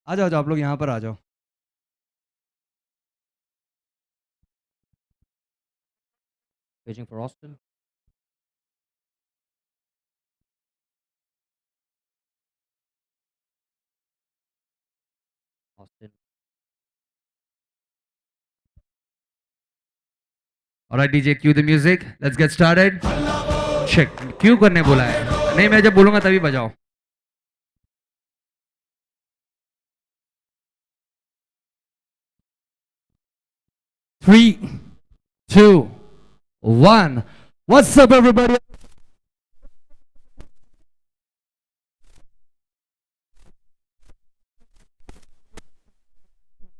आ जाओ आप लोग यहाँ पर आ जाओ। Waiting for Austin. Austin. Alright DJ, cue the music. Let's get started. Check. क्यों करने बोला है? नहीं, मैं जब बोलूँगा तभी बजाओ. Three, two, one. What's up, everybody?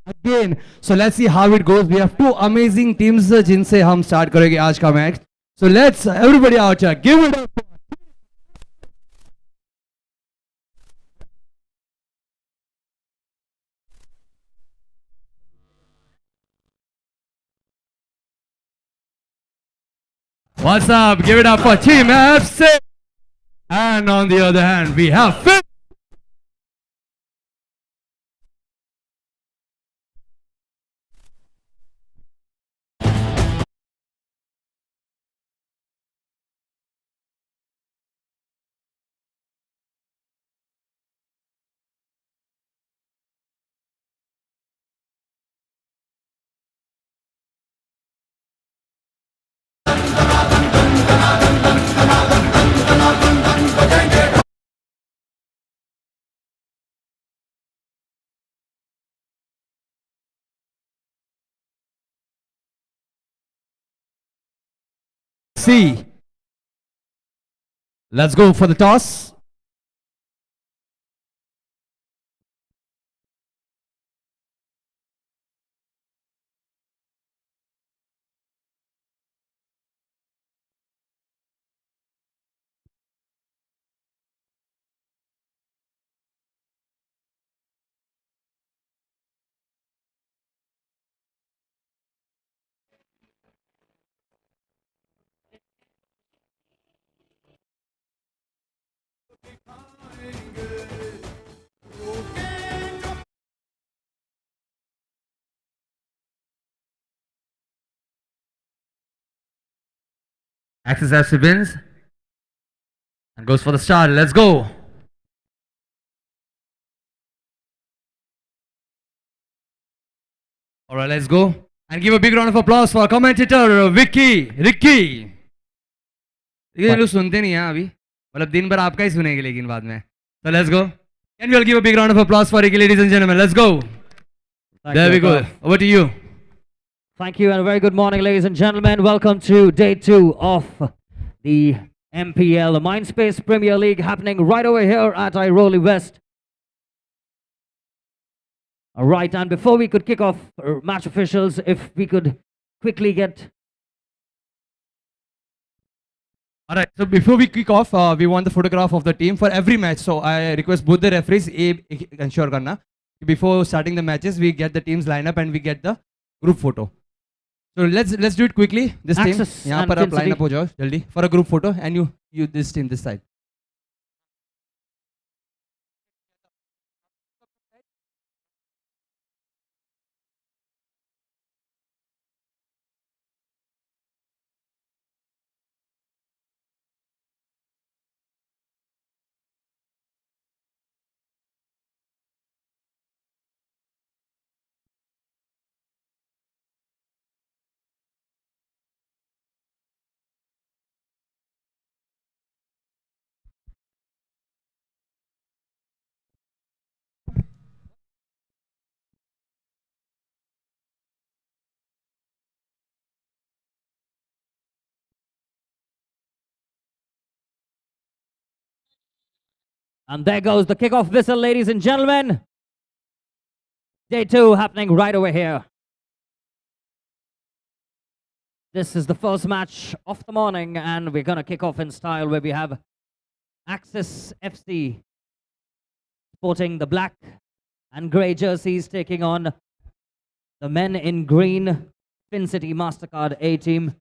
Again, so let's see how it goes. We have two amazing teams जिनसे हम start करेंगे आज का match. So let's everybody out here give it up. What's up? Give it up for Team FC. And on the other hand, we have Phil. C. Let's go for the toss. Axis FC wins and goes for the start. Let's go. All right, let's go. And give a big round of applause for our commentator, Ricky. ये लोग सुनते नहीं हैं अभी, मतलब दिन भर आपका ही सुनेंगे लेकिन बाद में. So let's go. Can we all give a big round of applause for Ricky, ladies and gentlemen? Let's go. There we go. Over to you. Thank you and a very good morning, ladies and gentlemen. Welcome to day 2 of the MPL, the MINDSPACE Premier League, happening right over here at Airoli West. All right, and before we could kick off, match officials, if we could quickly get... All right, so before we kick off, we want the photograph of the team for every match. So I request both the referees, ensure karna, before starting the matches, we get the teams lineup and we get the group photo. So let's do it quickly. This Access team, यहाँ पर आप line up हो जाओ जल्दी for a group photo, and you this team this side. And there goes the kickoff whistle, ladies and gentlemen. Day 2 happening right over here. This is the first match of the morning, and we're going to kick off in style where we have Axis FC sporting the black and grey jerseys, taking on the men in green, Fin City MasterCard A team.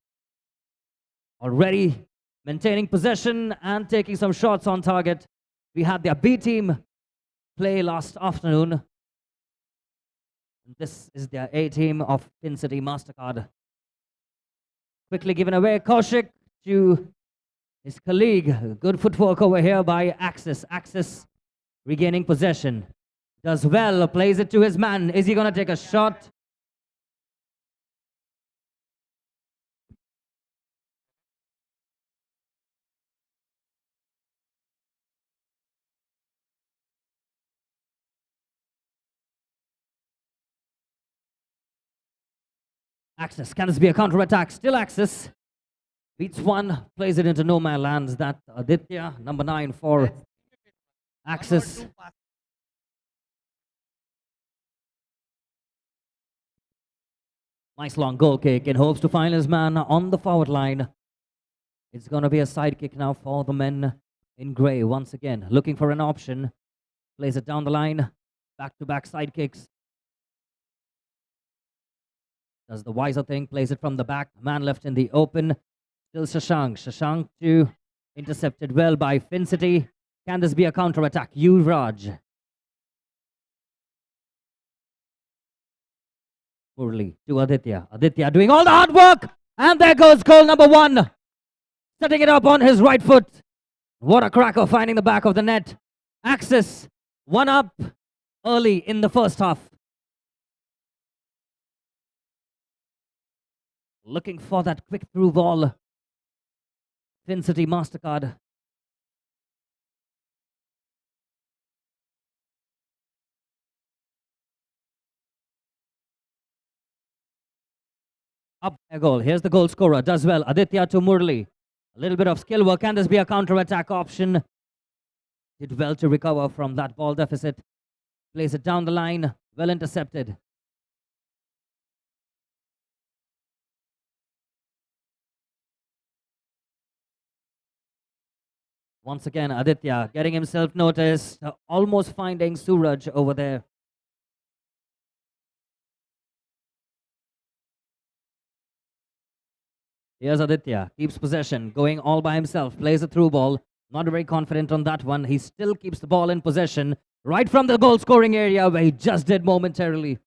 Already maintaining possession and taking some shots on target. We had their B team play last afternoon, This is their A team of Pin City MasterCard. Quickly given away. Kaushik to his colleague. Good footwork over here by Axis. Axis regaining possession. Does well. Plays it to his man. Is he going to take a shot? Axis. Can this be a counter-attack? Still Axis. Beats one. Plays it into no man lands. That Aditya. Number 9 for Axis. Nice long goal kick in hopes to find his man on the forward line. It's going to be a side kick now for the men in grey once again. Looking for an option. Plays it down the line. Back-to-back side kicks. Does the wiser thing. Plays it from the back. Man left in the open. Still Shashank. Shashank to intercepted well by Fincity. Can this be a counter-attack? Yuvraj. Murli to Aditya. Aditya doing all the hard work. And there goes goal number 1. Setting it up on his right foot. What a cracker finding the back of the net. Axis 1 up early in the first half. Looking for that quick through ball. Fincity MasterCard. Up a goal. Here's the goal scorer. Does well. Aditya to Murli. A little bit of skill work. Can this be a counter-attack option? Did well to recover from that ball deficit. Plays it down the line. Well intercepted. Once again, Aditya getting himself noticed. Almost finding Suraj over there. Here's Aditya, keeps possession, going all by himself, plays a through ball. Not very confident on that one. He still keeps the ball in possession, right from the goal scoring area where he just did momentarily.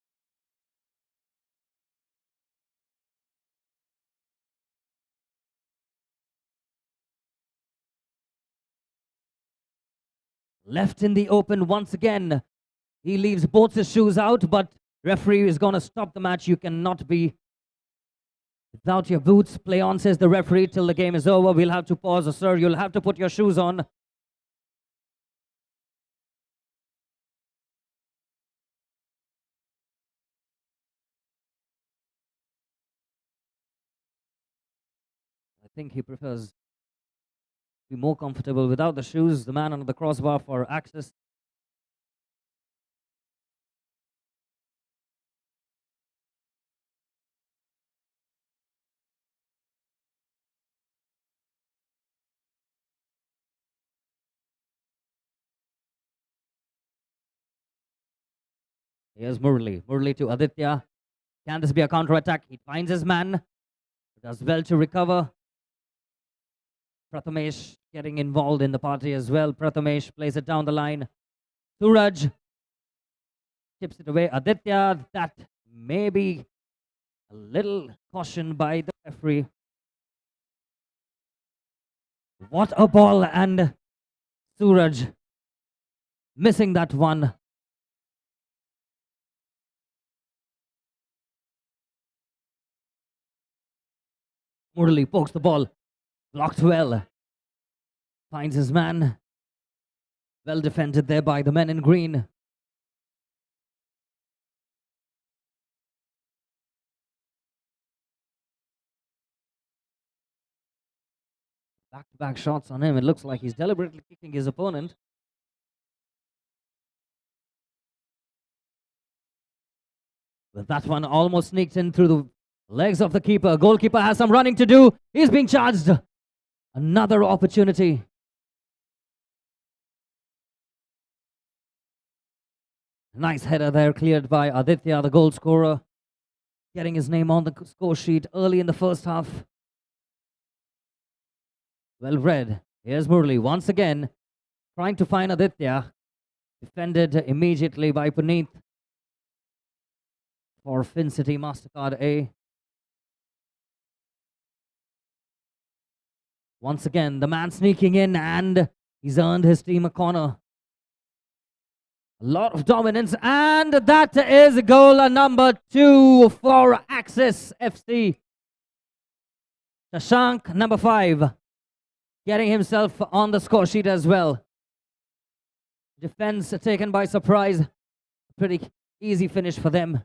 Left in the open once again. He leaves both his shoes out, but referee is going to stop the match. You cannot be without your boots. Play on, says the referee, till the game is over. We'll have to pause. Sir, you'll have to put your shoes on. I think he prefers to be more comfortable without the shoes. The man under the crossbar for Axis. Here's Murli. Murli to Aditya. Can this be a counter-attack? He finds his man. Does well to recover. Prathamesh getting involved in the party as well. Prathamesh plays it down the line. Suraj tips it away. Aditya, that may be a little caution by the referee. What a ball, and Suraj missing that one. Murli pokes the ball. Blocked well. Finds his man. Well defended there by the men in green. Back-to-back shots on him. It looks like he's deliberately kicking his opponent. But that one almost sneaked in through the legs of the keeper. Goalkeeper has some running to do. He's being charged. Another opportunity. Nice header there, cleared by Aditya, the goal scorer. Getting his name on the score sheet early in the first half. Well read. Here's Murli once again, trying to find Aditya. Defended immediately by Puneet. for Fin City MasterCard A. Once again, the man sneaking in, and he's earned his team a corner. A lot of dominance, and that is goal number 2 for Axis FC. Shashank, number 5, getting himself on the score sheet as well. Defense taken by surprise. Pretty easy finish for them.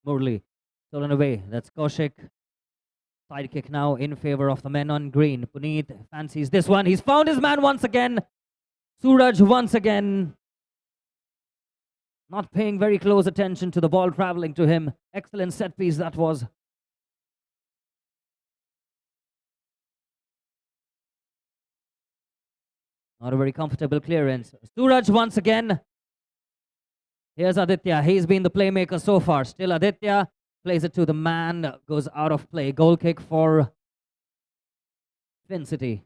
Murli stolen away. That's Kaushik. Side kick now in favor of the men on green. Puneet fancies this one. He's found his man once again. Suraj once again not paying very close attention to the ball traveling to him. Excellent set piece that was. Not a very comfortable clearance. Suraj once again. Here's Aditya. He's been the playmaker so far. Still Aditya plays it to the man. Goes out of play. Goal kick for Fin City.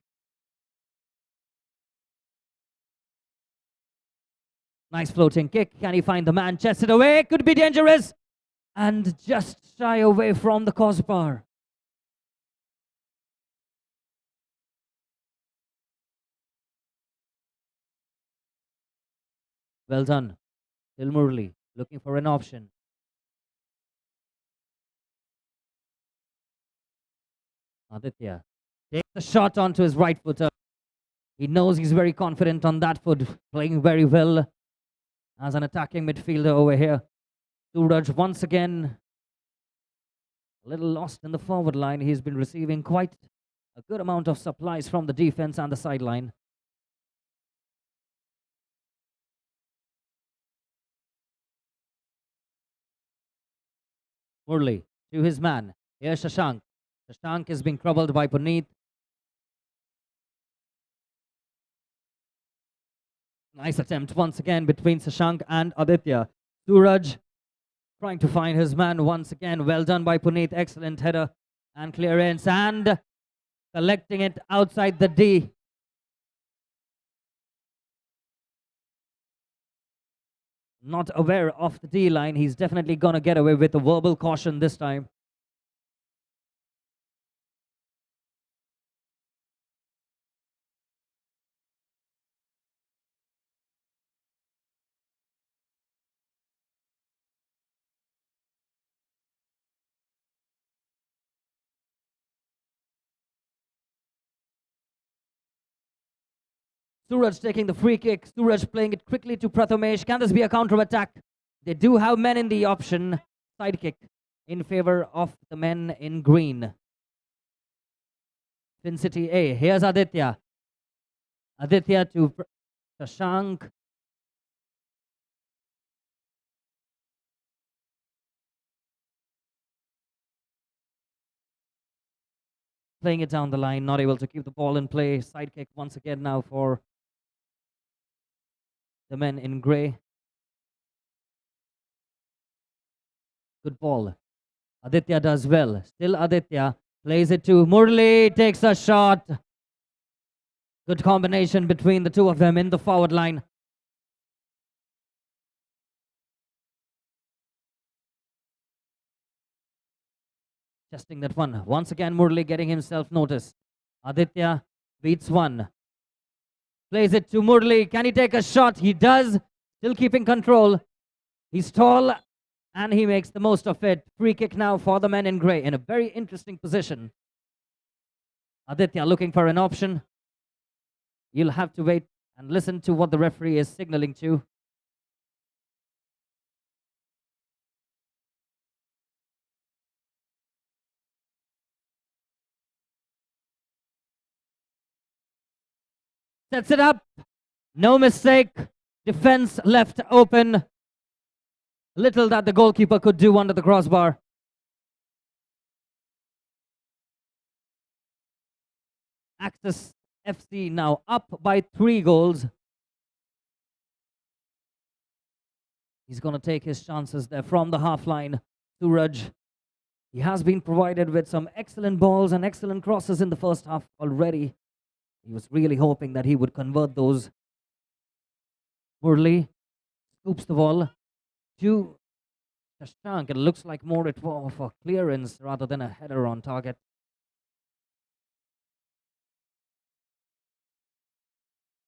Nice floating kick. Can he find the man? Chests it away. Could be dangerous. And just shy away from the crossbar. Well done. Still Murli looking for an option. Aditya takes the shot onto his right footer. He knows he's very confident on that foot, playing very well as an attacking midfielder over here. Suraj once again a little lost in the forward line. He's been receiving quite a good amount of supplies from the defense and the sideline. Murli to his man. Here's Shashank. Shashank is being troubled by Puneet. Nice attempt once again between Shashank and Aditya. Suraj trying to find his man once again. Well done by Puneet. Excellent header and clearance, and collecting it outside the D. Not aware of the D line. He's definitely going to get away with a verbal caution this time. Suraj taking the free kick. Suraj playing it quickly to Prathamesh. Can this be a counter-attack? They do have men in the option. Side kick in favor of the men in green. Fin City A. Here's Aditya. Aditya to Shashank. Playing it down the line. Not able to keep the ball in play. Side kick once again now for the men in grey. Good ball. Aditya does well. Still Aditya. Plays it to Murli. Takes a shot. Good combination between the two of them in the forward line. Testing that one. Once again, Murli getting himself noticed. Aditya beats one. Plays it to Murli. Can he take a shot? He does. Still keeping control. He's tall and he makes the most of it. Free kick now for the men in grey in a very interesting position. Aditya looking for an option. You'll have to wait and listen to what the referee is signaling to. Sets it up. No mistake. Defense left open. Little that the goalkeeper could do under the crossbar. Axis FC now up by 3 goals. He's going to take his chances there from the half line. Suraj He has been provided with some excellent balls and excellent crosses in the first half already. He was really hoping that he would convert those. Murli scoops the ball to Shashank. It looks like more it was for clearance rather than a header on target.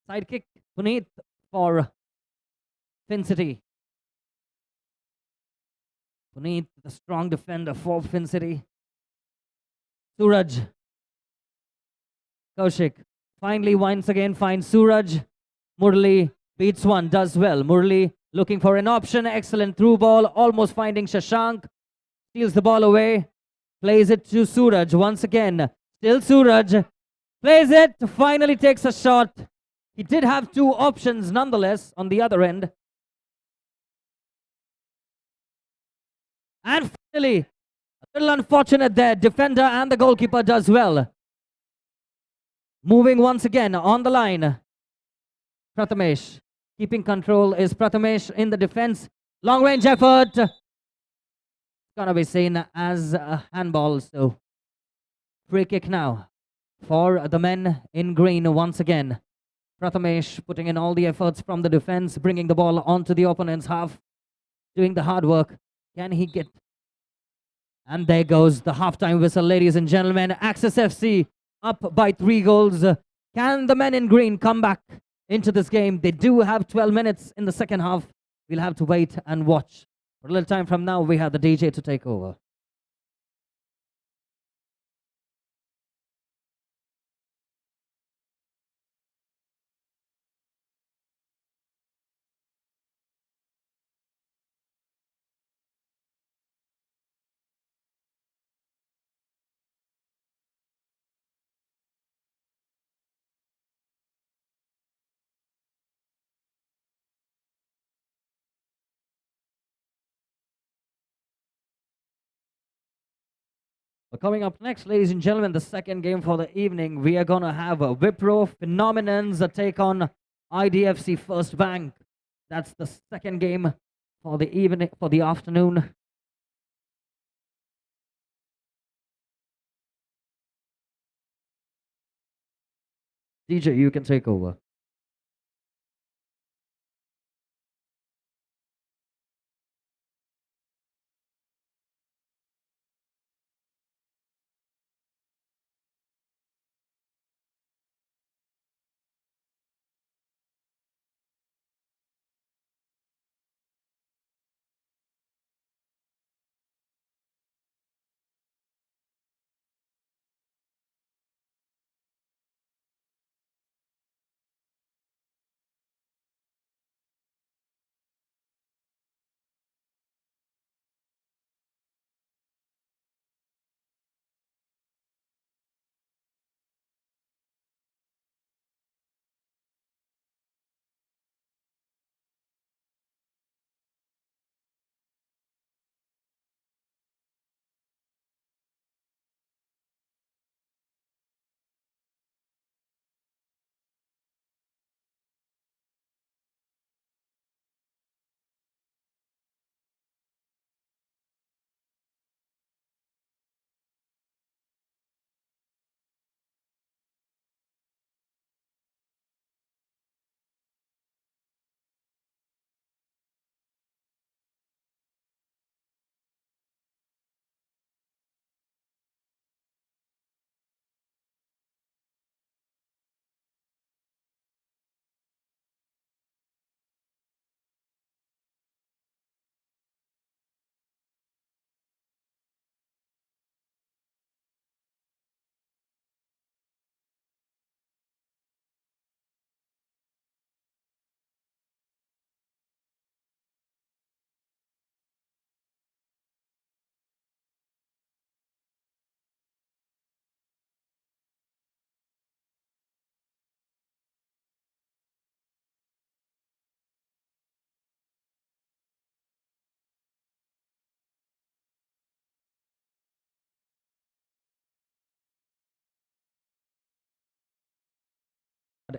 Sidekick, Puneet for Fin City. Puneet, the strong defender for Fin City. Suraj. Kaushik finally once again finds Suraj. Murli beats one, does well. Murli looking for an option. Excellent through ball, almost finding Shashank. Steals the ball away. Plays it to Suraj once again. Still Suraj. Plays it. Finally takes a shot. He did have two options nonetheless on the other end. And finally, a little unfortunate there. Defender and the goalkeeper does well. Moving once again on the line. Prathamesh. Keeping control is Prathamesh in the defense. Long range effort. It's gonna be seen as a handball. So free kick now for the men in green once again. Prathamesh putting in all the efforts from the defense, bringing the ball onto the opponent's half, doing the hard work. Can he get? And there goes the halftime whistle, ladies and gentlemen. Access FC up by 3 goals. Can the men in green come back into this game? They do have 12 minutes in the second half. We'll have to wait and watch. For a little time from now, we have the DJ to take over. But coming up next, ladies and gentlemen, the second game for the evening, we are going to have a Wipro Phenomenons take on IDFC First Bank. That's the second game for the evening, for the afternoon. DJ, you can take over.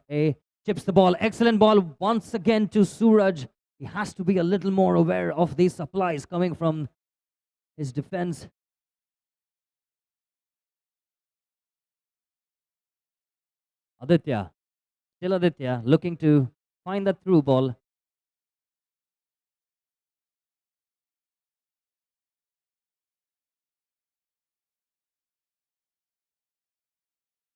A chips the ball. Excellent ball once again to Suraj. He has to be a little more aware of these supplies coming from his defense. Aditya, still Aditya, looking to find the through ball.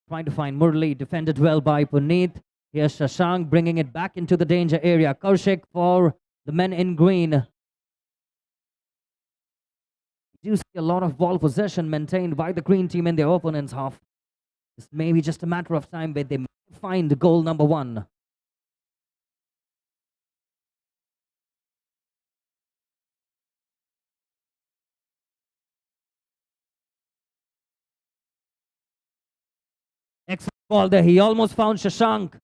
Trying to find Murli, defended well by Puneet. Here's Shashank bringing it back into the danger area. Kaushik for the men in green. You see a lot of ball possession maintained by the green team in their opponent's half. This may be just a matter of time where they may find goal number 1. Excellent ball there. He almost found Shashank.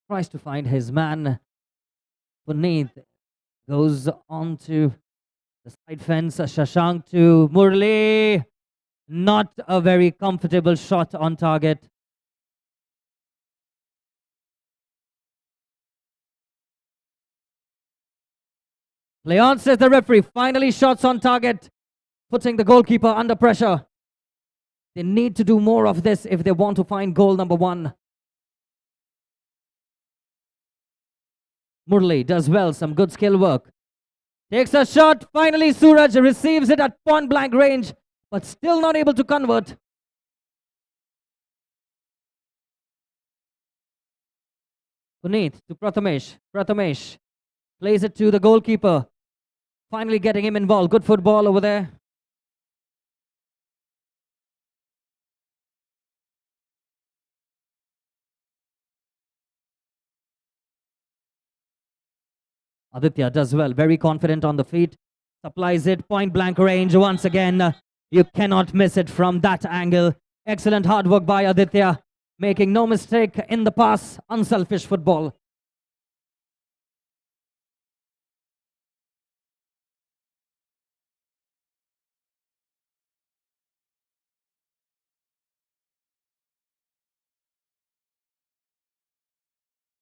Tries to find his man. Puneet goes on to the side fence. Shashank to Murli. Not a very comfortable shot on target. Play on, says the referee. Finally, shots on target, putting the goalkeeper under pressure. They need to do more of this if they want to find goal number 1. Murli does well, some good skill work. Takes a shot. Finally, Suraj receives it at point blank range, but still not able to convert. Puneet to Prathamesh. Prathamesh plays it to the goalkeeper. Finally getting him involved. Good football over there. Aditya does well. Very confident on the feet. Supplies it. Point blank range once again. You cannot miss it from that angle. Excellent hard work by Aditya. Making no mistake in the pass. Unselfish football.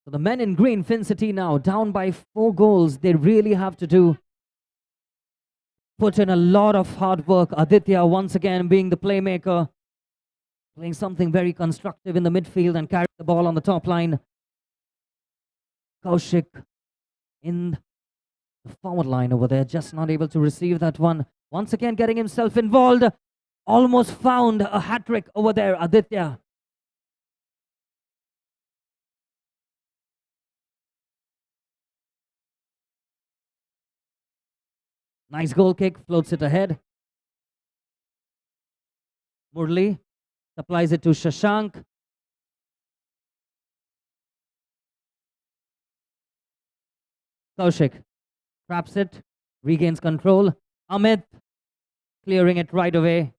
So the men in green, Fin City now down by 4 goals. They really have to put in a lot of hard work. Aditya once again being the playmaker. Playing something very constructive in the midfield and carrying the ball on the top line. Kaushik in the forward line over there, just not able to receive that one. Once again getting himself involved. Almost found a hat-trick over there, Aditya. Nice goal kick, floats it ahead. Murli supplies it to Shashank. Kaushik traps it, regains control. Amit clearing it right away.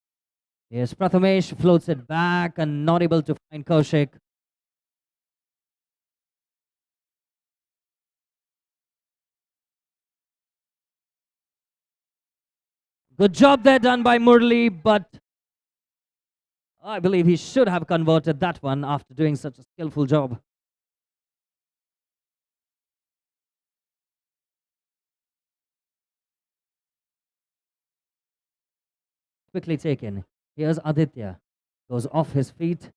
Here's Prathamesh, floats it back and not able to find Kaushik. Good job there done by Murli, but I believe he should have converted that one after doing such a skillful job. Quickly taken. Here's Aditya. Goes off his feet.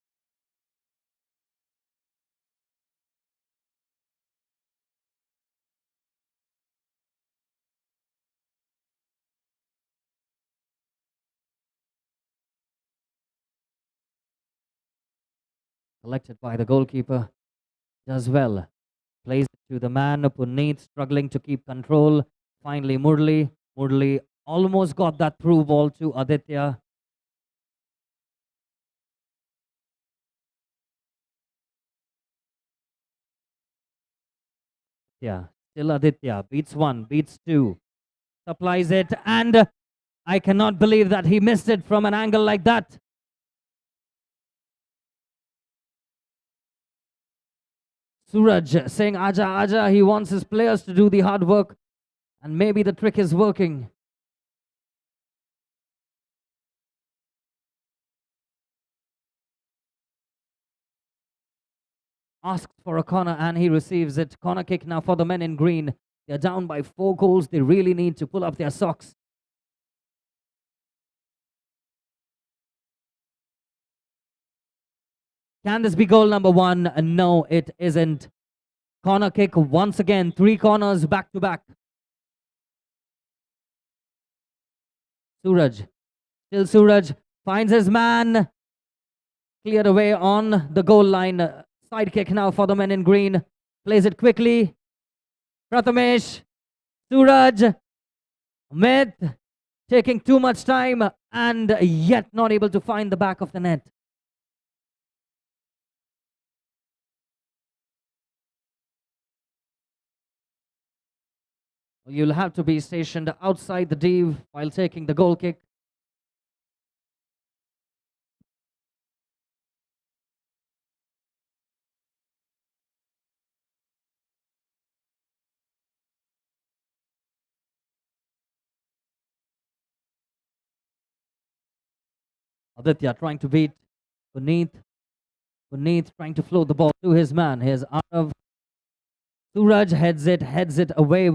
Collected by the goalkeeper. Does well. Plays it to the man, Puneet, struggling to keep control. Finally, Murli. Murli almost got that through ball to Aditya. Yeah, still Aditya. Beats 1, beats 2. Supplies it, and I cannot believe that he missed it from an angle like that. Suraj saying, Aja, Aja. He wants his players to do the hard work, and maybe the trick is working. Asks for a corner and he receives it. Corner kick now for the men in green. They're down by 4 goals. They really need to pull up their socks. Can this be goal number 1? No, it isn't. Corner kick once again. 3 corners back to back. Suraj. Still Suraj finds his man. Cleared away on the goal line. Side kick now for the men in green. Plays it quickly. Prathamesh. Suraj. Amit. Taking too much time and yet not able to find the back of the net. You'll have to be stationed outside the D while taking the goal kick. Aditya trying to beat Puneet. Puneet trying to float the ball to his man. Here's Arnav. Suraj heads it away.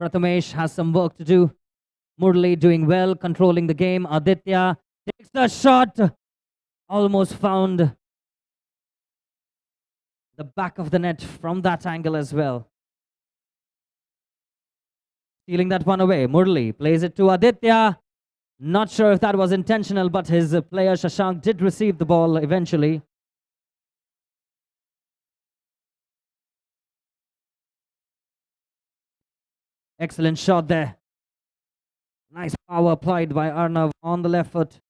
Prathamesh has some work to do. Murli doing well, controlling the game. Aditya takes the shot. Almost found the back of the net from that angle as well. Stealing that one away. Murli plays it to Aditya. Not sure if that was intentional, but his player Shashank did receive the ball eventually. Excellent shot there. Nice power applied by Arnav on the left foot.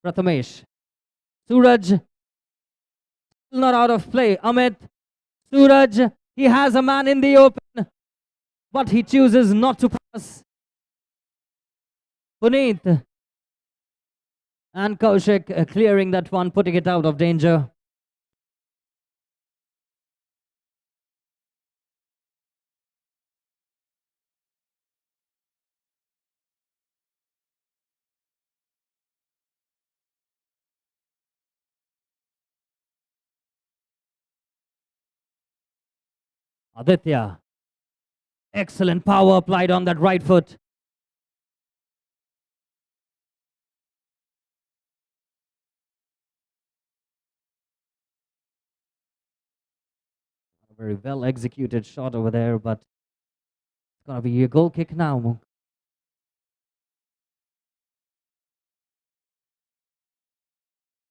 Prathamesh. Suraj. Still not out of play. Amit. Suraj. He has a man in the open, but he chooses not to pass. Puneet. And Kaushik clearing that one, putting it out of danger. Aditya. Excellent power applied on that right foot. A very well executed shot over there, but it's going to be a goal kick now.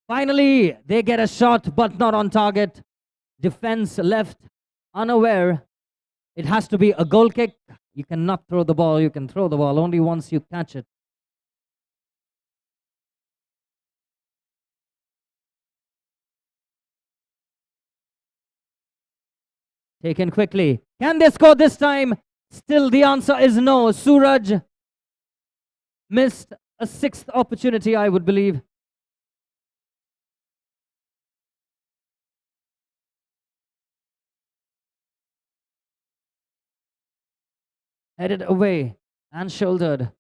Finally, they get a shot, but not on target. Defense left unaware. It has to be a goal kick. You cannot throw the ball. You can throw the ball only once you catch it. Taken quickly. Can they score this time? Still the answer is no. Suraj missed a 6th opportunity, I would believe. Headed away and shouldered.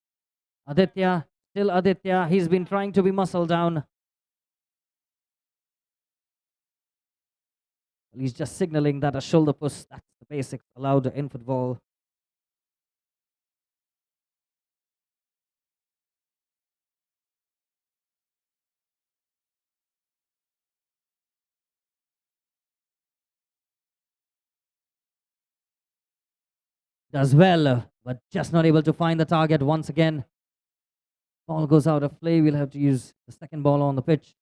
Aditya, still Aditya. He's been trying to be muscled down. He's just signaling that a shoulder push, that's the basics allowed in football. Does well, but just not able to find the target once again. Ball goes out of play. We'll have to use the second ball on the pitch.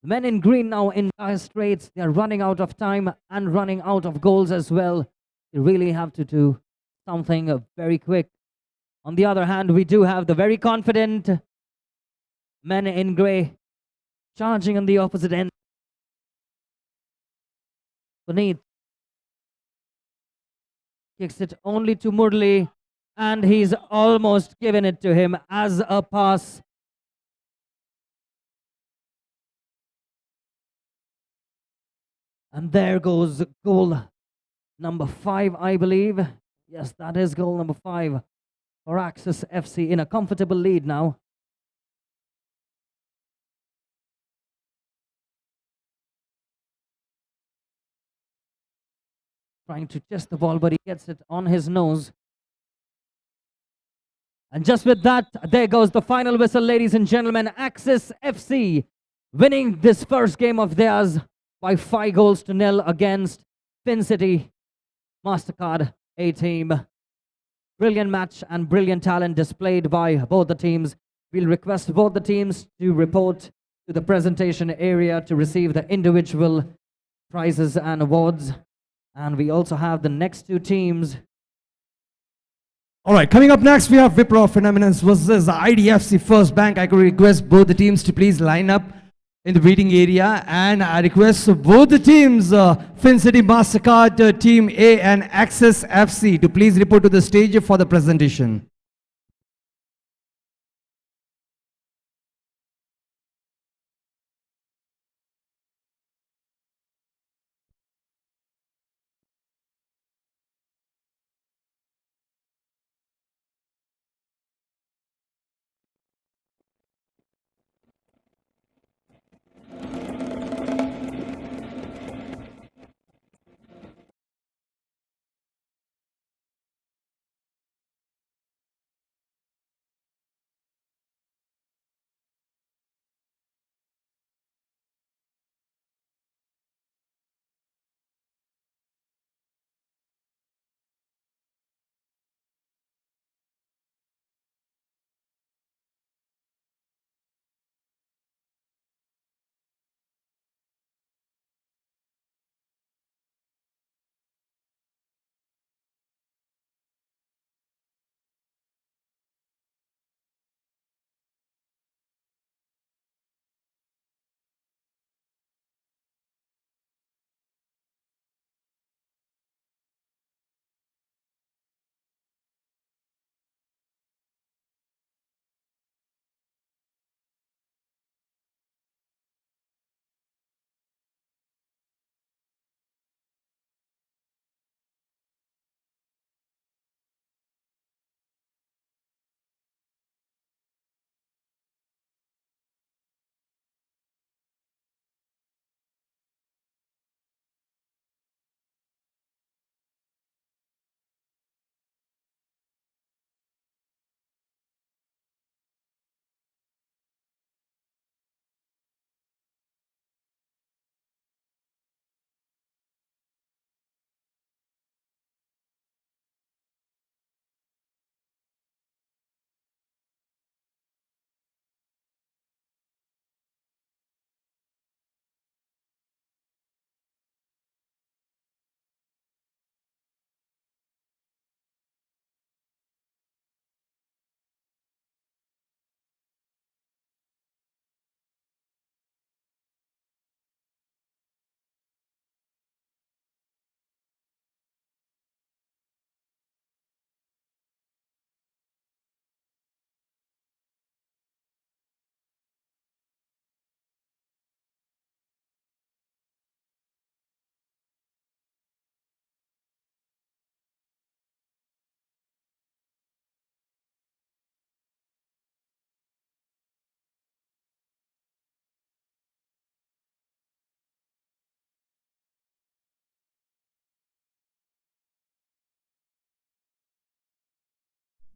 The men in green now in dire straits. They are running out of time and running out of goals as well. They really have to do something very quick. On the other hand, we do have the very confident men in grey charging on the opposite end. Puneet kicks it only to Murli, and he's almost given it to him as a pass. And there goes goal number 5, I believe. Yes, that is goal number 5 for Axis FC in a comfortable lead now. trying to chase the ball, but he gets it on his nose. And just with that, there goes the final whistle, ladies and gentlemen. Axis FC winning this first game of theirs by 5-0 against Fin City MasterCard A team. Brilliant match and brilliant talent displayed by both the teams. We'll request both the teams to report to the presentation area to receive the individual prizes and awards. And we also have the next two teams. All right, coming up next, we have Wipro Phenomenons versus IDFC First Bank. I could request both the teams to please line up in the waiting area, and I request both the teams, Fin City MasterCard Team A and Axis FC, to please report to the stage for the presentation.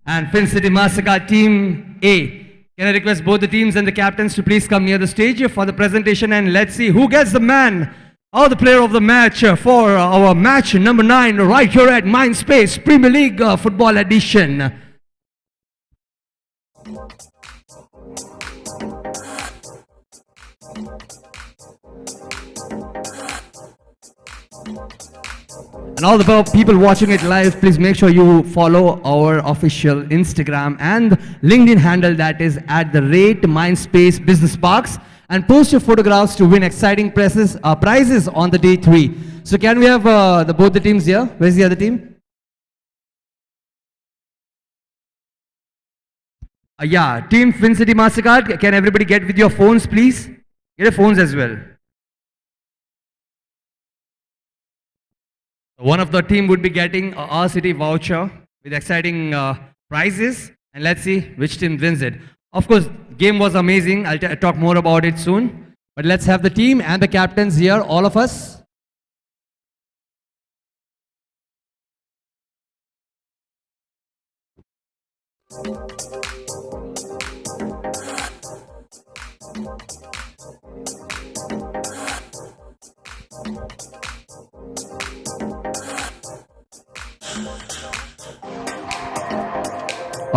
And Fin City MasterCard Team A. Can I request both the teams and the captains to please come near the stage for the presentation, and let's see who gets the man or the player of the match for our match number 9 right here at MINDSPACE Premier League Football Edition. And all the people watching it live, please make sure you follow our official Instagram and LinkedIn handle, that is @MINDSPACE Business Parks, and post your photographs to win exciting prizes on the day 3. So can we have both the teams here? Where's the other team? Yeah, Team Fin City MasterCard, can everybody get with your phones, please? Get your phones as well. One of the team would be getting a R-City voucher with exciting prizes, and let's see which team wins it. Of course, game was amazing. I'll talk more about it soon. But let's have the team and the captains here, all of us. All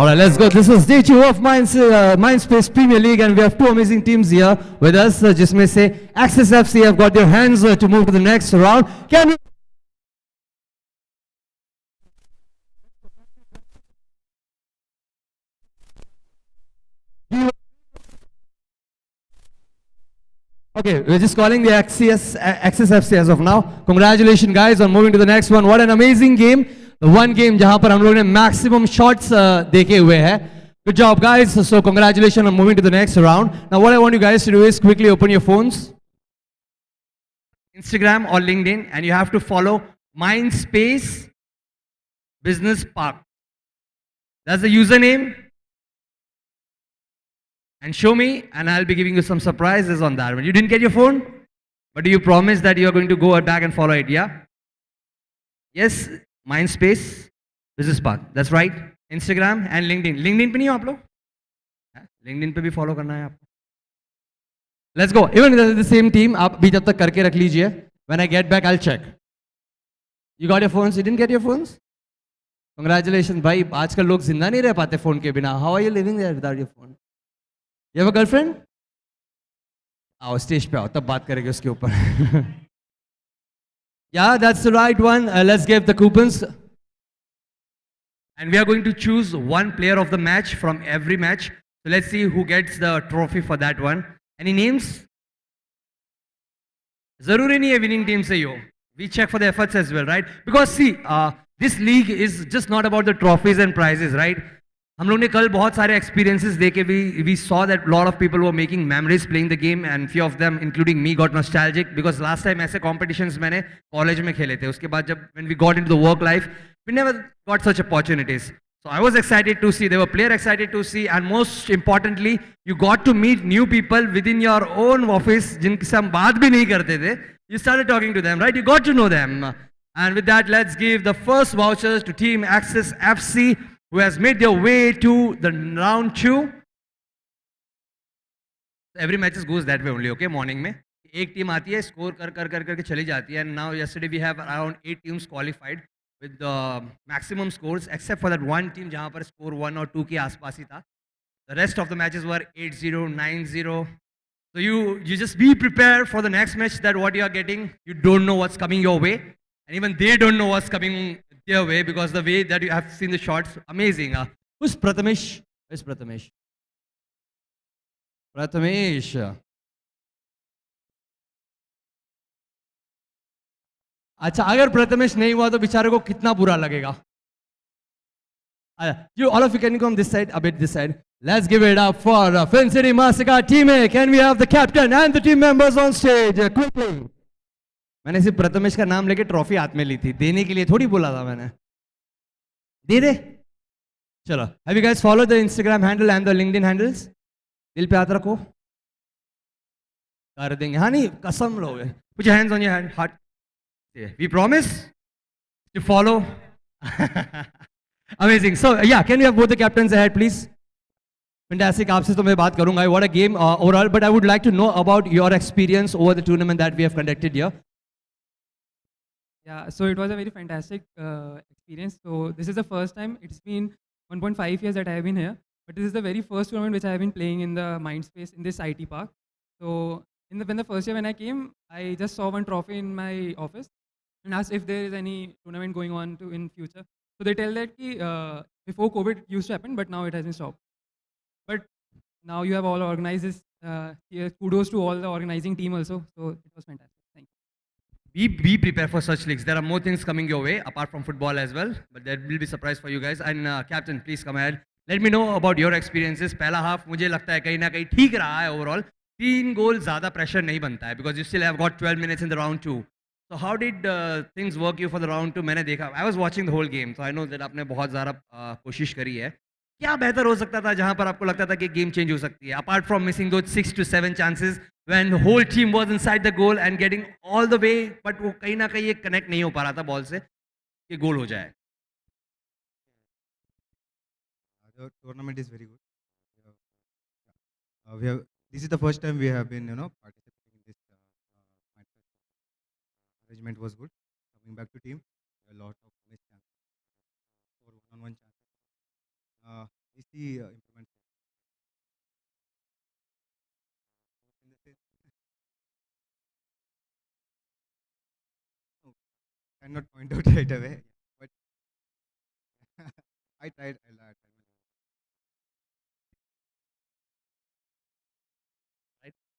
right, let's go. This is day 2 of MINDSPACE Premier League, and we have 2 amazing teams here with us. जिसमें से Access FC have got their hands to move to the next round. Can we? Okay, we're just calling the Access FC as of now. Congratulations, guys, on moving to the next one. What an amazing game. The one game जहाँ पर हम लोगों ने maximum shots देखे हुए हैं. Good job, guys. So congratulations on moving to the next round. Now what I want you guys to do is quickly open your phones, Instagram or LinkedIn, and you have to follow MINDSPACE Business Park. That's the username. And show me, and I'll be giving you some surprises on that. When you didn't get your phone, but do you promise that you are going to go back and follow it? Yeah? Yes, MINDSPACE Business Park. That's right. Instagram and LinkedIn. LinkedIn पे नहीं हो आप लोग? LinkedIn पे भी follow करना है आपको. Let's go. Even the same team, आप भी जब तक करके रख लीजिए. When I get back, I'll check. You got your phones? You didn't get your phones? Congratulations, भाई. आजकल लोग जिंदा नहीं रह पाते phone के बिना. How are you living there without your phone? You have a girlfriend? आओ स्टेज पे आओ, तब बात करेंगे उसके ऊपर. Yeah, that's the right one. Let's give the coupons. And we are going to choose one player of the match from every match. So let's see who gets the trophy for that one. Any names? Zaruri nahi hai winning team se hi ho. We check for the efforts as well, right? Because see, this league is just not about the trophies and prizes, right? हम लोग ने कल बहुत सारे experiences देखे. We saw that a lot of people were making memories playing the game, and few of them, including me, got nostalgic because last time ऐसे competitions मैंने college में खेले थे. उसके बाद जब when we got into the work life, we never got such opportunities. So I was excited to see. They were player excited to see, and most importantly, you got to meet new people within your own office जिनसे हम बात भी नहीं करते थे. You started talking to them, right? You got to know them. And with that, let's give the first vouchers to Team Access FC, who has made their way to the round 2. Every match goes that way only, okay? Morning में एक team आती है, score कर करके चली जाती है. And now yesterday we have around 8 teams qualified with the maximum scores, except for that one team जहाँ पर score 1 or 2 के आसपास ही था. The rest of the matches were 8-0, 9-0. So you just be prepared for the next match, that what you are getting, you don't know what's coming your way, and even they don't know what's coming their way, because the way that you have seen the shots, amazing. Who's Prathamesh? Where's Prathamesh? Prathamesh. अच्छा, अगर प्रथमेश नहीं हुआ तो बेचारे को कितना बुरा लगेगा. You all of you can come this side, a bit this side. Let's give it up for Fin City Massacre team. Can we have the captain and the team members on stage quickly? मैंने सिर्फ प्रथमेश का नाम लेके trophy हाथ में ली थी, देने के लिए थोड़ी बोला था मैंने. दे दे. चलो. Have you guys followed the Instagram handle and the LinkedIn handles? दिल पे हाथ रखो. कर देंगे. हाँ नहीं, कसम लो. Put your hands on your heart. We promise to follow. Amazing. So yeah, can we have both the captains ahead, please? Fantastic. आपसे तो मैं बात करूँगा. What a game overall. But I would like to know about your experience over the tournament that we have conducted here. Yeah, so it was a very fantastic experience. So this is the first time. It's been 1.5 years that I have been here, but this is the very first tournament which I have been playing in the MINDSPACE in this IT park. So when the first year when I came, I just saw one trophy in my office and asked if there is any tournament going on in future. So they tell that before COVID used to happen, but now it has been stopped. But now you have all organized this. Here, kudos to all the organizing team also. So it was fantastic. Thank you. Be prepared for such leagues. There are more things coming your way apart from football as well, but there will be surprise for you guys. And captain, please come ahead. Let me know about your experiences. पहला half मुझे लगता है कहीं ना कहीं ठीक रहा है overall. 3 goals ज़्यादा pressure नहीं बनता है because you still have got 12 minutes in the round 2. So how did things work you for the round 2? मैंने देखा, I was watching the whole game, so I know that आपने बहुत ज़्यादा कोशिश करी है. क्या बेहतर हो सकता था जहाँ पर आपको लगता था कि गेम चेंज हो सकती है, apart from missing those 6 to 7 chances when the whole team was inside the goal and getting all the way, but वो कहीं ना कहीं कनेक्ट नहीं हो पा रहा था बॉल से कि गोल हो जाए. The tournament is very good. We have, we have. This is the first time we have been, participating in this. Arrangement was good. Coming back to team, a lot of missed chances or one-on-one chances. We see improvements. In the sense, no, cannot point out right away, but I tried. I tried.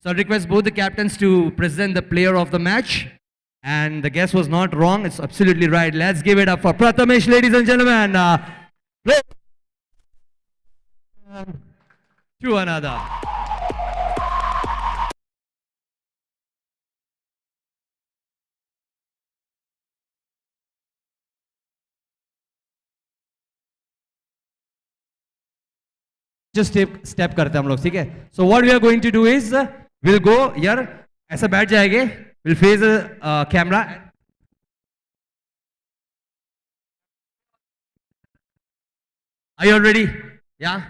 So I request both the captains to present the player of the match. And the guess was not wrong. It's absolutely right. Let's give it up for Prathamesh, ladies and gentlemen. Play to another. Just step करते हैं हम लोग, ठीक है? So what we are going to do is we'll go यार ऐसा बैठ जाएंगे. We'll face the camera. Are you all ready? Yeah.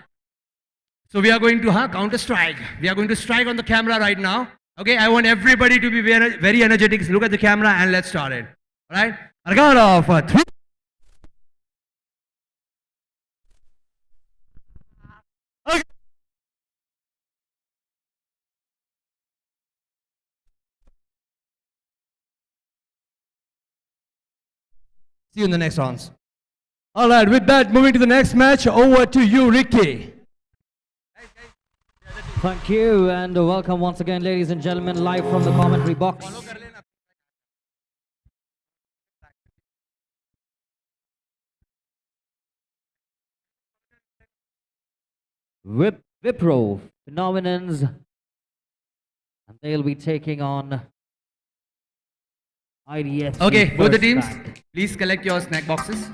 So we are going to counter strike. We are going to strike on the camera right now. Okay, I want everybody to be very, very energetic. Look at the camera and let's start it. All right? On a count of 3. Okay. See you in the next rounds. All right, with that, moving to the next match, over to you, Ricky. Thank you, and welcome once again, ladies and gentlemen, live from the commentary box. Wipro phenomenons, and they'll be taking on IDFC. Okay, both the First teams, Bank. please collect your snack boxes.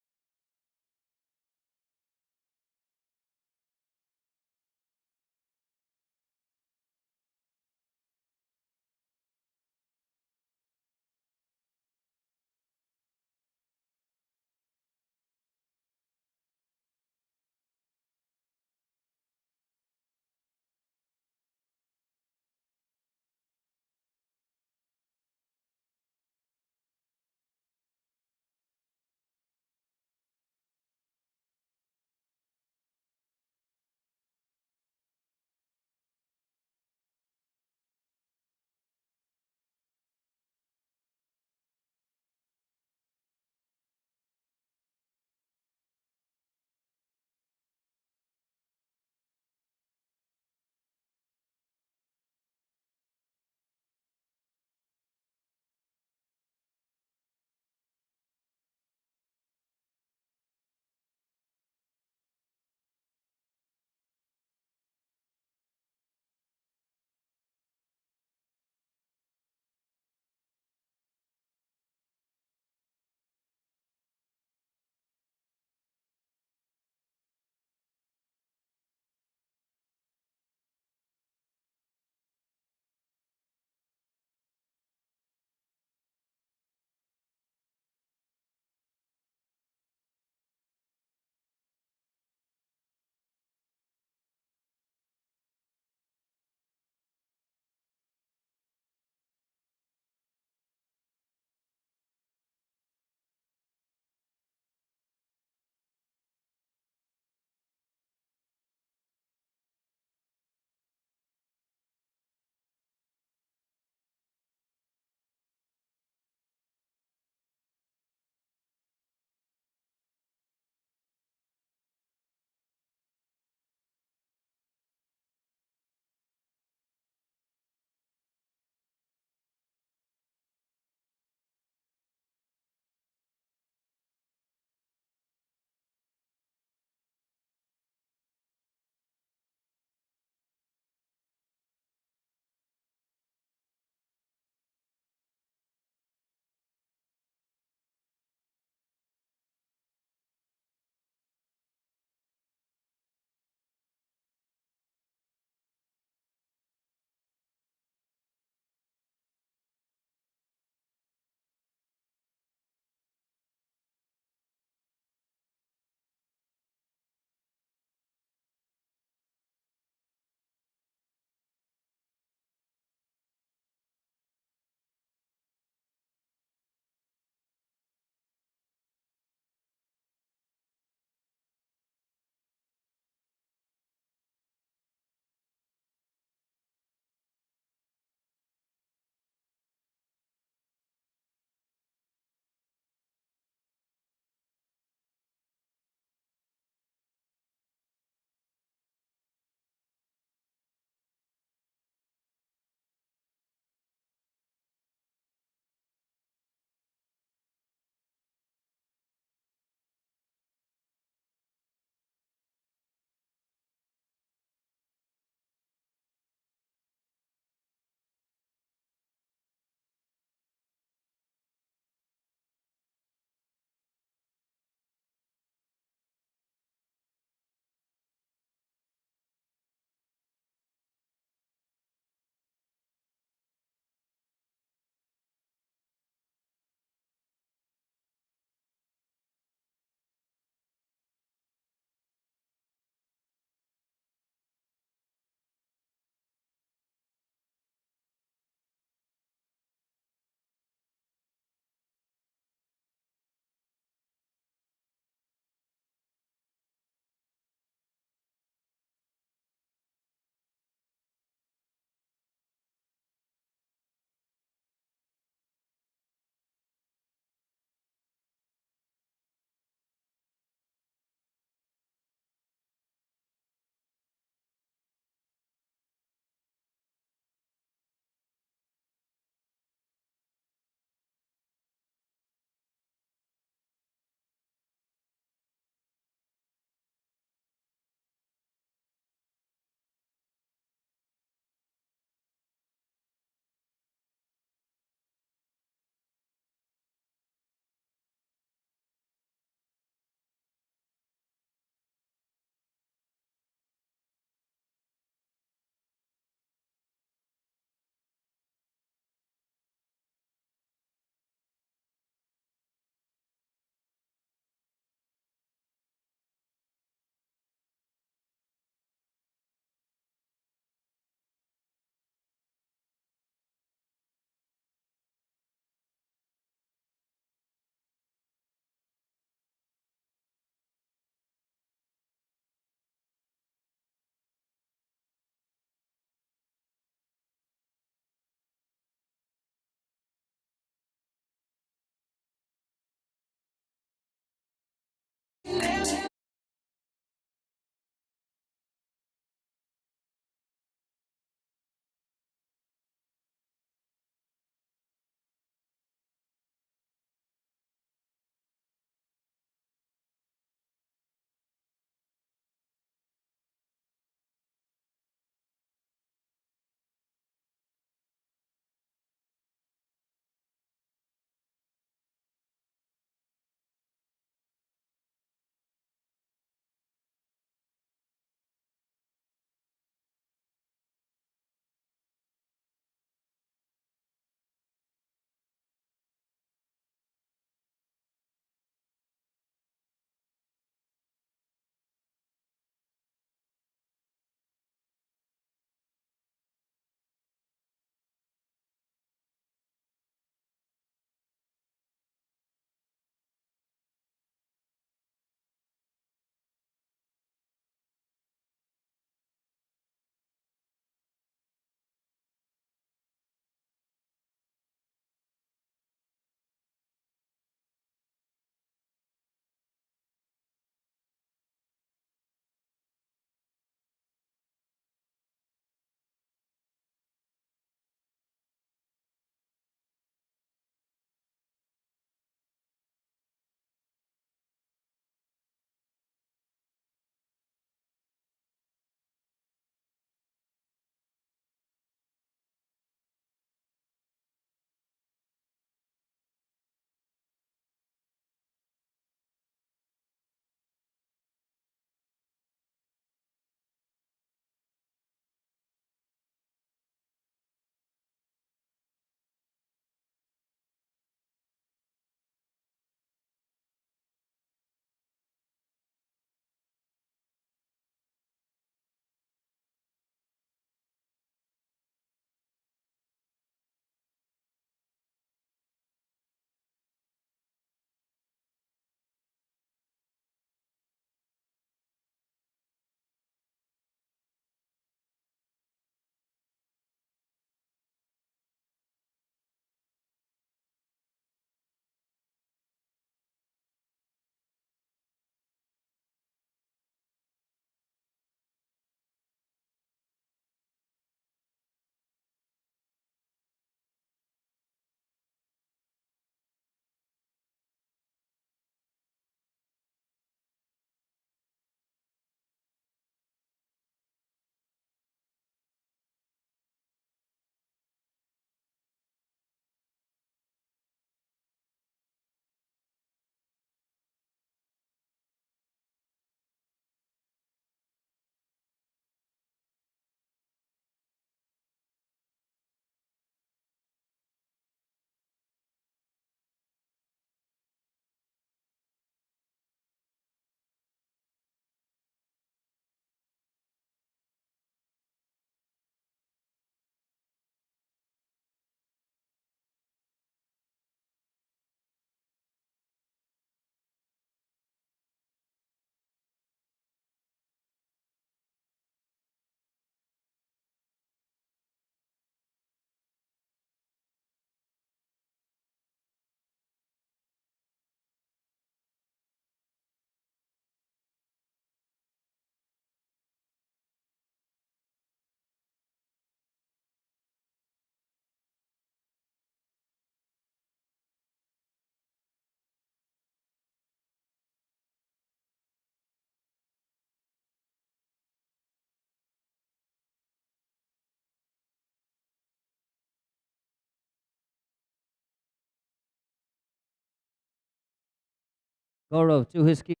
Gaurav to his keeper.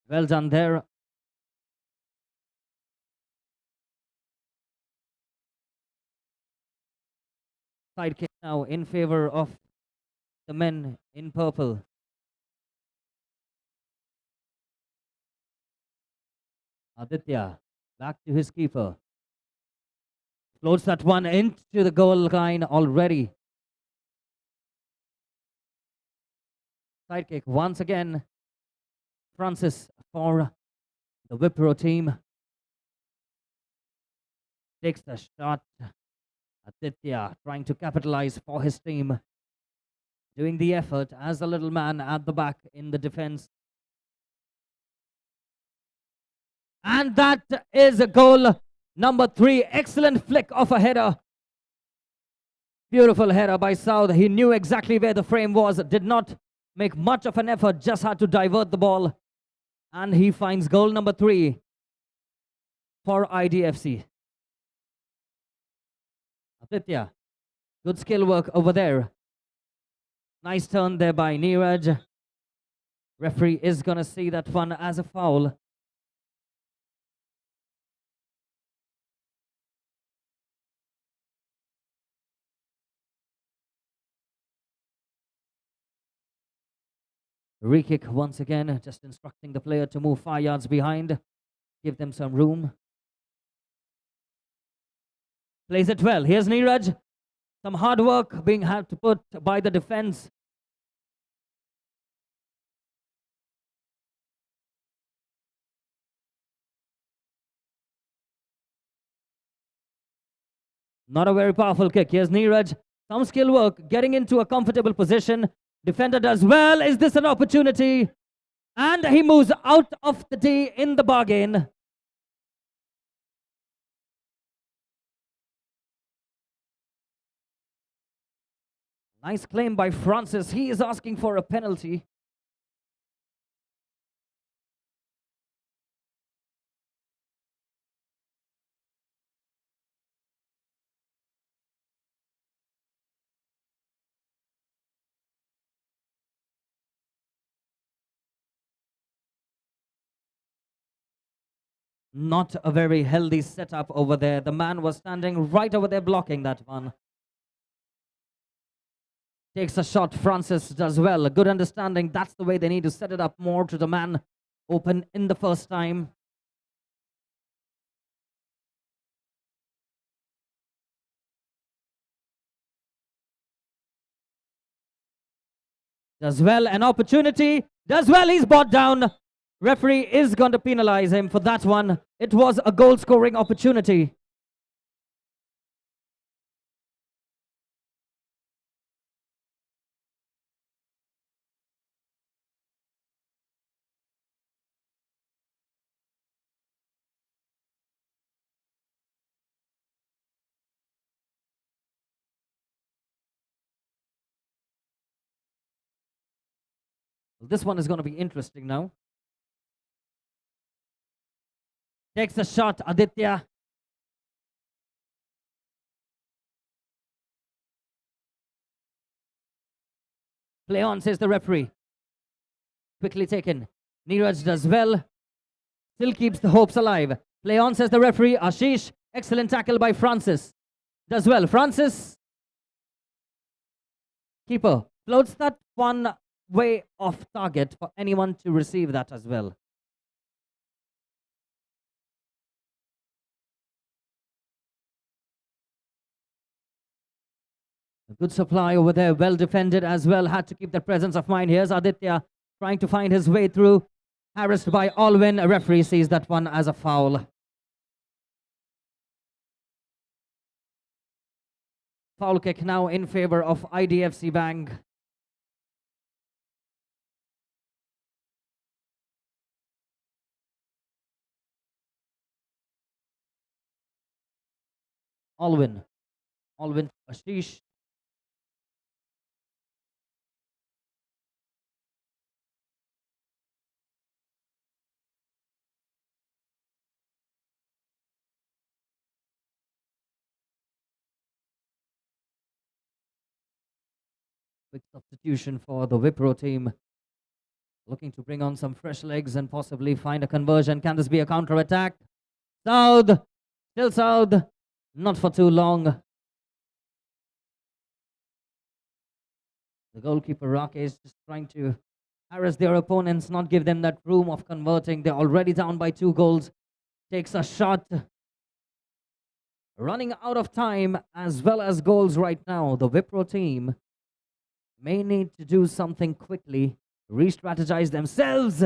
Well done there. Side kick now in favor of the men in purple. Aditya back to his keeper. Floats that one into the goal line already. Side kick once again. Francis for the Wipro team. Takes the shot. Aditya trying to capitalize for his team. Doing the effort as the little man at the back in the defense. And that is a goal number 3. Excellent flick of a header. Beautiful header by South. He knew exactly where the frame was. Did not make much of an effort. Just had to divert the ball. And he finds goal number 3 for IDFC. Aditya. Good skill work over there. Nice turn there by Neeraj. Referee is going to see that one as a foul. Re-kick once again, just instructing the player to move 5 yards behind. Give them some room. Plays it well. Here's Neeraj. Some hard work being had to put by the defense. Not a very powerful kick. Here's Neeraj. Some skill work, getting into a comfortable position. Defender does well. Is this an opportunity? And he moves out of the D in the bargain. Nice claim by Francis. He is asking for a penalty. Not a very healthy setup over there. The man was standing right over there blocking that one. Takes a shot. Francis does well. A good understanding. That's the way they need to set it up more to the man open in the first time. Does well. An opportunity. Does well. He's brought down. Referee is going to penalize him for that one. It was a goal scoring opportunity. This one is going to be interesting now. Takes a shot, Aditya. Play on, says the referee. Quickly taken. Neeraj does well. Still keeps the hopes alive. Play on, says the referee. Ashish. Excellent tackle by Francis. Does well. Francis. Keeper. Floats that one way off target for anyone to receive that as well. A good supply over there, well defended as well. Had to keep that presence of mind. Here's Aditya trying to find his way through. Harassed by Alwyn. A referee sees that one as a foul. Foul kick now in favor of IDFC Bank. Alwyn. Alwyn Ashish. Quick substitution for the Wipro team. Looking to bring on some fresh legs and possibly find a conversion. Can this be a counter-attack? South, still South, not for too long. The goalkeeper Rakesh is just trying to harass their opponents, not give them that room of converting. They're already down by 2 goals. Takes a shot. Running out of time as well as goals right now. The Wipro team may need to do something quickly, re-strategize themselves.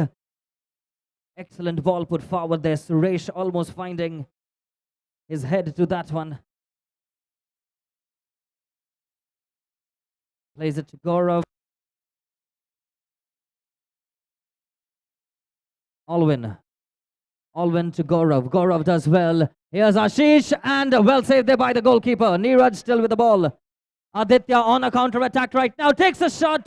Excellent ball put forward there. Suresh almost finding his head to that one. Plays it to Gaurav. Alwyn to Gaurav. Gaurav does well. Here's Ashish, and well saved there by the goalkeeper. Neeraj still with the ball. Aditya on a counter-attack right now. Takes a shot.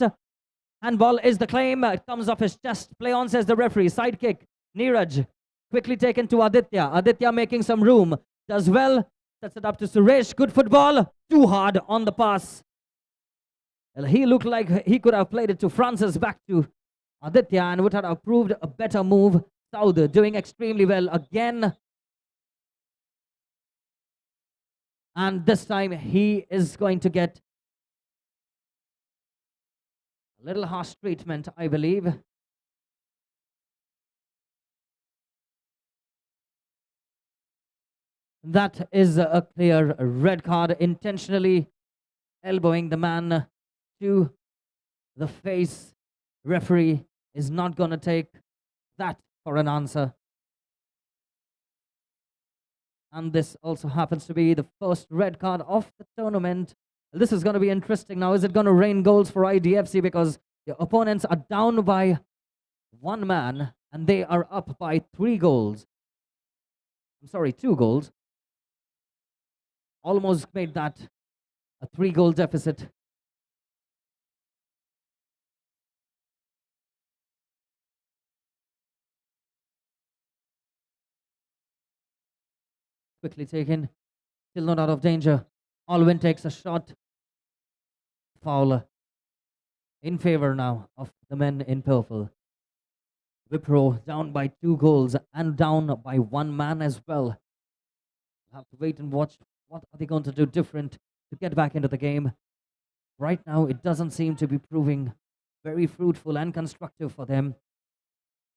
Handball is the claim. It comes off his chest. Play on, says the referee. Side kick. Neeraj quickly taken to Aditya. Aditya making some room. Does well. Sets it up to Suresh. Good football. Too hard on the pass. Well, he looked like he could have played it to Francis, back to Aditya, and would have proved a better move. Saud doing extremely well again. And this time he is going to get a little harsh treatment, I believe. That is a clear red card, intentionally elbowing the man to the face. Referee is not going to take that for an answer. And this also happens to be the first red card of the tournament. This is going to be interesting now. Is it going to rain goals for IDFC? Because the opponents are down by 1 man and they are up by 3 goals. I'm sorry, 2 goals. Almost made that a 3-goal deficit. Quickly taken, still not out of danger. Alwyn takes a shot. Foul in favor now of the men in purple. Wipro down by 2 goals and down by 1 man as well. We'll have to wait and watch. What are they going to do different to get back into the game? Right now, it doesn't seem to be proving very fruitful and constructive for them.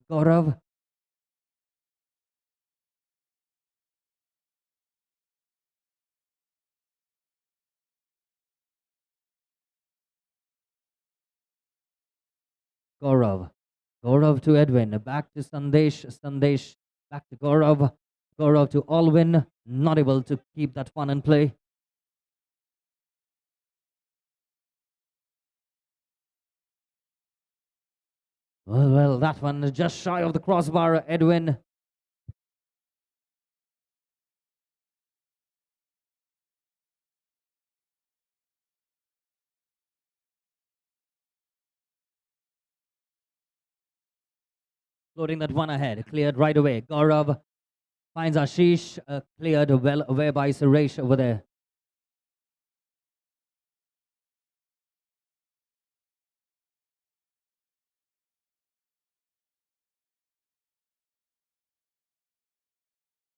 Gaurav. Gaurav to Edwin. Back to Sandesh. Sandesh back to Gaurav. Gaurav to Alwyn. Not able to keep that one in play. Well, that one is just shy of the crossbar, Edwin. Floating that one ahead, cleared right away. Gaurav finds Ashish, cleared well away by Suresh over there.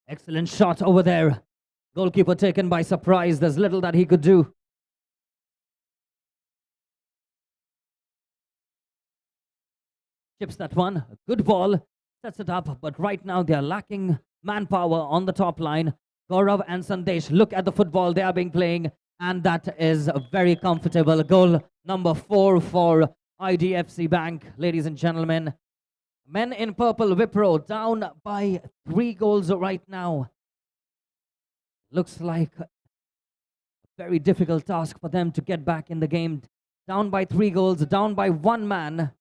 Excellent shot over there. Goalkeeper taken by surprise. There's little that he could do. Chips that one. A good ball. Sets it up. But right now they are lacking manpower on the top line. Gaurav and Sandesh, look at the football they are being playing. And that is a very comfortable goal. Number 4 for IDFC Bank, ladies and gentlemen. Men in purple, Wipro, down by 3 goals right now. Looks like a very difficult task for them to get back in the game. Down by 3 goals, down by 1 man.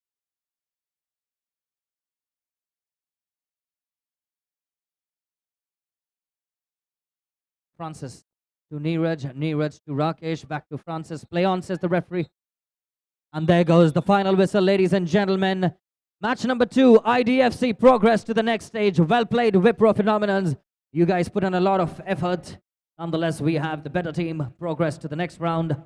Francis to Neeraj, Neeraj to Rakesh, back to Francis. Play on, says the referee. And there goes the final whistle, ladies and gentlemen. Match number 2, IDFC progress to the next stage. Well played, Wipro Phenomenons. You guys put in a lot of effort. Nonetheless, we have the better team progress to the next round.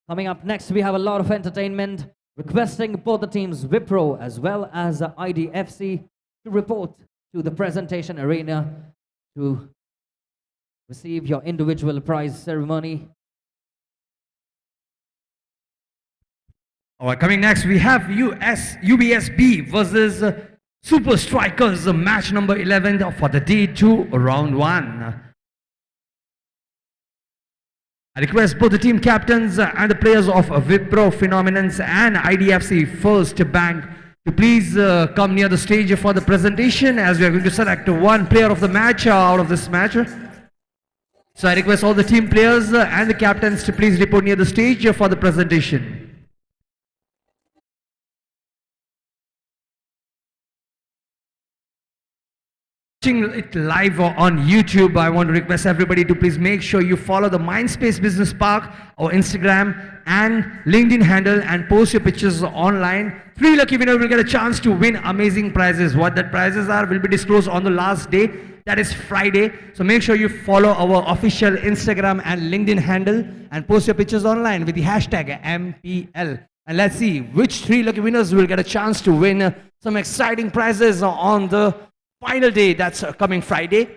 Coming up next, we have a lot of entertainment. requesting both the teams Wipro as well as IDFC to report to the presentation arena to receive your individual prize ceremony. All right, coming next, we have UBSB versus Super Strikers, match number 11 for the D2 round 1. I request both the team captains and the players of Wipro Phenomenons and IDFC First Bank to please come near the stage for the presentation, as we are going to select one player of the match out of this match. So I request all the team players and the captains to please report near the stage for the presentation. Watching it live on YouTube, I want to request everybody to please make sure you follow the MINDSPACE Business Park, our Instagram and LinkedIn handle, and post your pictures online. 3 lucky winners will get a chance to win amazing prizes. What that prizes are will be disclosed on the last day, that is Friday. So make sure you follow our official Instagram and LinkedIn handle and post your pictures online with the hashtag MPL. And let's see which 3 lucky winners will get a chance to win some exciting prizes on the final day, that's coming Friday.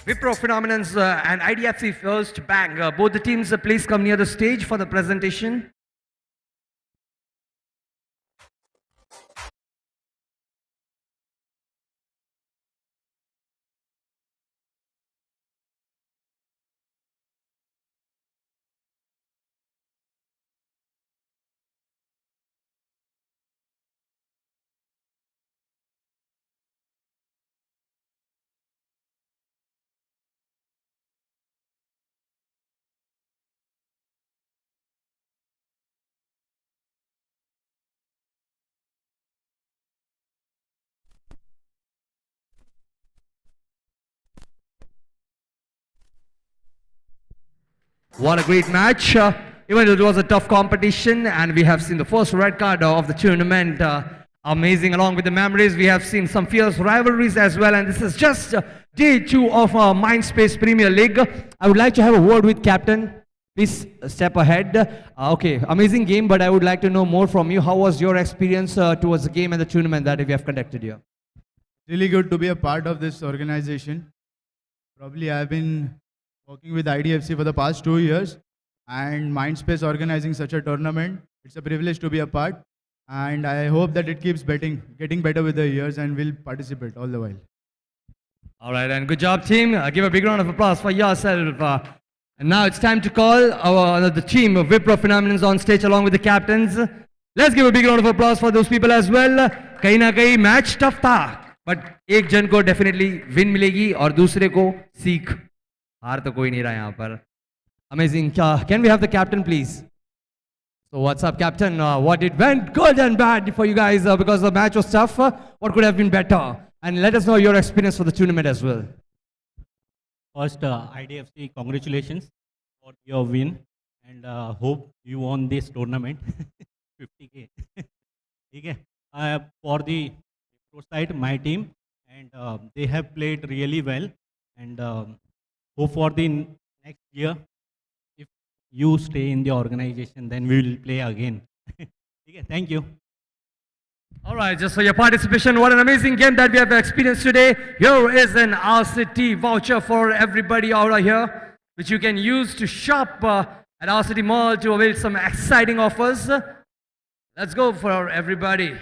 Wipro Phenomenons and IDFC First Bank, both the teams please come near the stage for the presentation. What a great match. Even though it was a tough competition, and we have seen the first red card of the tournament. Amazing. Along with the memories, we have seen some fierce rivalries as well. And this is just day 2 of MINDSPACE Premier League. I would like to have a word with Captain. Please step ahead. Okay, amazing game, but I would like to know more from you. How was your experience towards the game and the tournament that we have conducted here? Really good to be a part of this organization. Probably I've been working with IDFC for the past 2 years, and MINDSPACE organizing such a tournament. It's a privilege to be a part, and I hope that it keeps getting better with the years, and will participate all the while. All right, and good job, team. Give a big round of applause for yourself. And now it's time to call the team of Wipro Phenomenons on stage along with the captains. Let's give a big round of applause for those people as well. कहीं ना कहीं match tough था, but एक जन को definitely win मिलेगी और दूसरे को सीख. हार तो कोई नहीं रहा यहाँ पर. Amazing. Can we have the captain, please? So what's up, captain? What it went good and bad for you guys because the match was tough. What could have been better? And let us know your experience for the tournament as well. First, IDFC, congratulations for your win, and hope you won this tournament. 50K. Okay. For the pro side, my team, and they have played really well, and hope for the next year, if you stay in the organization, then we will play again. Okay, thank you. All right, just for your participation, what an amazing game that we have experienced today. Here is an RCT voucher for everybody out here, which you can use to shop at RCT Mall to avail some exciting offers. Let's go for everybody.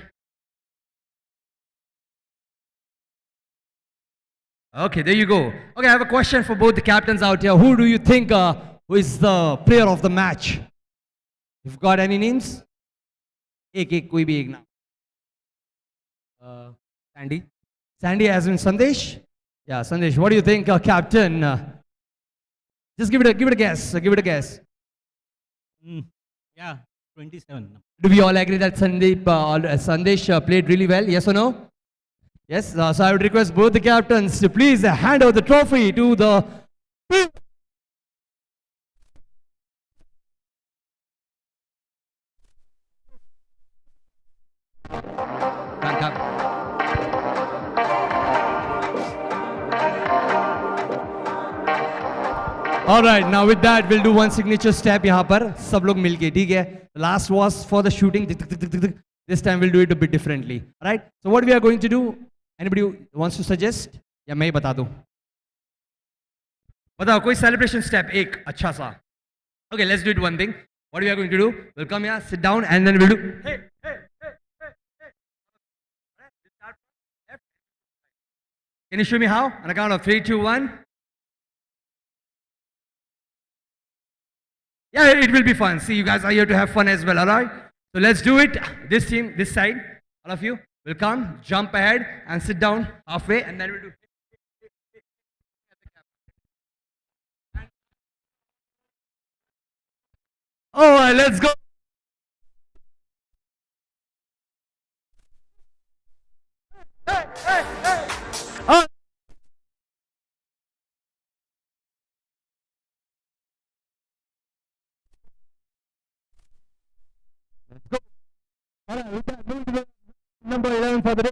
Okay, there you go. Okay, I have a question for both the captains out here. Who do you think who is the player of the match? You've got any names? एक कोई भी एक नाम. Sandy. Sandy as in Sandesh? Yeah, Sandesh. What do you think, Captain? Just give it a guess. Give it a guess. Yeah, 27. Do we all agree that Sandesh played really well? Yes or no? Yes. So I would request both the captains to please hand over the trophy to the All right, now with that, we'll do one signature step यहाँ पर सब लोग मिलके, ठीक है? The last was for the shooting. This time we'll do it a bit differently. All right. So what we are going to do? Anybody wants to suggest? या मैं ही बता दूँ? बताओ कोई celebration step एक अच्छा सा. Okay, let's do it one thing. What we are going to do? We'll come here, sit down, and then we'll do. Hey, hey, hey, hey, hey. Alright, we'll start from left. Can you show me how? On a count of 3, 2, 1. Yeah, it will be fun. See, you guys are here to have fun as well, alright? So let's do it. This team, this side, all of you will come, jump ahead, and sit down halfway, and then we'll do. Alright, let's go. Hey, hey, hey. Oh. Let's go. Alright, we can move to the number 11 for the day.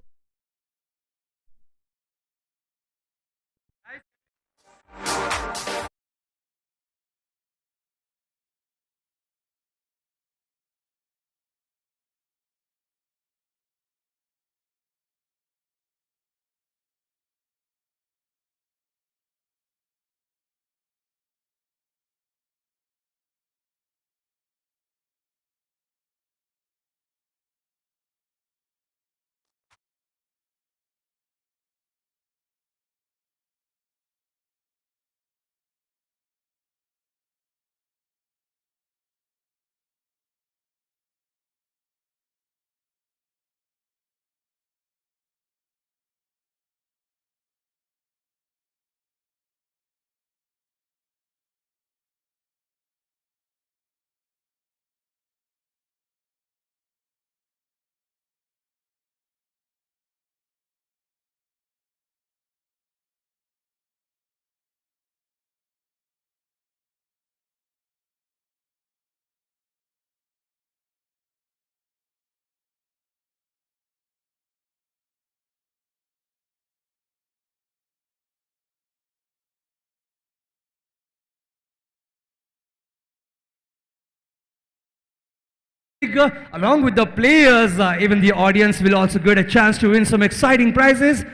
Along with the players, even the audience will also get a chance to win some exciting prizes.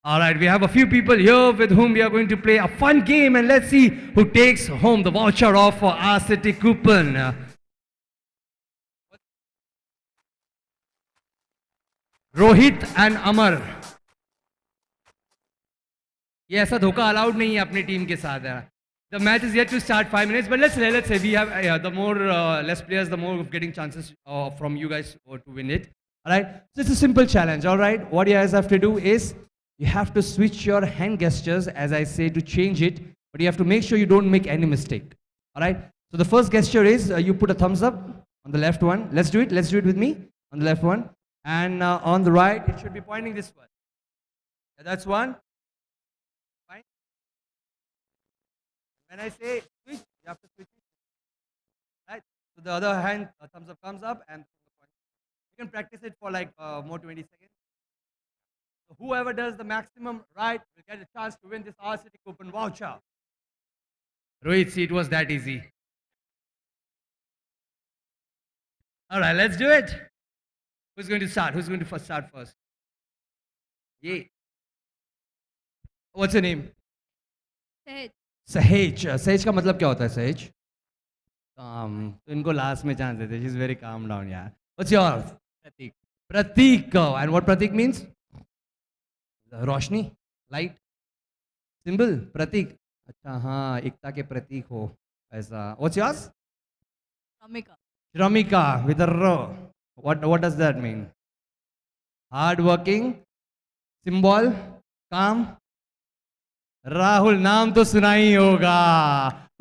All right, we have a few people here with whom we are going to play a fun game, and let's see who takes home the voucher of our city coupon. Rohit and Amar. ये ऐसा धोखा allowed नहीं है अपनी team के साथ. The match is yet to start 5 minutes, but let's say we have the more less players, the more getting chances from you guys to win it. All right. So it's a simple challenge. All right. What you guys have to do is you have to switch your hand gestures, as I say, to change it, but you have to make sure you don't make any mistake. All right. So the first gesture is you put a thumbs up on the left one. Let's do it. Let's do it with me on the left one, and on the right it should be pointing this way. Yeah, that's one. When I say switch, you have to switch it. Right? So the other hand, thumbs up comes up, and you can practice it for like more 20 seconds. So whoever does the maximum right will get a chance to win this our city coupon voucher. Rohit, see, it was that easy. All right, let's do it. Who's going to start? Who's going to start first? Yeah. What's your name? सहज सहेज. सहेज का मतलब क्या होता है सहेज? तो इनको लास्ट में चांस देते. She is very calm down यार. What's your? Prateek. Prateek. And what Prateek means? रोशनी, लाइट, सिंबल. प्रतीक. अच्छा हाँ, एकता के प्रतीक हो ऐसा. What's yours? Ramika Shramika with a र. What does that mean? Hard working, symbol, काम. राहुल. नाम तो सुना ही होगा.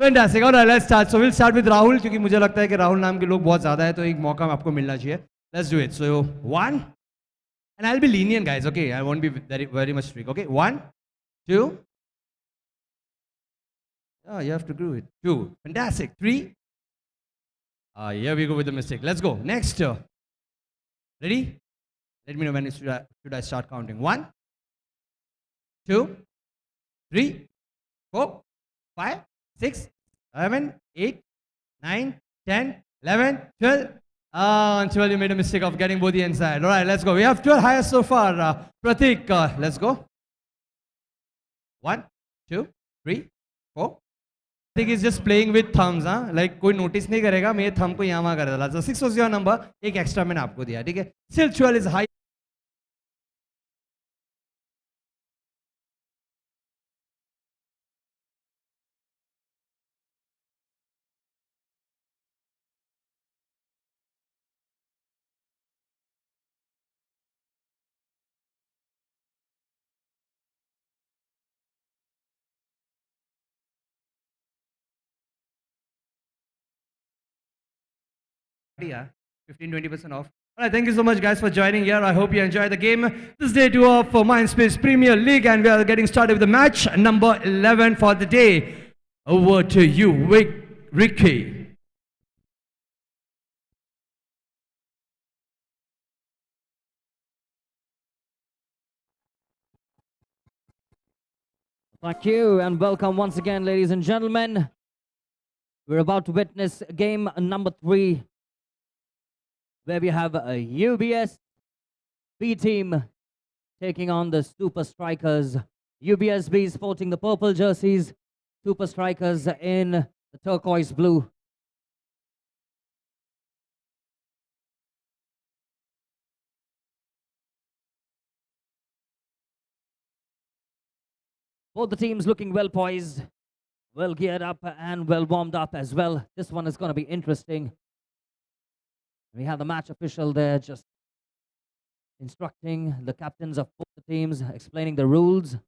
Fantastic. All right, let's start. So we'll start with Rahul क्योंकि मुझे लगता है कि राहुल नाम के लोग बहुत ज़्यादा है, तो एक मौका आपको मिलना चाहिए. Let's do it. So 1, and I'll be lenient, guys. Okay, I won't be very much strict. Okay, 1, 2. Oh, you have to do it. 2. Fantastic. 3. Here we go with the mistake. Let's go. Next. Ready? Let me know when should I start counting. 1, 2, 3, 4, 5, 6, 11, 8, 9, 10, 11, 12. Until you made a mistake of getting both the inside. All right, let's go. We have 12 highest so far. Pratik, let's go. 1, 2, 3, 4. Pratik is just playing with thumbs, huh? Like कोई notice नहीं करेगा मेरे thumb को यहाँ वहाँ कर डाला. So 6 was your number. एक extra मैंने आपको दिया, ठीक है? Still 12 is high. Yeah, 15-20% off. All right, thank you so much, guys, for joining here. I hope you enjoyed the game. This is day 2 of MINDSPACE Premier League, and we are getting started with the match number 11 for the day. Over to you, Ricky. Thank you and welcome once again, ladies and gentlemen. We're about to witness game number 3, where we have a UBS B team taking on the Super Strikers. UBS B sporting the purple jerseys, Super Strikers in the turquoise blue. Both the teams looking well poised, well geared up and well warmed up as well. This one is going to be interesting. We have the match official there just instructing the captains of both the teams, explaining the rules.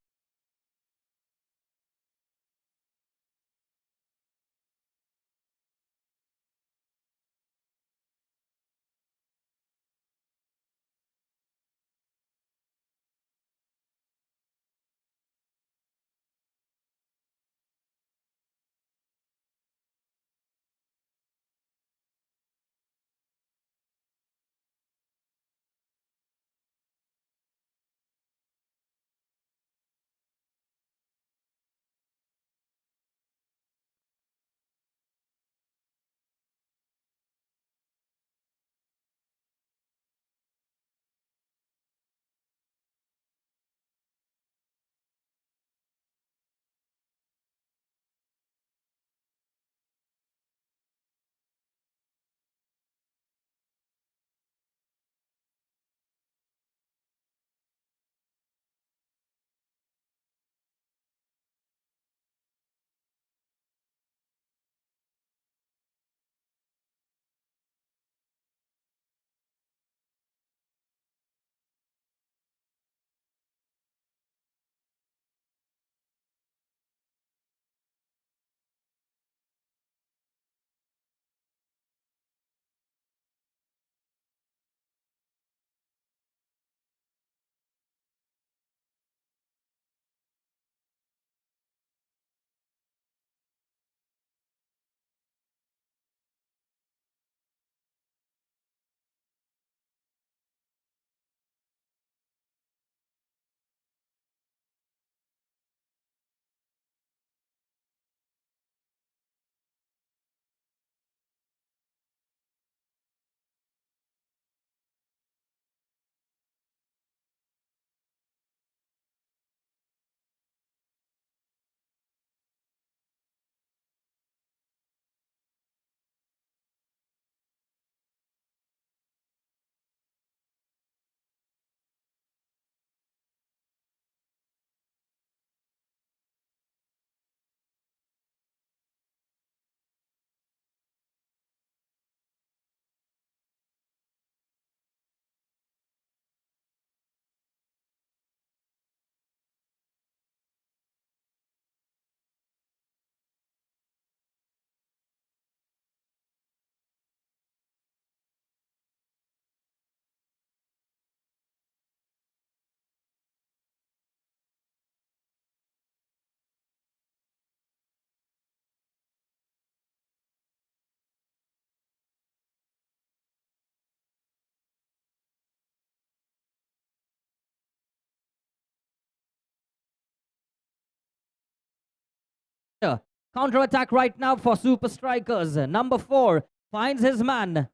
counter attack right now for Super Strikers. Number 4 finds his man.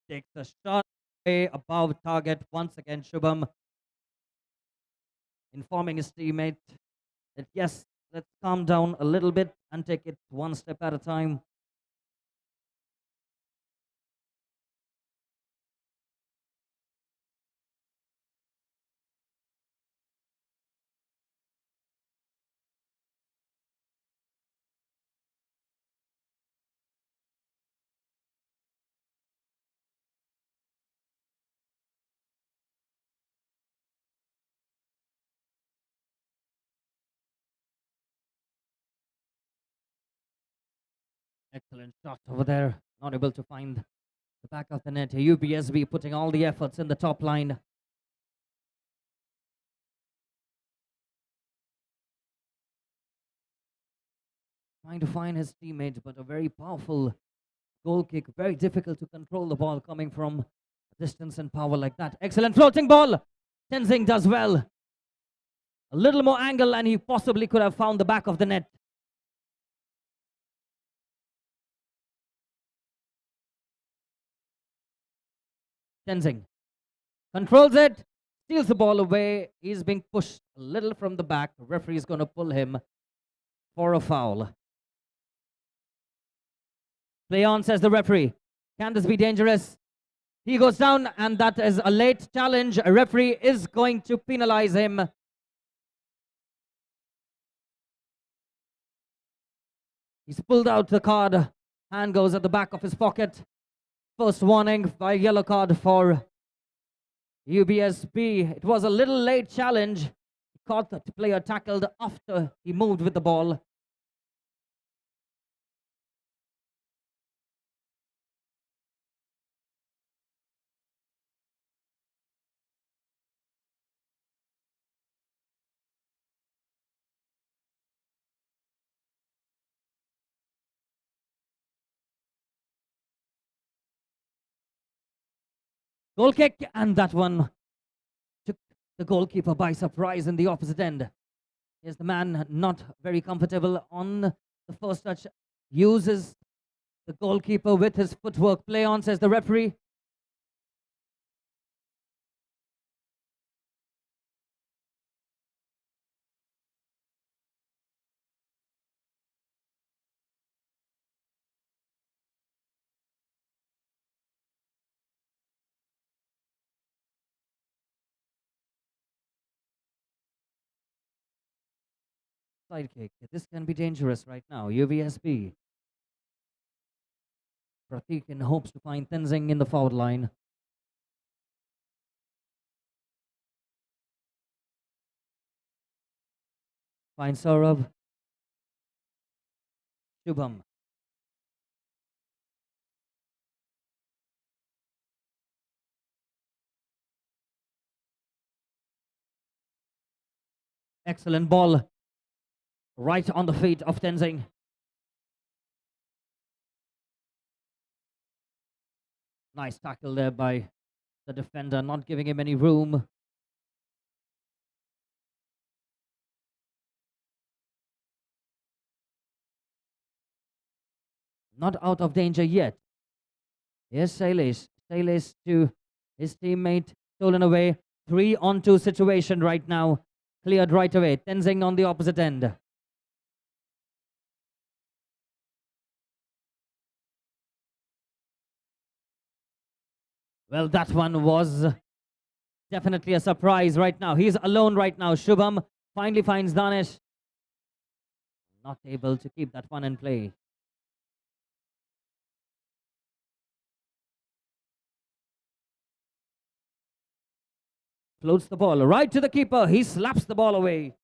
Takes a shot way above target once again. Shubham informing his teammate that yes, let's calm down a little bit and take it one step at a time. Excellent shot over there. Not able to find the back of the net. UBSB putting all the efforts in the top line. Trying to find his teammate, but a very powerful goal kick. Very difficult to control the ball coming from distance and power like that. Excellent floating ball. Tenzing does well. A little more angle and he possibly could have found the back of the net. Tenzing controls it, steals the ball away. He's being pushed a little from the back. The referee is going to pull him for a foul. Play on, says the referee. Can this be dangerous? He goes down, and that is a late challenge. A referee is going to penalize him. He's pulled out the card. Hand goes at the back of his pocket. First warning by yellow card for UBSB. It was a little late challenge. He caught the player tackled after he moved with the ball. Goal kick, and that one took the goalkeeper by surprise in the opposite end. Here's the man not very comfortable on the first touch. Uses the goalkeeper with his footwork. Play on, says the referee. Side kick. This can be dangerous right now. UVSB. Pratik in hopes to find Tenzing in the foul line. Finds Saurabh. Shubham. Excellent ball. Right on the feet of Tenzing. Nice tackle there by the defender, not giving him any room. Not out of danger yet. Here's Sailesh. Sailesh to his teammate. Stolen away. 3-on-2 situation right now. Cleared right away. Tenzing on the opposite end. Well, that one was definitely a surprise right now. He's alone right now. Shubham finally finds Danish. Not able to keep that one in play. Floats the ball right to the keeper. He slaps the ball away.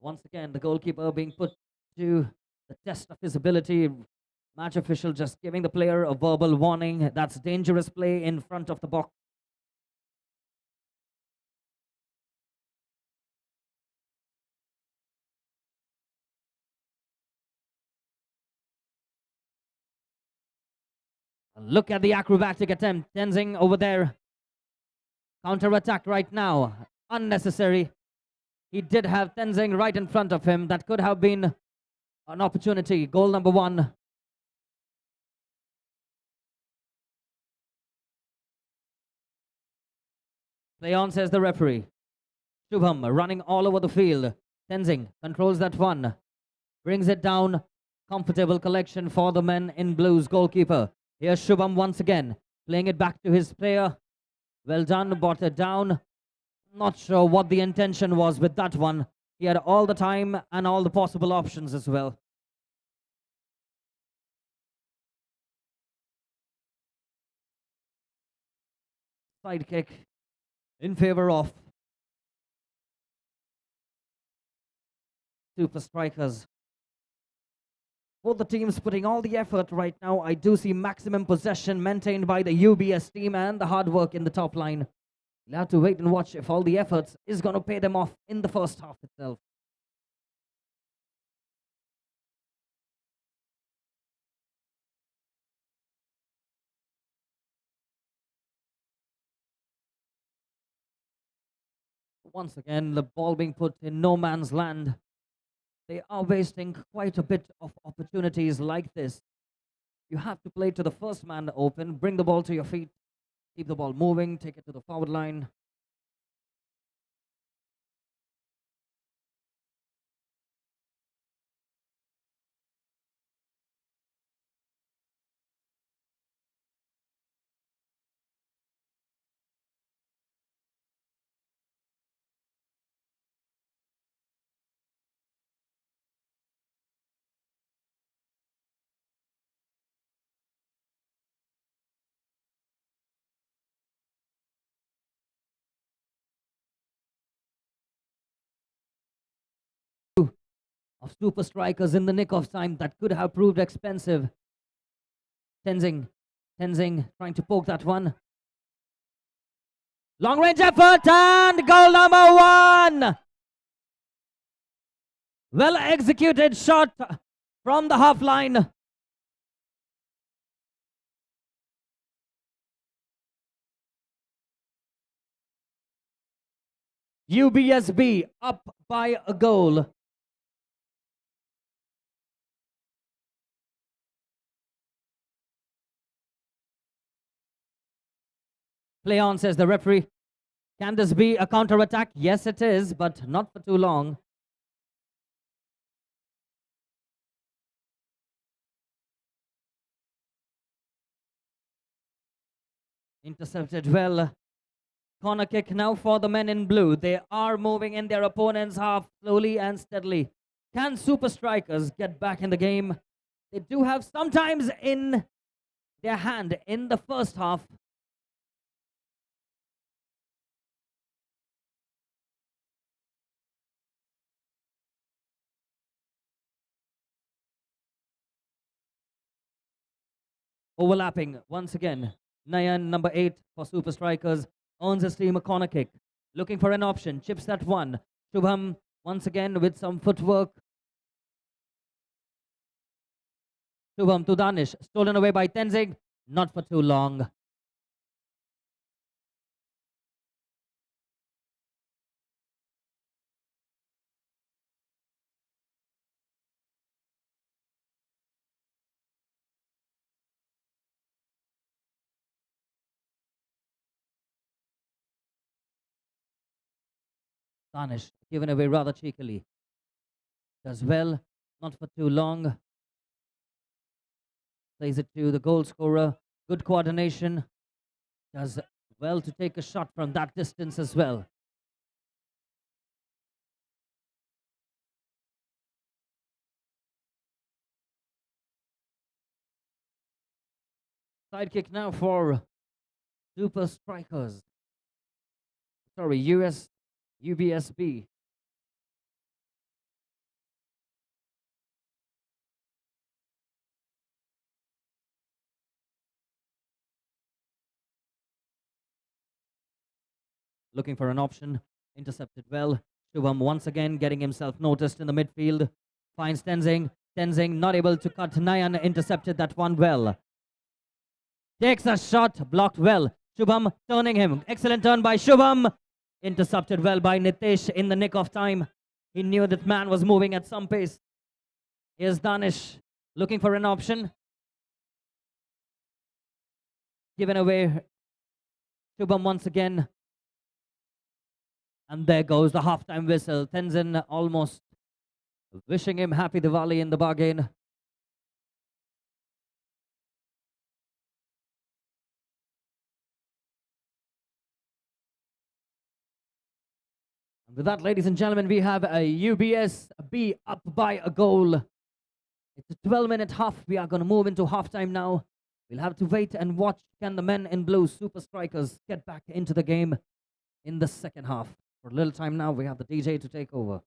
Once again, the goalkeeper being put to the test of his ability. Match official just giving the player a verbal warning. That's dangerous play in front of the box. Look at the acrobatic attempt. Tenzing over there. Counter attack right now. Unnecessary. He did have Tenzing right in front of him. That could have been an opportunity. Goal number 1. Play on, says the referee. Shubham running all over the field. Tenzing controls that one. Brings it down. Comfortable collection for the men in blues goalkeeper. Here's Shubham once again. Playing it back to his player. Well done, brought it down. Not sure what the intention was with that one. He had all the time and all the possible options as well. Side kick in favor of Super Strikers. Both the teams putting all the effort right now. I do see maximum possession maintained by the UBS team and the hard work in the top line. We'll have to wait and watch if all the efforts is going to pay them off in the first half itself. Once again, the ball being put in no man's land. They are wasting quite a bit of opportunities like this. You have to play to the first man open, bring the ball to your feet, keep the ball moving, take it to the forward line. Of Super Strikers in the nick of time that could have proved expensive. Tenzing trying to poke that one. Long range effort and goal number 1. Well executed shot from the half line. UBSB up by a goal. Play on, says the referee. Can this be a counter-attack? Yes, it is, but not for too long. Intercepted well. Corner kick now for the men in blue. They are moving in their opponent's half slowly and steadily. Can Super Strikers get back in the game? They do have sometimes in their hand in the first half. Overlapping once again. Nayan, number 8 for Super Strikers, earns his team a corner kick. Looking for an option, chips that one. Shubham once again with some footwork. Shubham to Danish, stolen away by Tenzing, not for too long. Danish given away rather cheekily. Does well, not for too long. Plays it to the goal scorer. Good coordination. Does well to take a shot from that distance as well. Side kick now for Super Strikers. Sorry, UBSB. Looking for an option. Intercepted well. Shubham once again getting himself noticed in the midfield. Finds Tenzing. Tenzing not able to cut. Nayan intercepted that one well. Takes a shot, blocked well. Shubham turning him. Excellent turn by Shubham. Intercepted well by Nitesh in the nick of time. He knew that man was moving at some pace. Here's Danish looking for an option. Given away. Shubham once again. And there goes the halftime whistle. Tenzin almost wishing him happy Diwali in the bargain. And with that, ladies and gentlemen, we have a UBS B up by a goal. It's a 12-minute half. We are going to move into halftime now. We'll have to wait and watch. Can the men in blue, Super Strikers, get back into the game in the second half? For a little time now, we have the DJ to take over.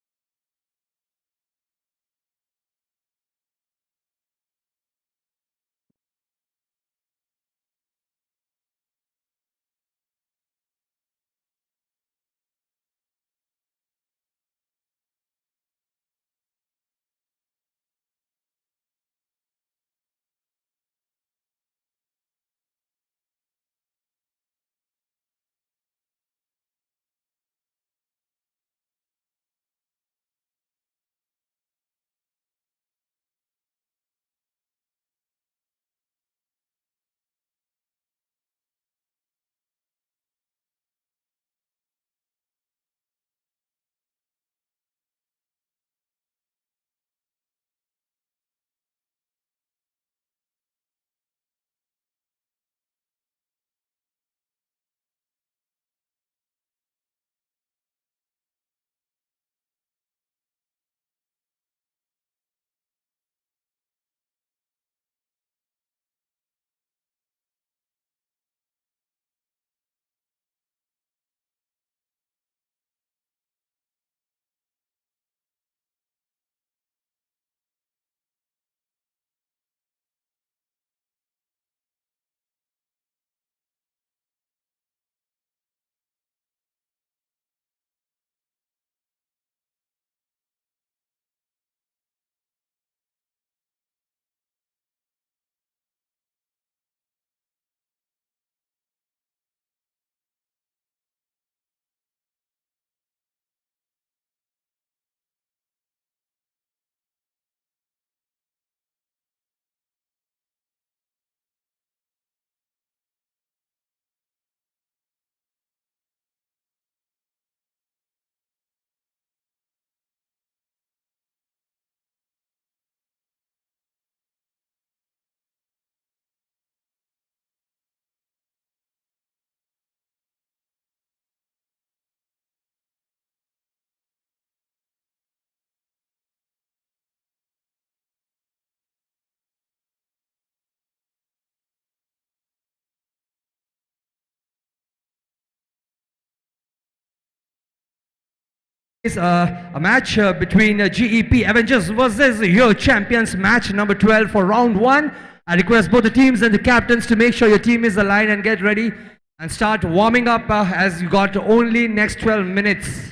Is a match between GEP Avengers versus your champions, match number 12 for round 1. I request both the teams and the captains to make sure your team is aligned and get ready and start warming up as you got only next 12 minutes.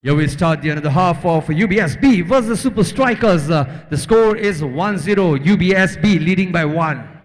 Here we start the another half of UBSB versus Super Strikers. The score is 1-0, UBSB leading by 1.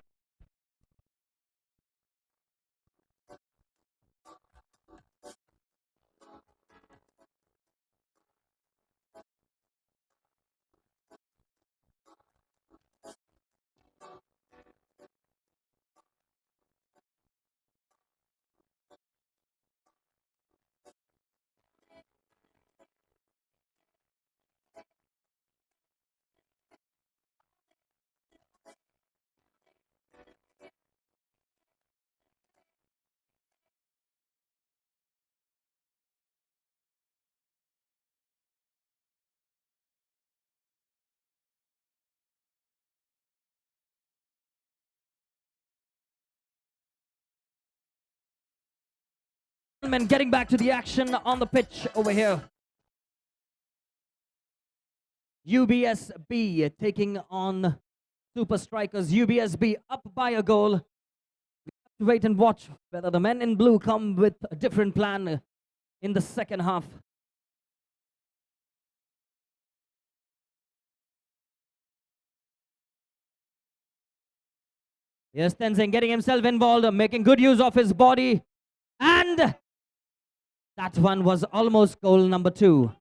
Getting back to the action on the pitch over here. UBSB taking on Super Strikers. UBSB up by a goal. We have to wait and watch whether the men in blue come with a different plan in the second half. Here's Tenzing getting himself involved, making good use of his body. And that one was almost goal number 2.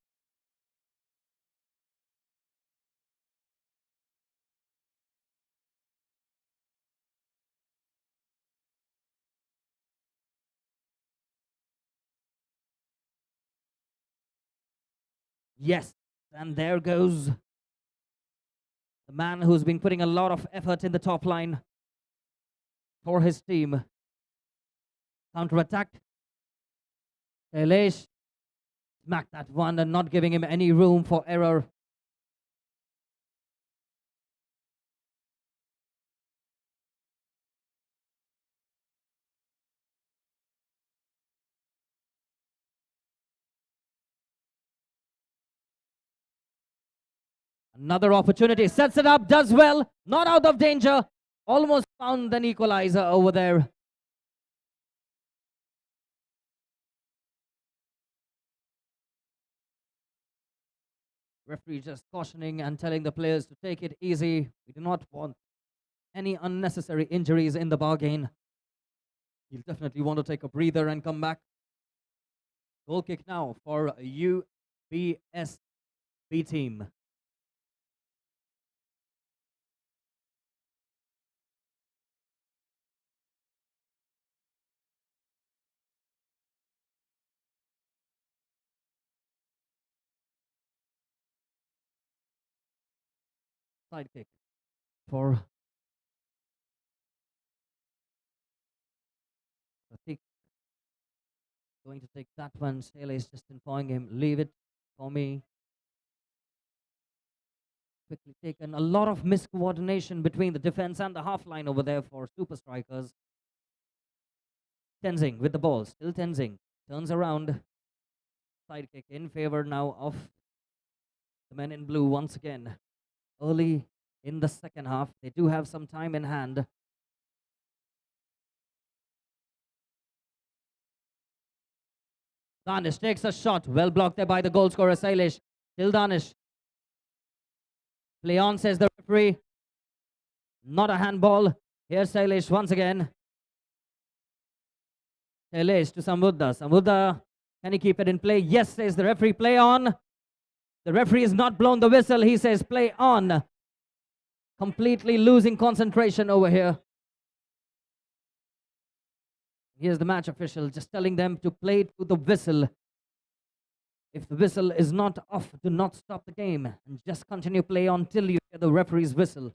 Yes, and there goes the man who's been putting a lot of effort in the top line for his team. Counter-attack. Shailesh smacked that one and not giving him any room for error. Another opportunity, sets it up, does well, not out of danger. Almost found an equalizer over there. Referee just cautioning and telling the players to take it easy. We do not want any unnecessary injuries in the bargain. He'll definitely want to take a breather and come back. Goal kick now for UBSB team. Side kick for Pratik. Going to take that one. Sale is just informing him, leave it for me. Quickly taken. A lot of miscoordination between the defense and the half line over there for Super Strikers. Tenzing with the ball. Still Tenzing. Turns around. Side kick in favor now of the men in blue once again. Early in the second half. They do have some time in hand. Danish takes a shot. Well blocked there by the goal scorer, Sailesh. Still Danish. Play on, says the referee. Not a handball. Here's Sailesh once again. Sailesh to Sambuddha. Sambuddha, can he keep it in play? Yes, says the referee. Play on. The referee has not blown the whistle. He says play on. Completely losing concentration over here. Here's the match official just telling them to play to the whistle. If the whistle is not off, do not stop the game and just continue play on till you hear the referee's whistle.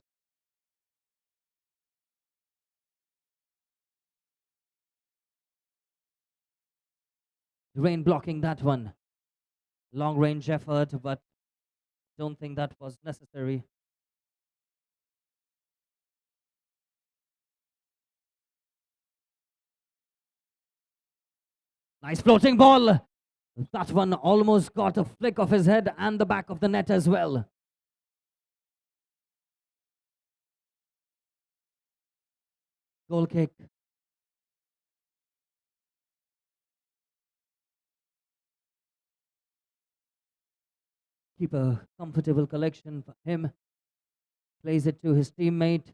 Rain blocking that one. Long range effort, but don't think that was necessary. Nice floating ball. That one almost got a flick of his head and the back of the net as well. Goal kick. Keep a comfortable collection for him. Plays it to his teammate.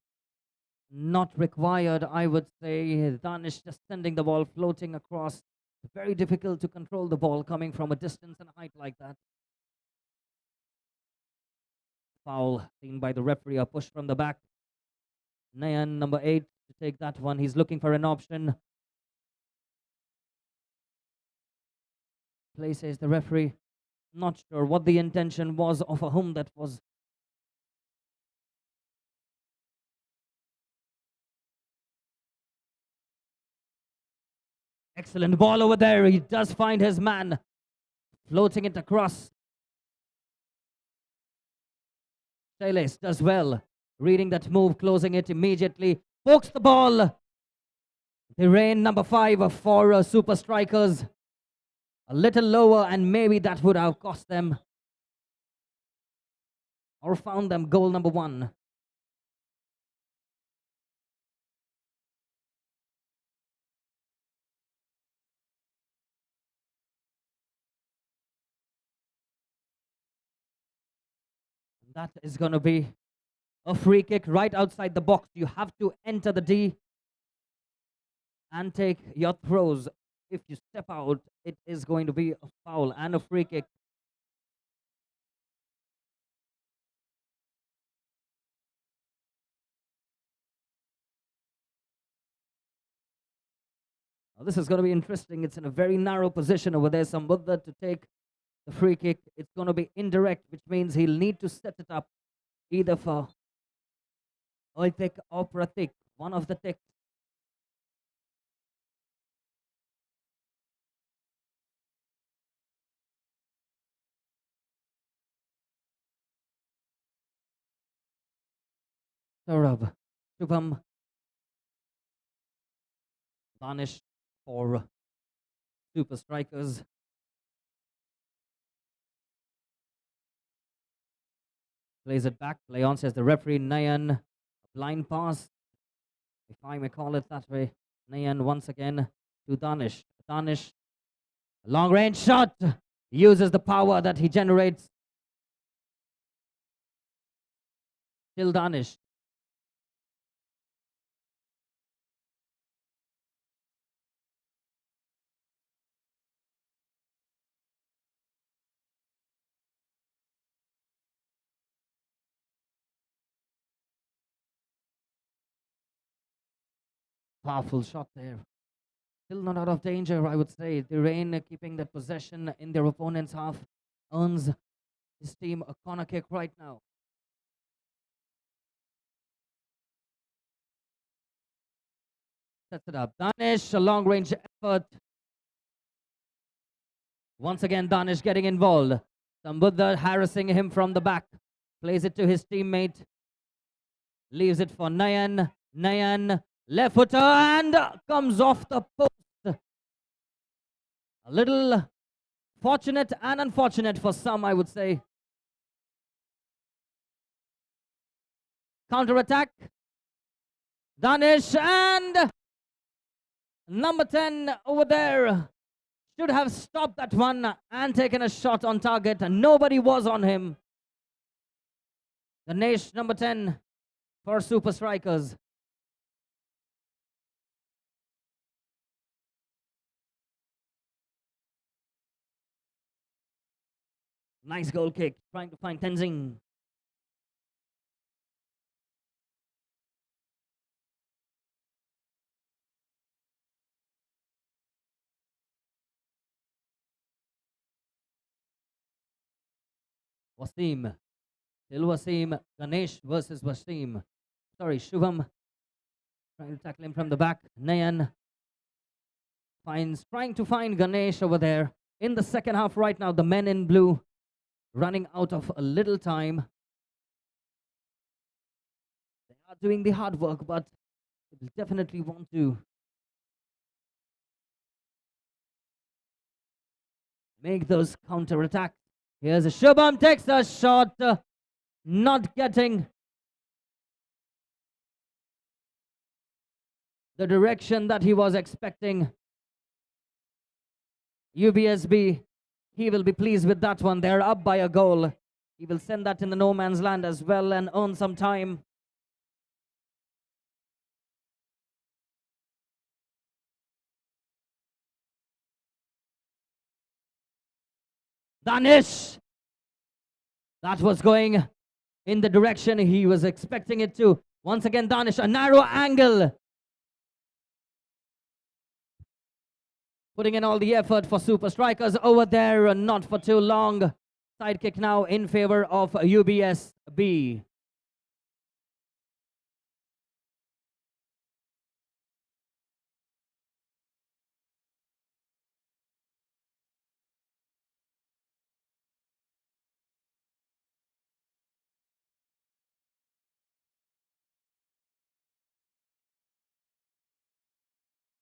Not required, I would say. Danish just sending the ball floating across. Very difficult to control the ball coming from a distance and height like that. Foul seen by the referee, a push from the back. Nayan, number 8, to take that one. He's looking for an option. Play, says the referee. Not sure what the intention was of a whom that was. Excellent ball over there. He does find his man. Floating it across. Shailesh does well. Reading that move, closing it immediately. Pokes the ball. The rain number 5 for Super Strikers. A little lower and maybe that would have cost them. Or found them goal number 1. That is going to be a free kick right outside the box. You have to enter the D and take your throws. If you step out, it is going to be a foul and a free kick. Now, this is going to be interesting. It's in a very narrow position over there. Sambudha to take the free kick. It's going to be indirect, which means he'll need to set it up either for Oitik or Pratik, one of the ticks. Saurabh, Shubham, Danish for Super Strikers. Plays it back. Play on, says the referee. Nayan, a blind pass, if I may call it that way. Nayan once again to Danish. Danish, a long range shot. Uses the power that he generates. Still Danish. Powerful shot there. Still not out of danger, I would say. The Rain keeping that possession in their opponent's half earns his team a corner kick right now. Sets it up. Danish, a long range effort. Once again, Danish getting involved. Sambudha harassing him from the back. Plays it to his teammate. Leaves it for Nayan. Nayan, left footer, and comes off the post. A little fortunate and unfortunate for some, I would say. Counter attack. Danish, and number 10 over there should have stopped that one and taken a shot on target, and nobody was on him. Ganesh, number 10 for Super Strikers. Nice goal kick, trying to find Tenzing. Wasim. Still Wasim. Ganesh versus Wasim. Sorry, Shubham. Trying to tackle him from the back. Nayan trying to find Ganesh over there. In the second half right now, the men in blue running out of a little time. They are doing the hard work, but they will definitely want to make those counter attacks. Here's a Shubham, takes the shot, not getting the direction that he was expecting. UBSB, he will be pleased with that one. They're up by a goal. He will send that in the no man's land as well and earn some time. Danish! That was going in the direction he was expecting it to. Once again, Danish, a narrow angle. Putting in all the effort for Super Strikers over there, not for too long. Side kick now in favor of UBSB.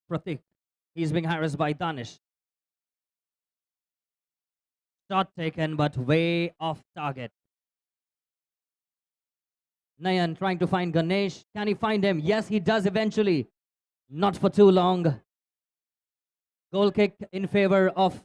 Pratik. He's being harassed by Danish. Shot taken, but way off target. Nayan trying to find Ganesh. Can he find him? Yes, he does eventually. Not for too long. Goal kick in favor of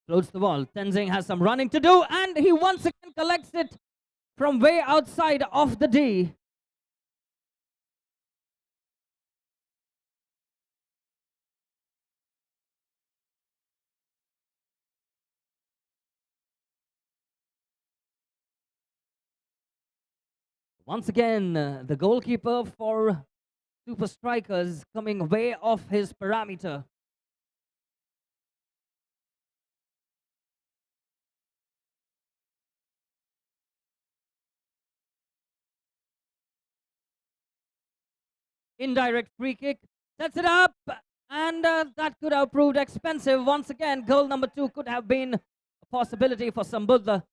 Floats the ball. Tenzing has some running to do, and he once again collects it from way outside of the D. Once again, the goalkeeper for Super Strikers coming way off his parameter. Indirect free kick, sets it up, and that could have proved expensive. Once again, goal number 2 could have been a possibility for Sambuddha.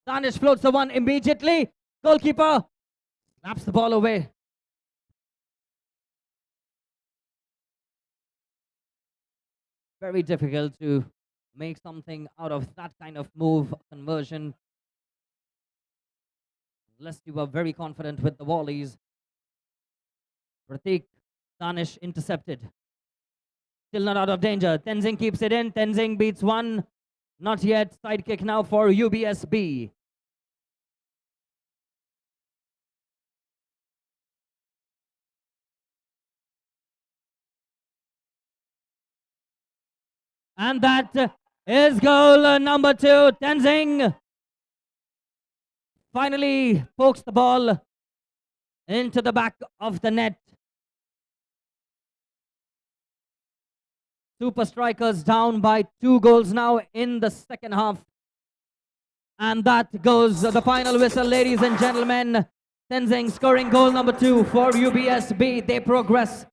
Danish floats the one immediately. Goalkeeper snaps the ball away. Very difficult to make something out of that kind of move conversion, unless you were very confident with the volleys. Pratik, Danish intercepted. Still not out of danger. Tenzing keeps it in. Tenzing beats one. Not yet. Side kick now for UBSB. And that is goal number 2. Tenzing finally pokes the ball into the back of the net. Super Strikers down by 2 goals now in the second half. And that goes the final whistle, ladies and gentlemen. Tenzing scoring goal number 2 for UBSB. They progress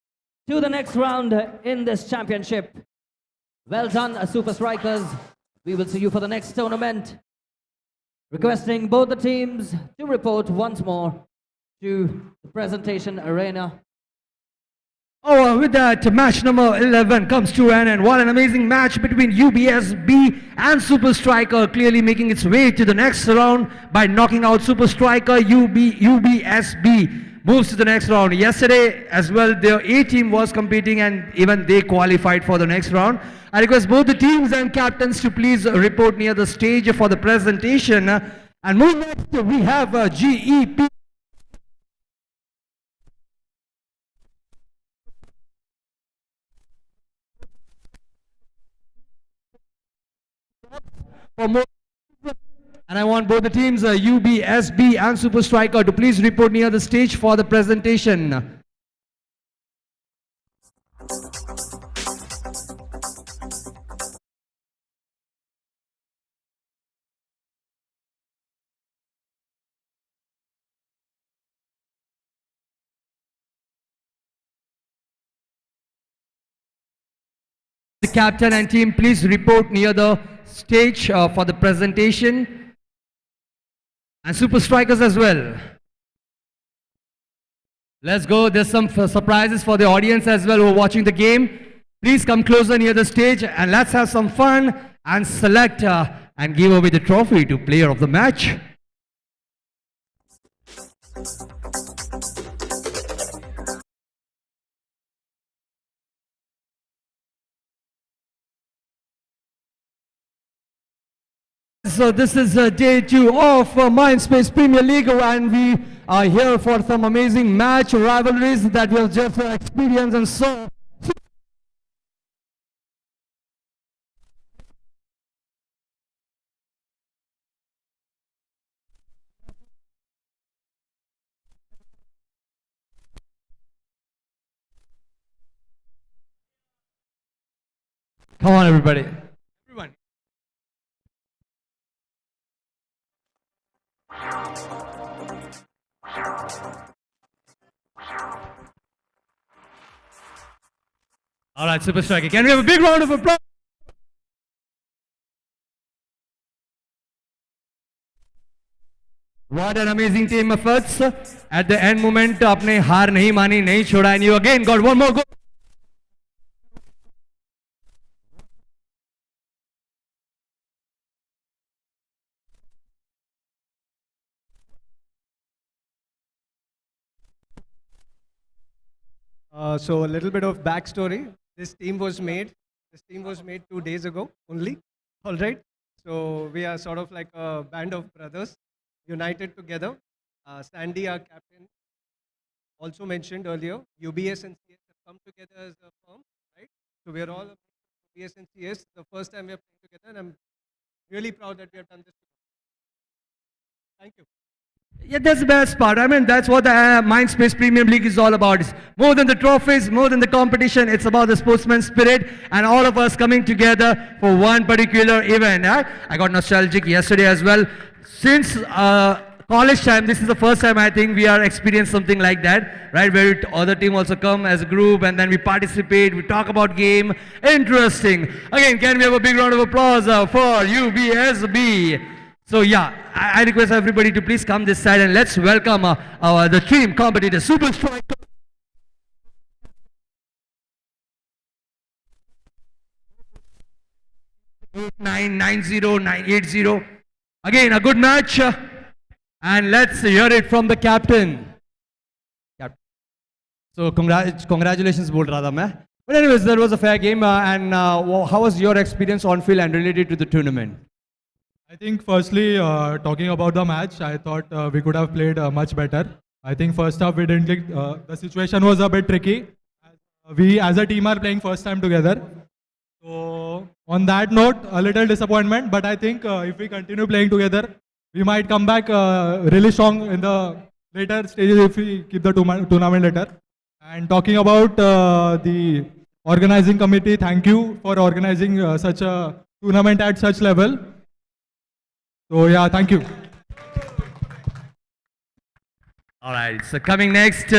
to the next round in this championship. Well done, Super Strikers. We will see you for the next tournament. Requesting both the teams to report once more to the presentation arena. Oh, with that, match number 11 comes to an end. What an amazing match between UBSB and Super Striker, clearly making its way to the next round by knocking out Super Striker. UBSB moves to the next round. Yesterday as well, their A team was competing and even they qualified for the next round. I request both the teams and captains to please report near the stage for the presentation. And moving next, we have GEP. For more, and I want both the teams, UBSB and Super Striker, to please report near the stage for the presentation. The captain and team, please report near the stage for the presentation, and Super Strikers as well. Let's go. There's some surprises for the audience as well who are watching the game. Please come closer near the stage and let's have some fun and select and give away the trophy to player of the match. So this is day 2 of MINDSPACE Premier League, and we are here for some amazing match rivalries that we have just experienced and saw. Come on, everybody. Everyone. All right, Super Striker. Can we have a big round of applause? What an amazing team efforts. At the end moment, आपने हार नहीं मानी, नहीं छोड़ा, and you again got one more goal. So a little bit of backstory. This team was made 2 days ago only. All right. So we are sort of like a band of brothers united together. Sandy, our captain, also mentioned earlier, UBS and CS have come together as a firm, right? So we are all UBS and CS. The first time we are playing together, and I'm really proud that we have done this together. Thank you. Yeah, that's the best part. I mean, that's what the Mindspace Premium League is all about. It's more than the trophies, more than the competition. It's about the sportsman spirit and all of us coming together for one particular event. I got nostalgic yesterday as well. Since college time, this is the first time I think we are experiencing something like that, right? Where other team also come as a group and then we participate, we talk about game. Interesting. Again, can we have a big round of applause for UBSB? So yeah, I request everybody to please come this side and let's welcome the team competitor, Super Striker. 8990-980. Again, a good match. And let's hear it from the captain. So congratulations, bol raha tha main. But anyways, that was a fair game. And how was your experience on field and related to the tournament? I think firstly, talking about the match, I thought we could have played much better. I think first half we didn't click. The situation was a bit tricky. We as a team are playing first time together. So on that note, a little disappointment, but I think if we continue playing together, we might come back really strong in the later stages if we keep the tournament later. And talking about the organizing committee, thank you for organizing such a tournament at such level. So yeah, thank you. All right, so coming next,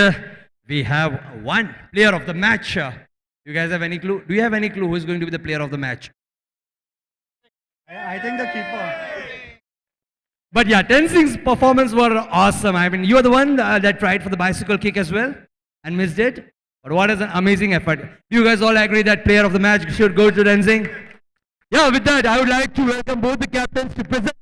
we have one player of the match. You guys have any clue? Do you have any clue who is going to be the player of the match? I think the keeper. But yeah, Tenzing's performance were awesome. I mean, you are the one that tried for the bicycle kick as well and missed it. But what is an amazing effort. Do you guys all agree that player of the match should go to Tenzing? Yeah, with that, I would like to welcome both the captains to present.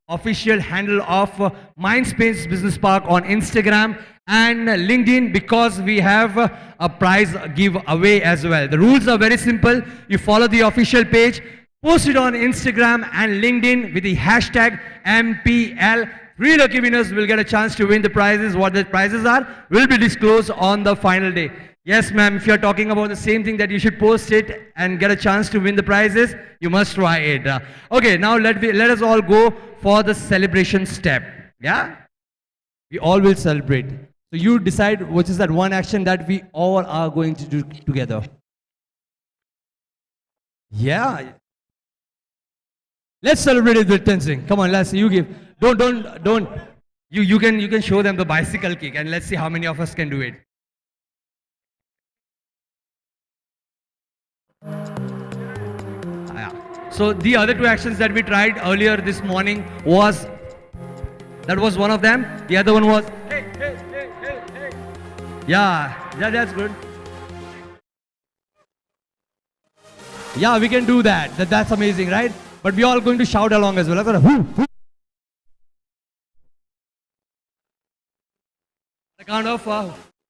Official handle of Mindspace Business Park on Instagram and LinkedIn, because we have a prize giveaway as well. The rules are very simple. You follow the official page, post it on Instagram and LinkedIn with the hashtag MPL. 3 lucky winners will get a chance to win the prizes. What the prizes are will be disclosed on the final day. Yes, ma'am, if you're talking about the same thing that you should post it and get a chance to win the prizes, you must try it. Okay, now let us all go for the celebration step. Yeah? We all will celebrate. So you decide which is that one action that we all are going to do together. Yeah. Let's celebrate it with Tenzing. Come on, let's you give. Don't. You can show them the bicycle kick and let's see how many of us can do it. So the other 2 actions that we tried earlier this morning was, that was one of them. The other one was, hey. Yeah, that's good. Yeah, we can do that. That's amazing, right? But we all going to shout along as well. The count of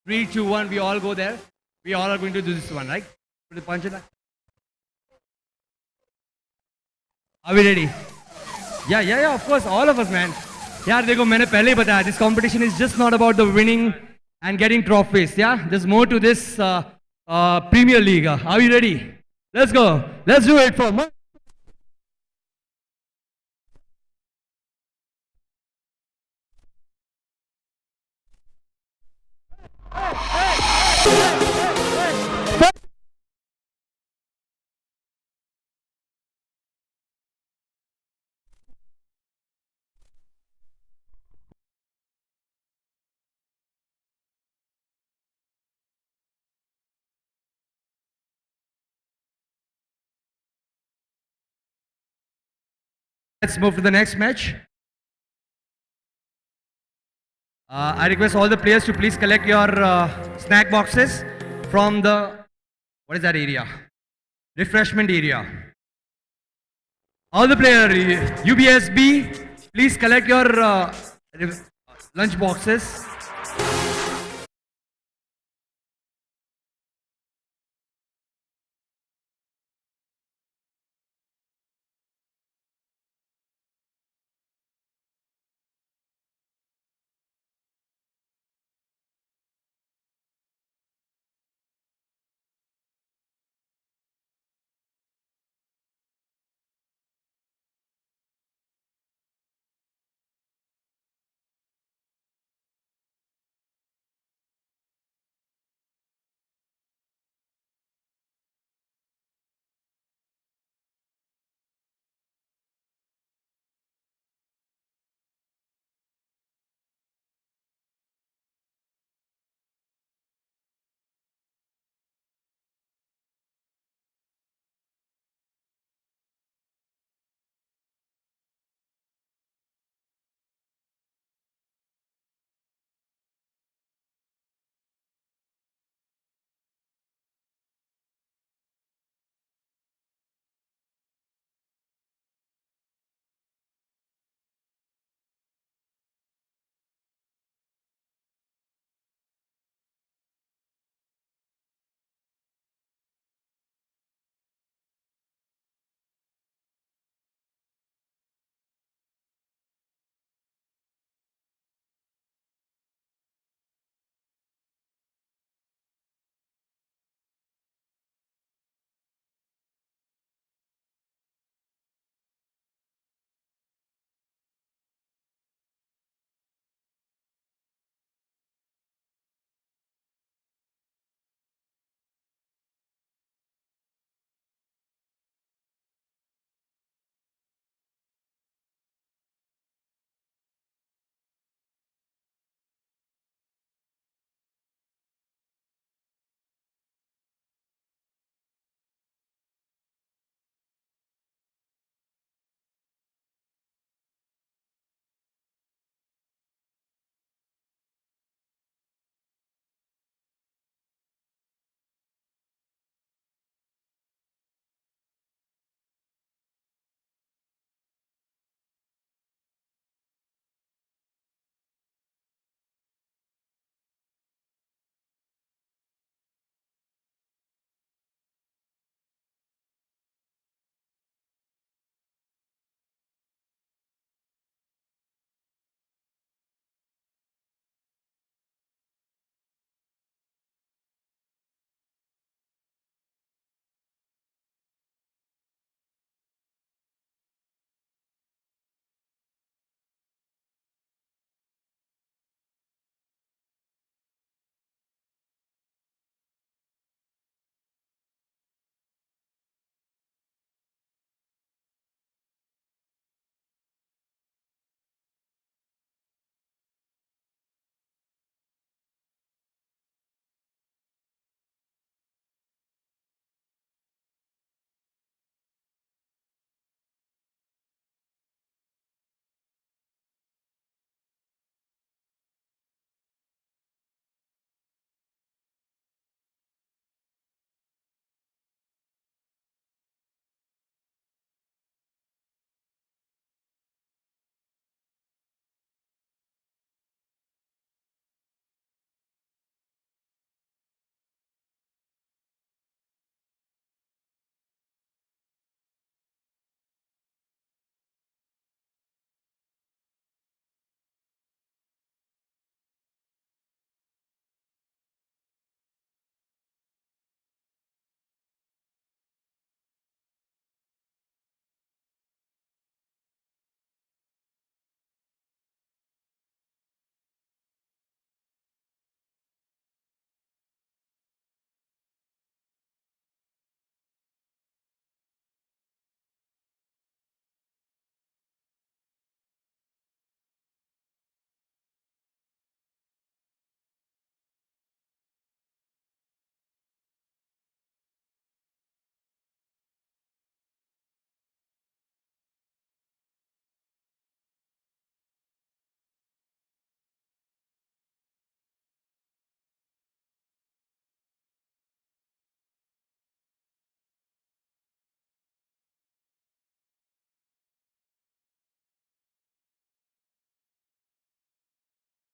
3, 2, 1, we all go there. We all are going to do this one, right? Put the punch in that. Are we ready? Yeah, of course, all of us, man. यार देखो मैंने पहले ही बताया, this competition is just not about the winning and getting trophies. Yeah, there's more to this Premier League. Are you ready? Let's go. Let's do it for. Let's move to the next match. I request all the players to please collect your snack boxes from the, what is that area? Refreshment area. All the players, UBSB, please collect your lunch boxes.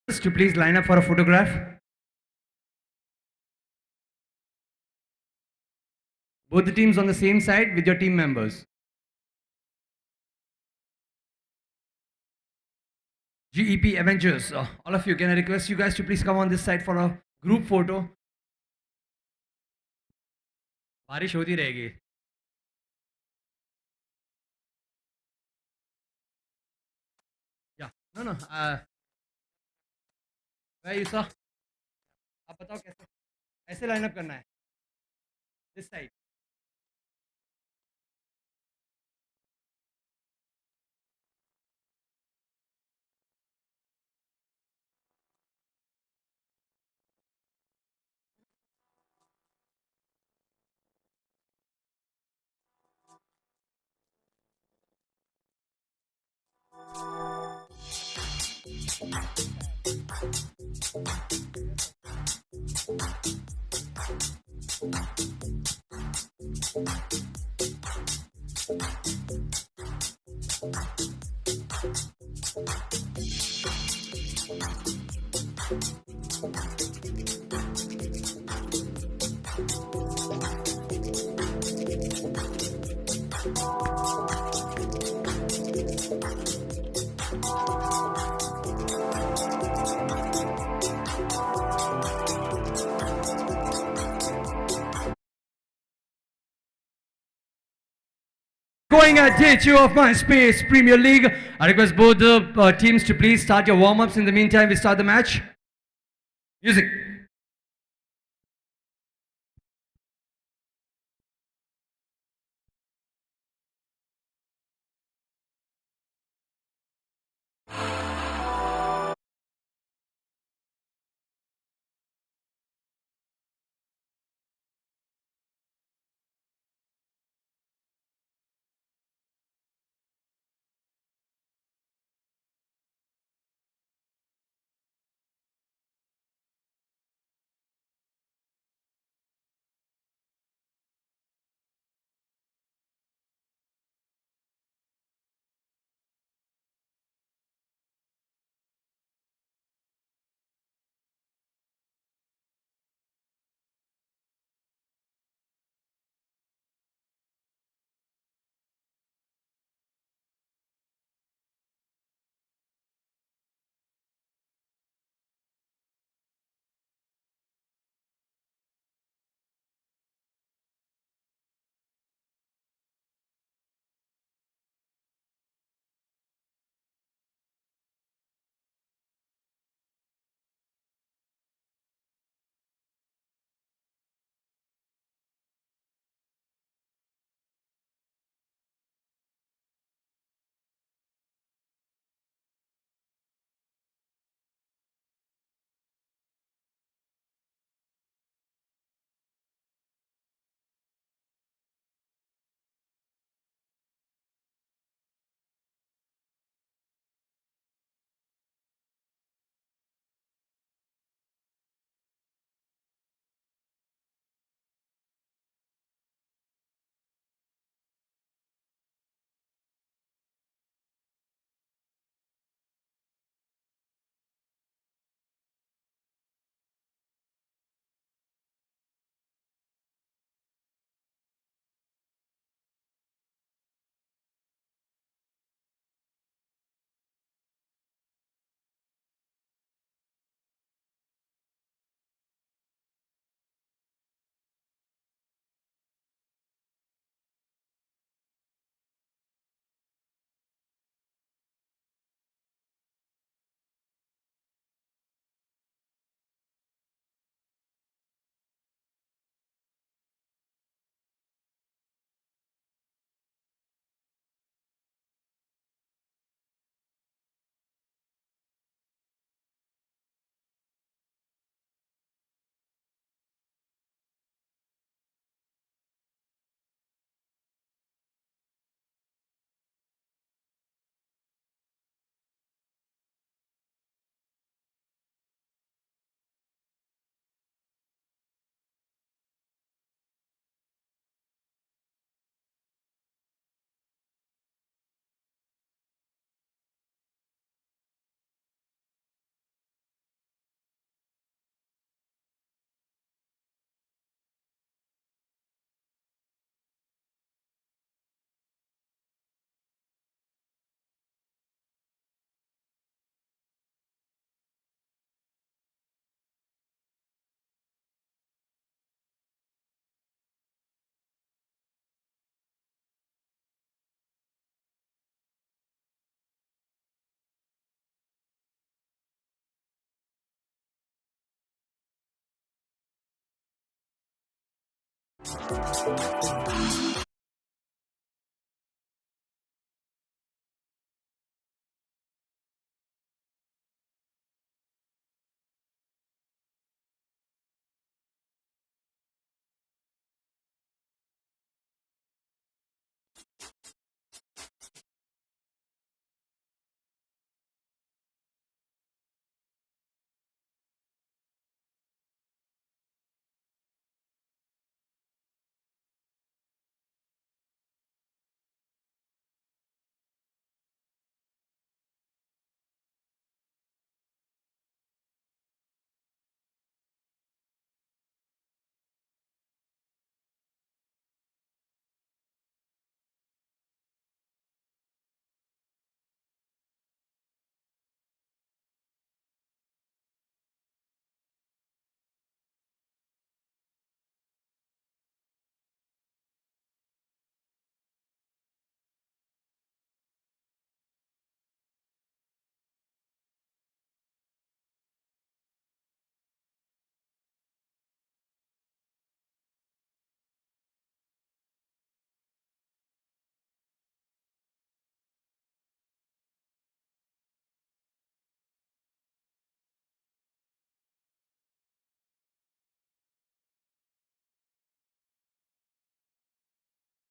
to please line up for a photograph. Both the teams on the same side with your team members. GEP Avengers, all of you, can I request you guys to please come on this side for a group photo? बारिश होती रहेगी. Yeah, no. Where you saw? आप बताओ कैसे? ऐसे line up करना है. This side. Going at day 2 of MINDSPACE Premier League. I request both the teams to please start your warm-ups. In the meantime, we start the match. Music.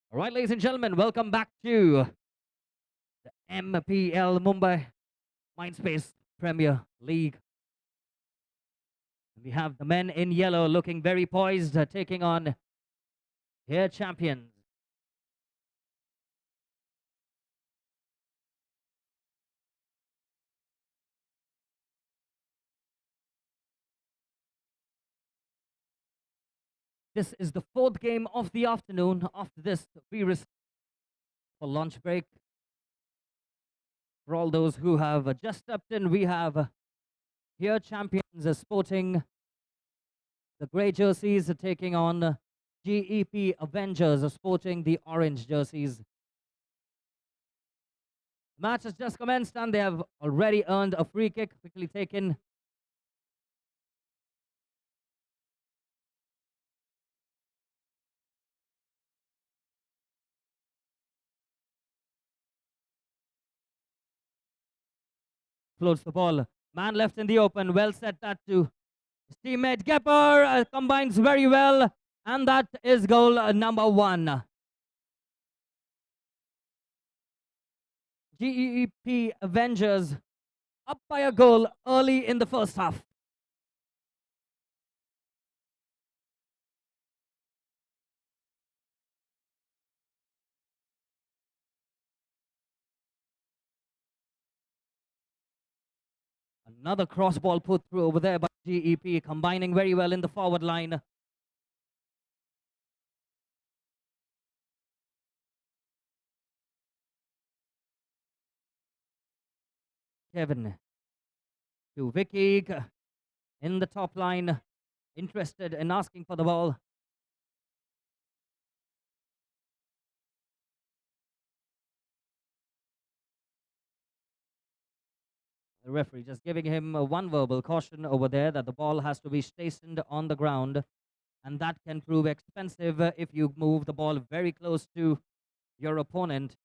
All right, ladies and gentlemen, welcome back to the MPL Mumbai Mindspace Premier League. We have the men in yellow looking very poised, taking on here champions. This is the fourth game of the afternoon. After this, we risk for lunch break. For all those who have just stepped in, we have here champions sporting the grey jerseys, taking on GEP Avengers sporting the orange jerseys. The match has just commenced and they have already earned a free kick, quickly taken. Floats the ball. Man left in the open. Well set that to his teammate Gepper. Combines very well. And that is goal number 1. GEP Avengers up by a goal early in the first half. Another cross ball put through over there by GEP, combining very well in the forward line. Kevin to Vicky in the top line, interested in asking for the ball. The referee just giving him one verbal caution over there that the ball has to be stationed on the ground, and that can prove expensive if you move the ball very close to your opponent.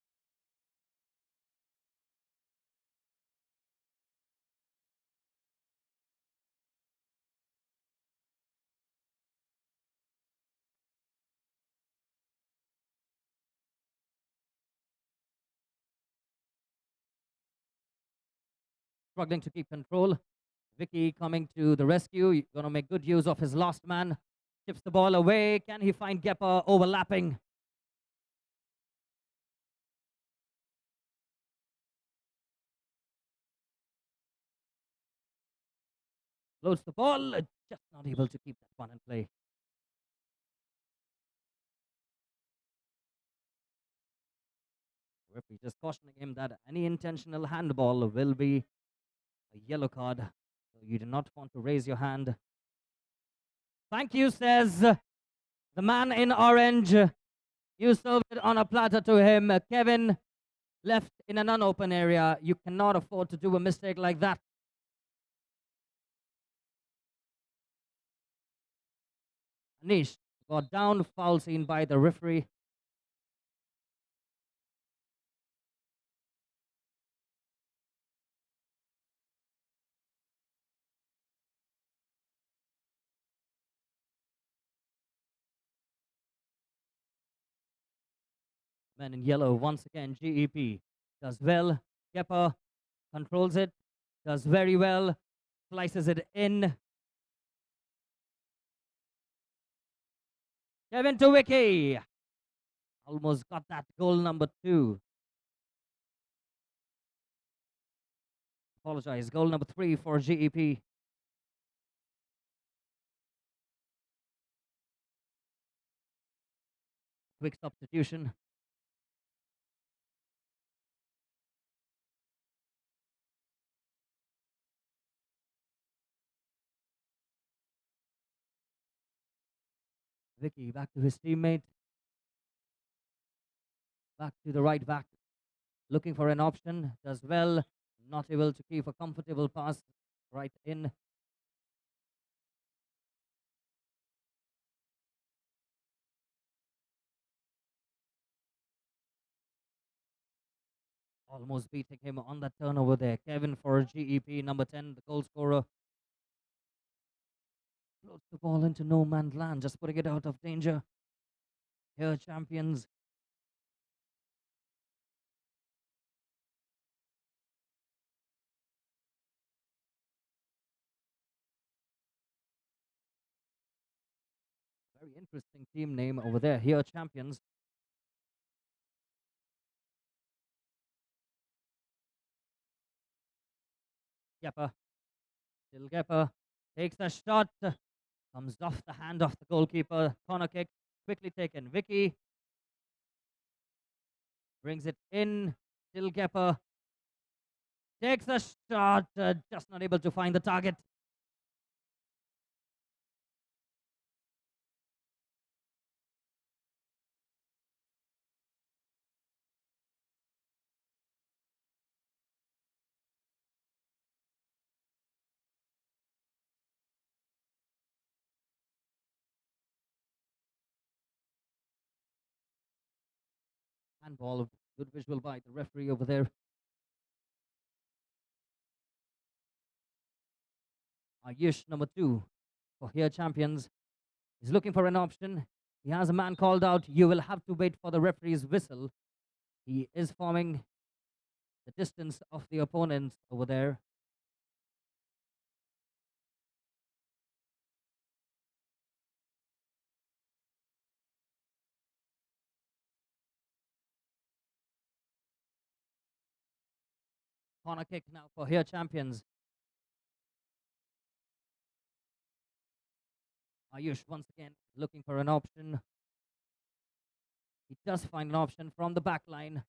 Struggling to keep control. Vicky coming to the rescue. Going to make good use of his last man. Chips the ball away. Can he find Gepper overlapping? Loads the ball. Just not able to keep that one in play. Referee just cautioning him that any intentional handball will be a yellow card. So you do not want to raise your hand. Thank you, says the man in orange. You served it on a platter to him. Kevin left in an unopen area. You cannot afford to do a mistake like that. Anish got down, foul seen by the referee. Men in yellow once again, GEP does well. Kepper controls it, does very well, slices it in. Kevin to Vicky. Almost got that goal number 2. Apologize, goal number 3 for GEP. Quick substitution. Vicky back to his teammate. Back to the right back. Looking for an option. Does well. Not able to keep a comfortable pass right in. Almost beating him on that turnover there. Kevin for GEP, number 10, the goal scorer. Floats the ball into no man's land, just putting it out of danger. Here, champions. Very interesting team name over there. Here, champions. Gepper. Still Gepper. Takes a shot. Comes off the hand of the goalkeeper. Corner kick. Quickly taken. Vicky. Brings it in. Still Gepper. Takes a shot. Just not able to find the target. Handball. Good visual by the referee over there. Ayush, number 2, for here champions. He's looking for an option. He has a man called out. You will have to wait for the referee's whistle. He is forming the distance of the opponents over there. Corner kick now for here champions. Ayush once again looking for an option. He does find an option from the back line.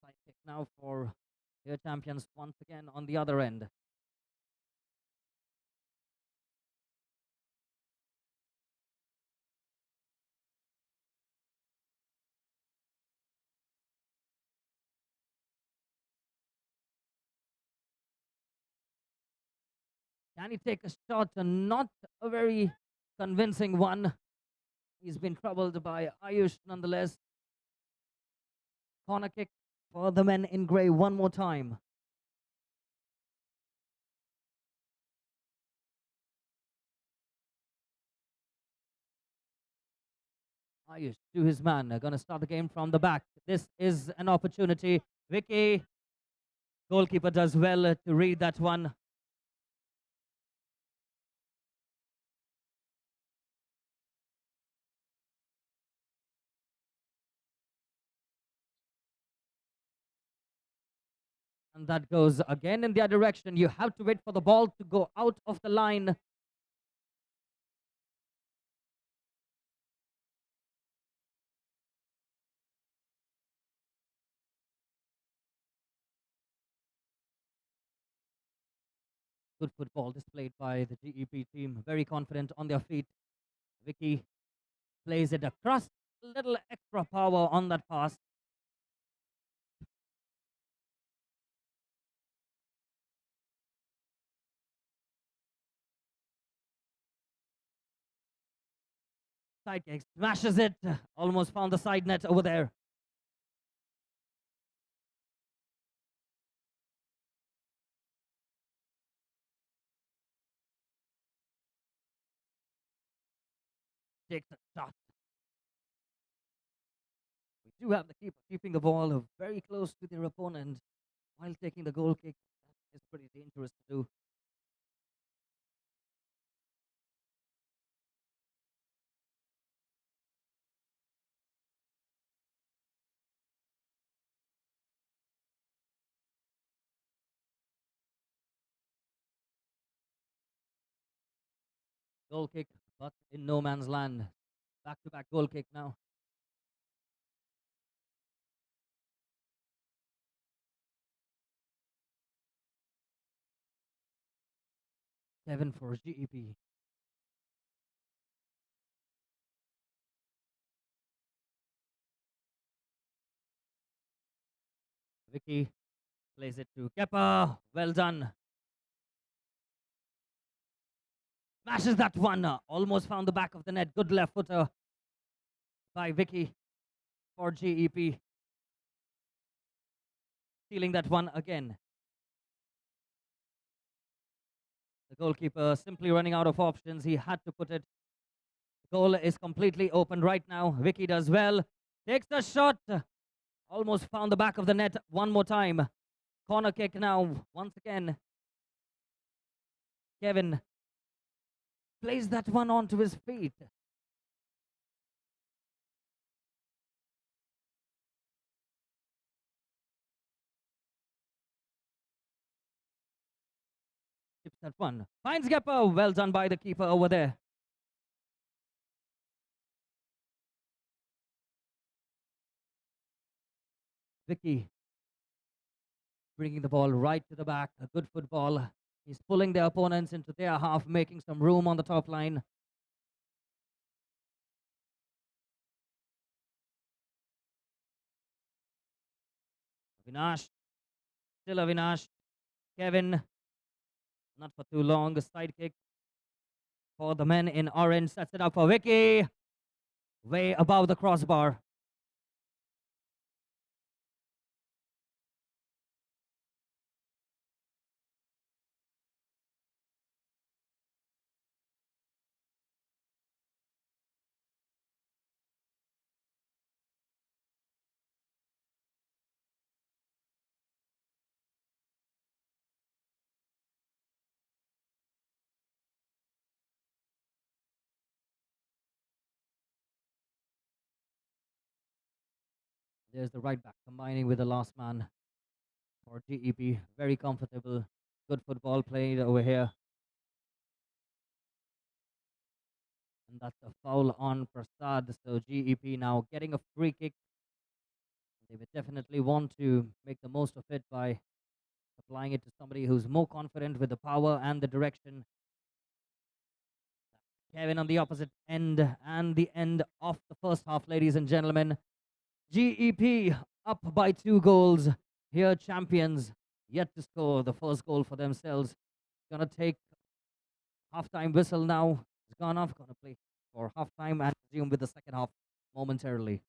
Side kick now for here champions once again on the other end. Can he take a shot? Not a very convincing one. He's been troubled by Ayush nonetheless. Corner kick for the men in grey one more time. Ayush to his man. They're going to start the game from the back. This is an opportunity. Vicky, goalkeeper does well to read that one. And that goes again in their direction. You have to wait for the ball to go out of the line. Good football displayed by the GEP team. Very confident on their feet. Vicky plays it across. A little extra power on that pass. Side kick, smashes it. Almost found the side net over there. Takes a shot. We do have the keeper keeping the ball very close to their opponent while taking the goal kick. That is pretty dangerous to do. Goal kick, but in no man's land. Back-to-back goal kick now. Kevin for GEP. Vicky plays it to Kepa. Well done. Smashes that one. Almost found the back of the net. Good left footer by Vicky for GEP. Stealing that one again. The goalkeeper simply running out of options. He had to put it. The goal is completely open right now. Vicky does well. Takes the shot. Almost found the back of the net one more time. Corner kick now. Once again. Kevin plays that one onto his feet. Tips that one. Finds Gepper. Well done by the keeper over there. Vicky bringing the ball right to the back. A good football. He's pulling their opponents into their half, making some room on the top line. Avinash. Still Avinash. Kevin. Not for too long. A side kick for the men in orange. Sets it up for Vicky. Way above the crossbar. There's the right back combining with the last man for GEP. Very comfortable. Good football played over here. And that's a foul on Prasad. So GEP now getting a free kick. They would definitely want to make the most of it by applying it to somebody who's more confident with the power and the direction. Kevin on the opposite end, and the end of the first half, ladies and gentlemen. GEP up by 2 goals. Here, champions yet to score the first goal for themselves. Gonna take halftime whistle now. It's gone off. Gonna play for halftime and resume with the second half momentarily.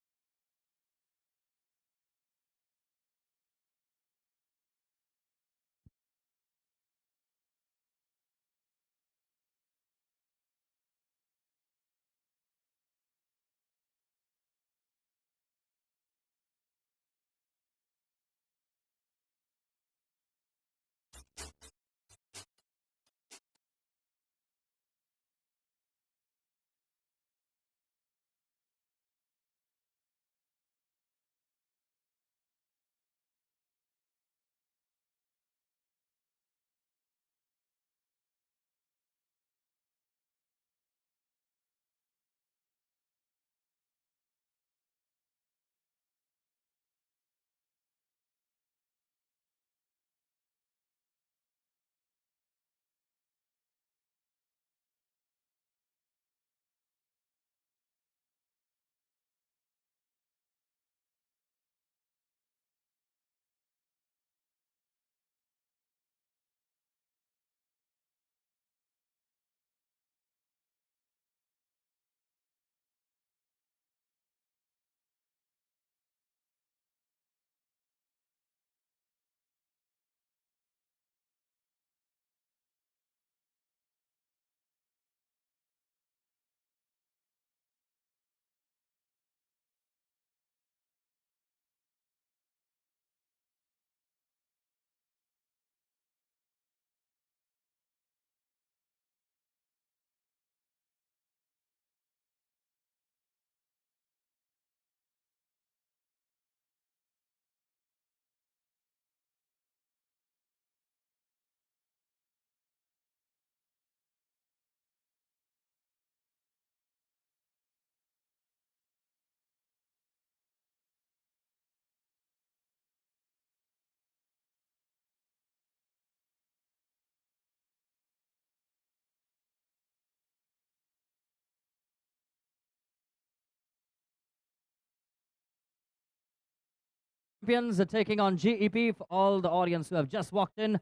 Champions are taking on GEP for all the audience who have just walked in.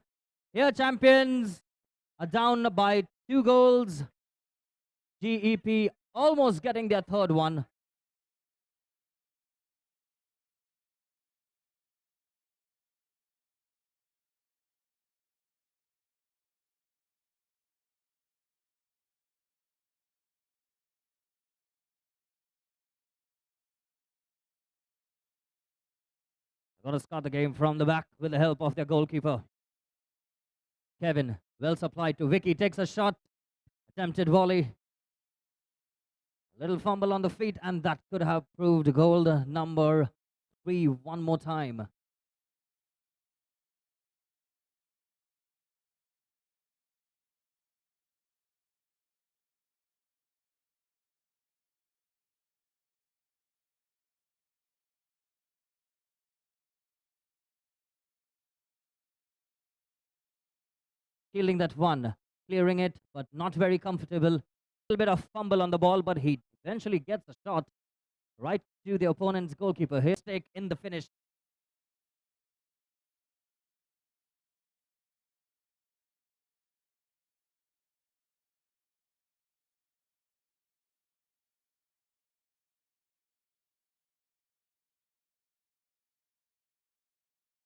Here, champions are down by 2 goals. GEP almost getting their third one. Going to start the game from the back with the help of their goalkeeper. Kevin, well supplied to Vicky, takes a shot. Attempted volley. Little fumble on the feet, and that could have proved goal number 3 one more time. Stealing that one, clearing it, but not very comfortable. A little bit of fumble on the ball, but he eventually gets a shot right to the opponent's goalkeeper. His stake in the finish.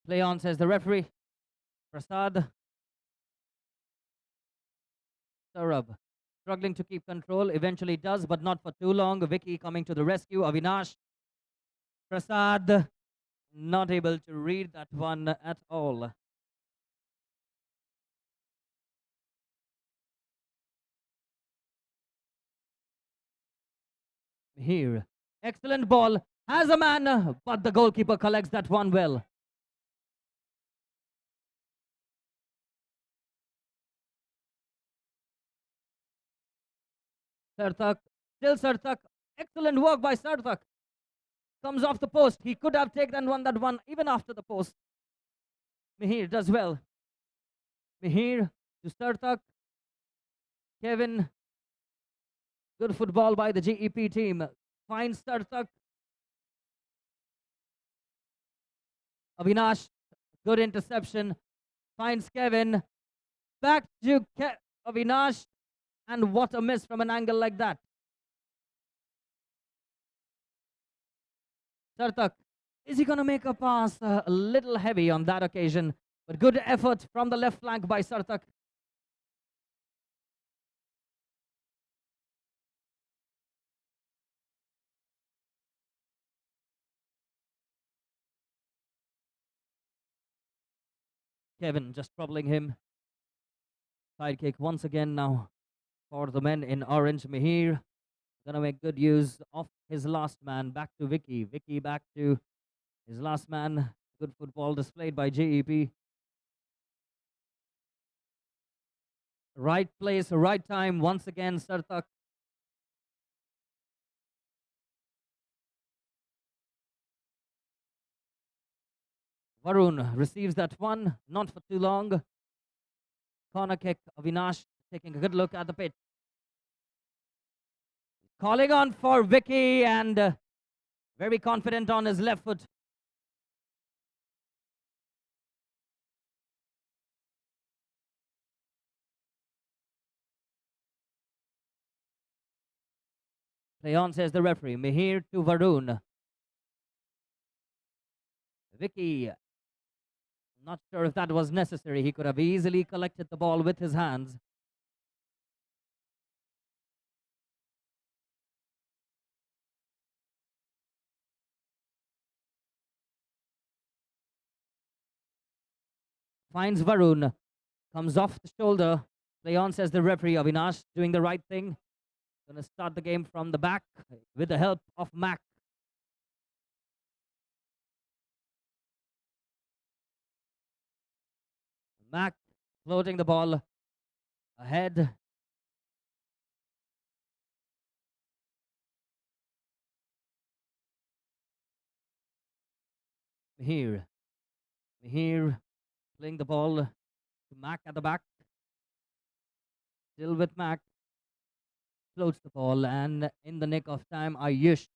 Play on, says the referee. Prasad. Saurabh struggling to keep control, eventually does, but not for too long. Vicky coming to the rescue. Avinash. Prasad not able to read that one at all. Here, excellent ball. Has a man, but the goalkeeper collects that one well. Sarthak, still Sarthak. Excellent work by Sarthak. Comes off the post. He could have taken that one even after the post. Mihir does well. Mihir to Sarthak. Kevin. Good football by the GEP team. Finds Sarthak. Avinash. Good interception. Finds Kevin. Back to Avinash. And what a miss from an angle like that. Sarthak, is he going to make a pass? A little heavy on that occasion, but good effort from the left flank by Sarthak. Kevin just troubling him. Side kick once again now for the men in orange. Mihir gonna make good use of his last man. Back to Vicky. Vicky back to his last man. Good football displayed by GEP. Right place, right time. Once again, Sarthak. Varun receives that one. Not for too long. Corner kick. Avinash taking a good look at the pitch. Calling on for Vicky and very confident on his left foot. Play on, says the referee. Mihir to Varun. Vicky, not sure if that was necessary. He could have easily collected the ball with his hands. Finds Varun. Comes off the shoulder. Play on, says the referee. Avinash doing the right thing. Gonna start the game from the back with the help of Mac. Mac floating the ball ahead. Mihir playing the ball to Mac at the back. Still with Mac. Floats the ball, and in the nick of time, Ayush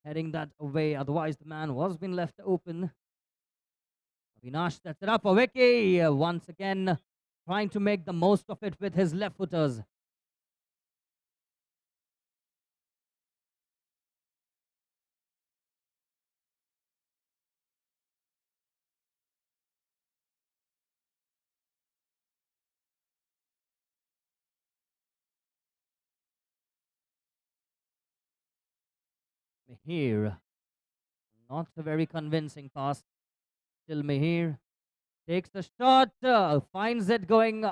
heading that way. Otherwise, the man was being left open. Avinash sets it up for Vicky. Once again, trying to make the most of it with his left footers. Mihir, not a very convincing pass. Still Mihir takes the shot, finds it going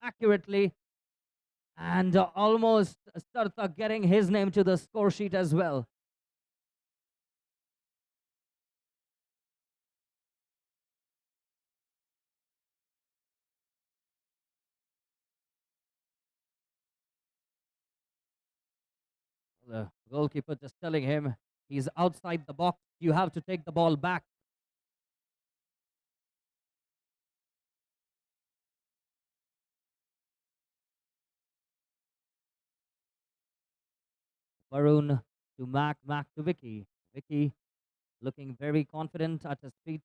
accurately, and almost Sarthak getting his name to the score sheet as well. The goalkeeper just telling him he's outside the box. You have to take the ball back. Varun to Mac, Mac to Vicky. Vicky looking very confident at his feet.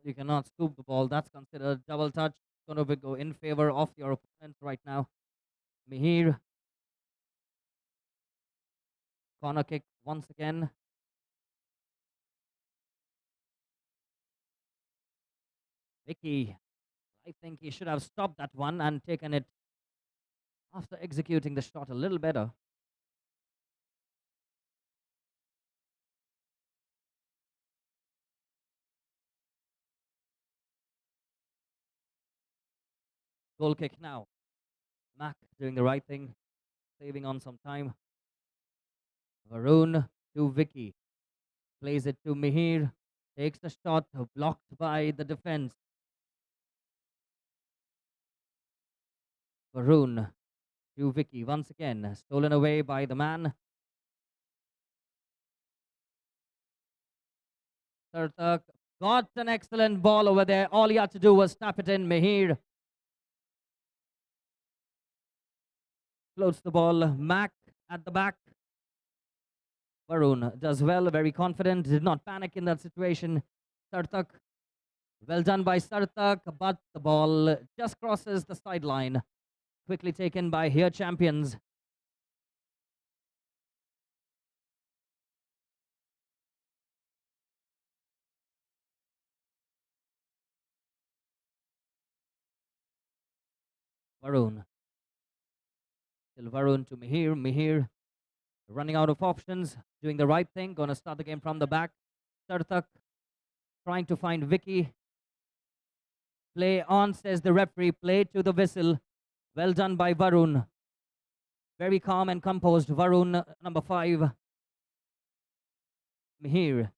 You cannot scoop the ball. That's considered double touch. Going to go in favor of your opponent right now. Mihir. Corner kick once again. Vicky. I think he should have stopped that one and taken it after executing the shot a little better. Goal kick now. Mac doing the right thing, saving on some time. Varun to Vicky. Plays it to Mihir. Takes the shot, blocked by the defense. Varun to Vicky once again. Stolen away by the man. Sarthak got an excellent ball over there. All he had to do was tap it in. Mihir floats the ball. Mac at the back. Varun does well, very confident, did not panic in that situation. Sarthak, well done by Sarthak, but the ball just crosses the sideline. Quickly taken by here champions. Varun. Still Varun to Mihir. Mihir running out of options, doing the right thing, gonna start the game from the back. Sarthak trying to find Vicky. Play on, says the referee. Play to the whistle. Well done by Varun. Very calm and composed. Varun, number 5. Mihir.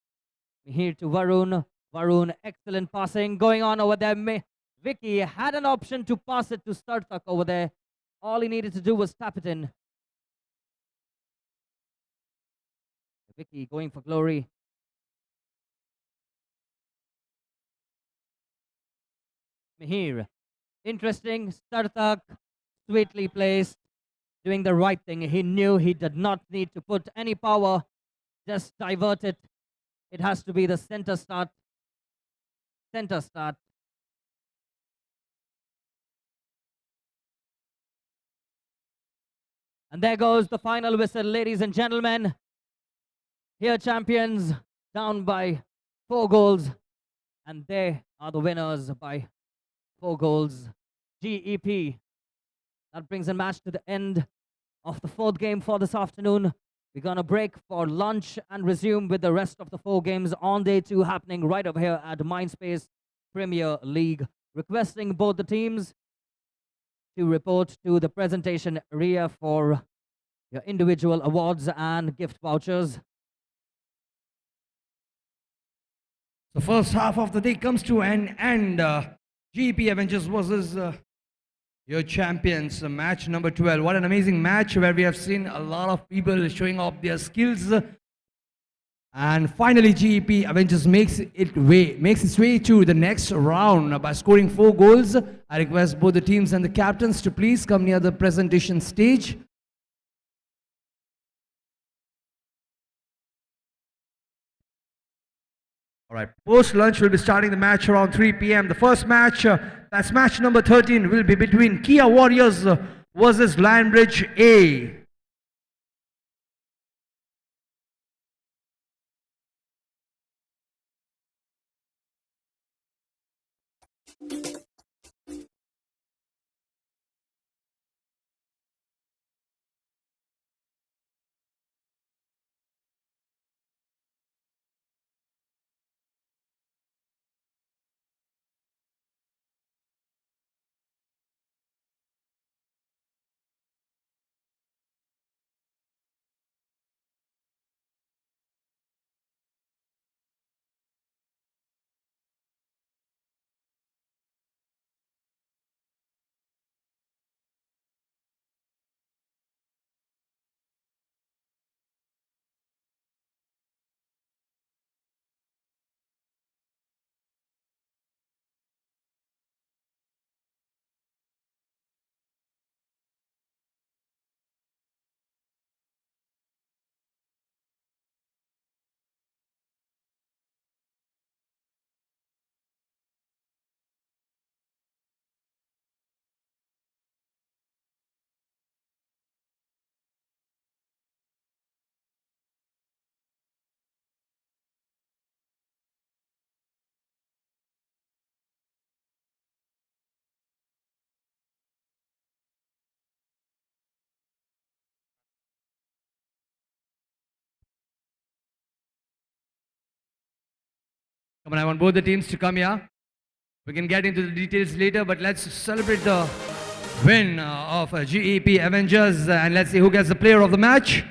Mihir to Varun. Varun, excellent passing going on over there. Vicky had an option to pass it to Sarthak over there. All he needed to do was tap it in. Vicky going for glory. Mihir. Interesting. Sarthak sweetly placed. Doing the right thing. He knew he did not need to put any power. Just divert it. It has to be the center start. Center start. And there goes the final whistle, ladies and gentlemen. Here champions down by 4 goals. And they are the winners by 4 goals. GEP. That brings the match to the end of the 4th game for this afternoon. We're going to break for lunch and resume with the rest of the 4 games on day 2 happening right over here at MINDSPACE Premier League. Requesting both the teams to report to the presentation area for your individual awards and gift vouchers. The first half of the day comes to an end. GP Avengers versus your champions, match number 12. What an amazing match where we have seen a lot of people showing off their skills. And finally, GEP Avengers makes its way to the next round by scoring 4 goals. I request both the teams and the captains to please come near the presentation stage. All right, post-lunch we'll be starting the match around 3 p.m. The first match, that's match number 13, will be between Kia Warriors versus Lionbridge A. Come on, I want both the teams to come here. We can get into the details later, but let's celebrate the win of GEP Avengers and let's see who gets the player of the match.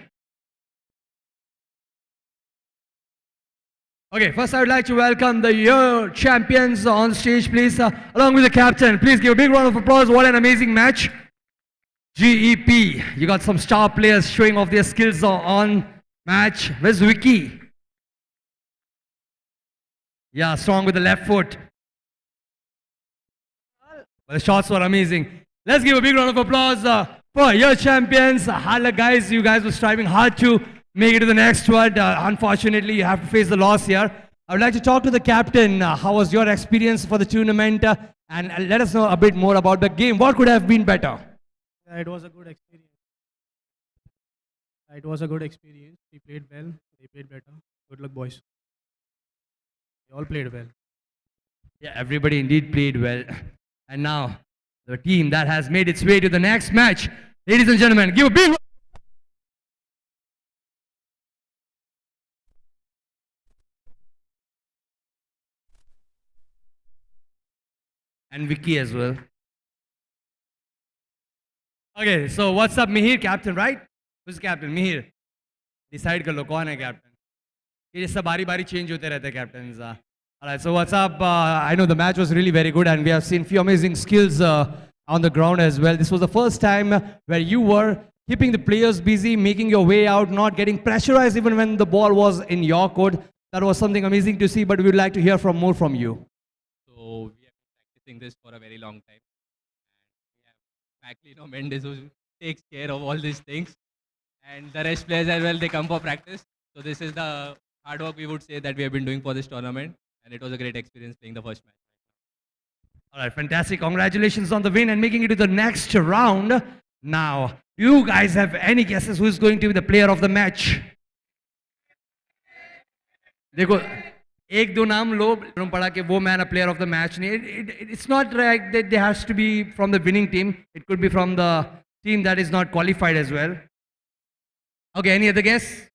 Okay, first I would like to welcome the year champions on stage, please, along with the captain. Please give a big round of applause. What an amazing match. GEP, you got some star players showing off their skills on match. Where's Vicky? Yeah, strong with the left foot. But the shots were amazing. Let's give a big round of applause for your champions. Hard luck, guys. You guys were striving hard to make it to the next one. Unfortunately, you have to face the loss here. I would like to talk to the captain. How was your experience for the tournament? And let us know a bit more about the game. What could have been better? It was a good experience. It was a good experience. We played well. They played better. Good luck, boys. They all played well. Yeah, everybody indeed played well. And now, the team that has made its way to the next match. Ladies and gentlemen, give a big... And Vicky as well. Okay, so what's up, Mihir? Captain, right? Who's captain? Mihir. Decide कर लो कौन है captain. ये सब बारी-बारी change होते रहते हैं captains. Alright, so what's up? I know the match was really very good and we have seen few amazing skills on the ground as well. This was the first time where you were keeping the players busy, making your way out, not getting pressurized even when the ball was in your court. That was something amazing to see, but we would like to hear more from you. So we have been practicing this for a very long time. And we have MINDSPACE who takes care of all these things. And the rest players as well, they come for practice. So this is the hard work we would say that we have been doing for this tournament. And it was a great experience playing the first match. All right, fantastic. Congratulations on the win and making it to the next round. Now, do you guys have any guesses who is going to be the player of the match? देखो एक दो नाम लो पड़ा कि वो man player of the match नहीं. It's not right that there has to be from the winning team. It could be from the team that is not qualified as well. Okay, any other guess?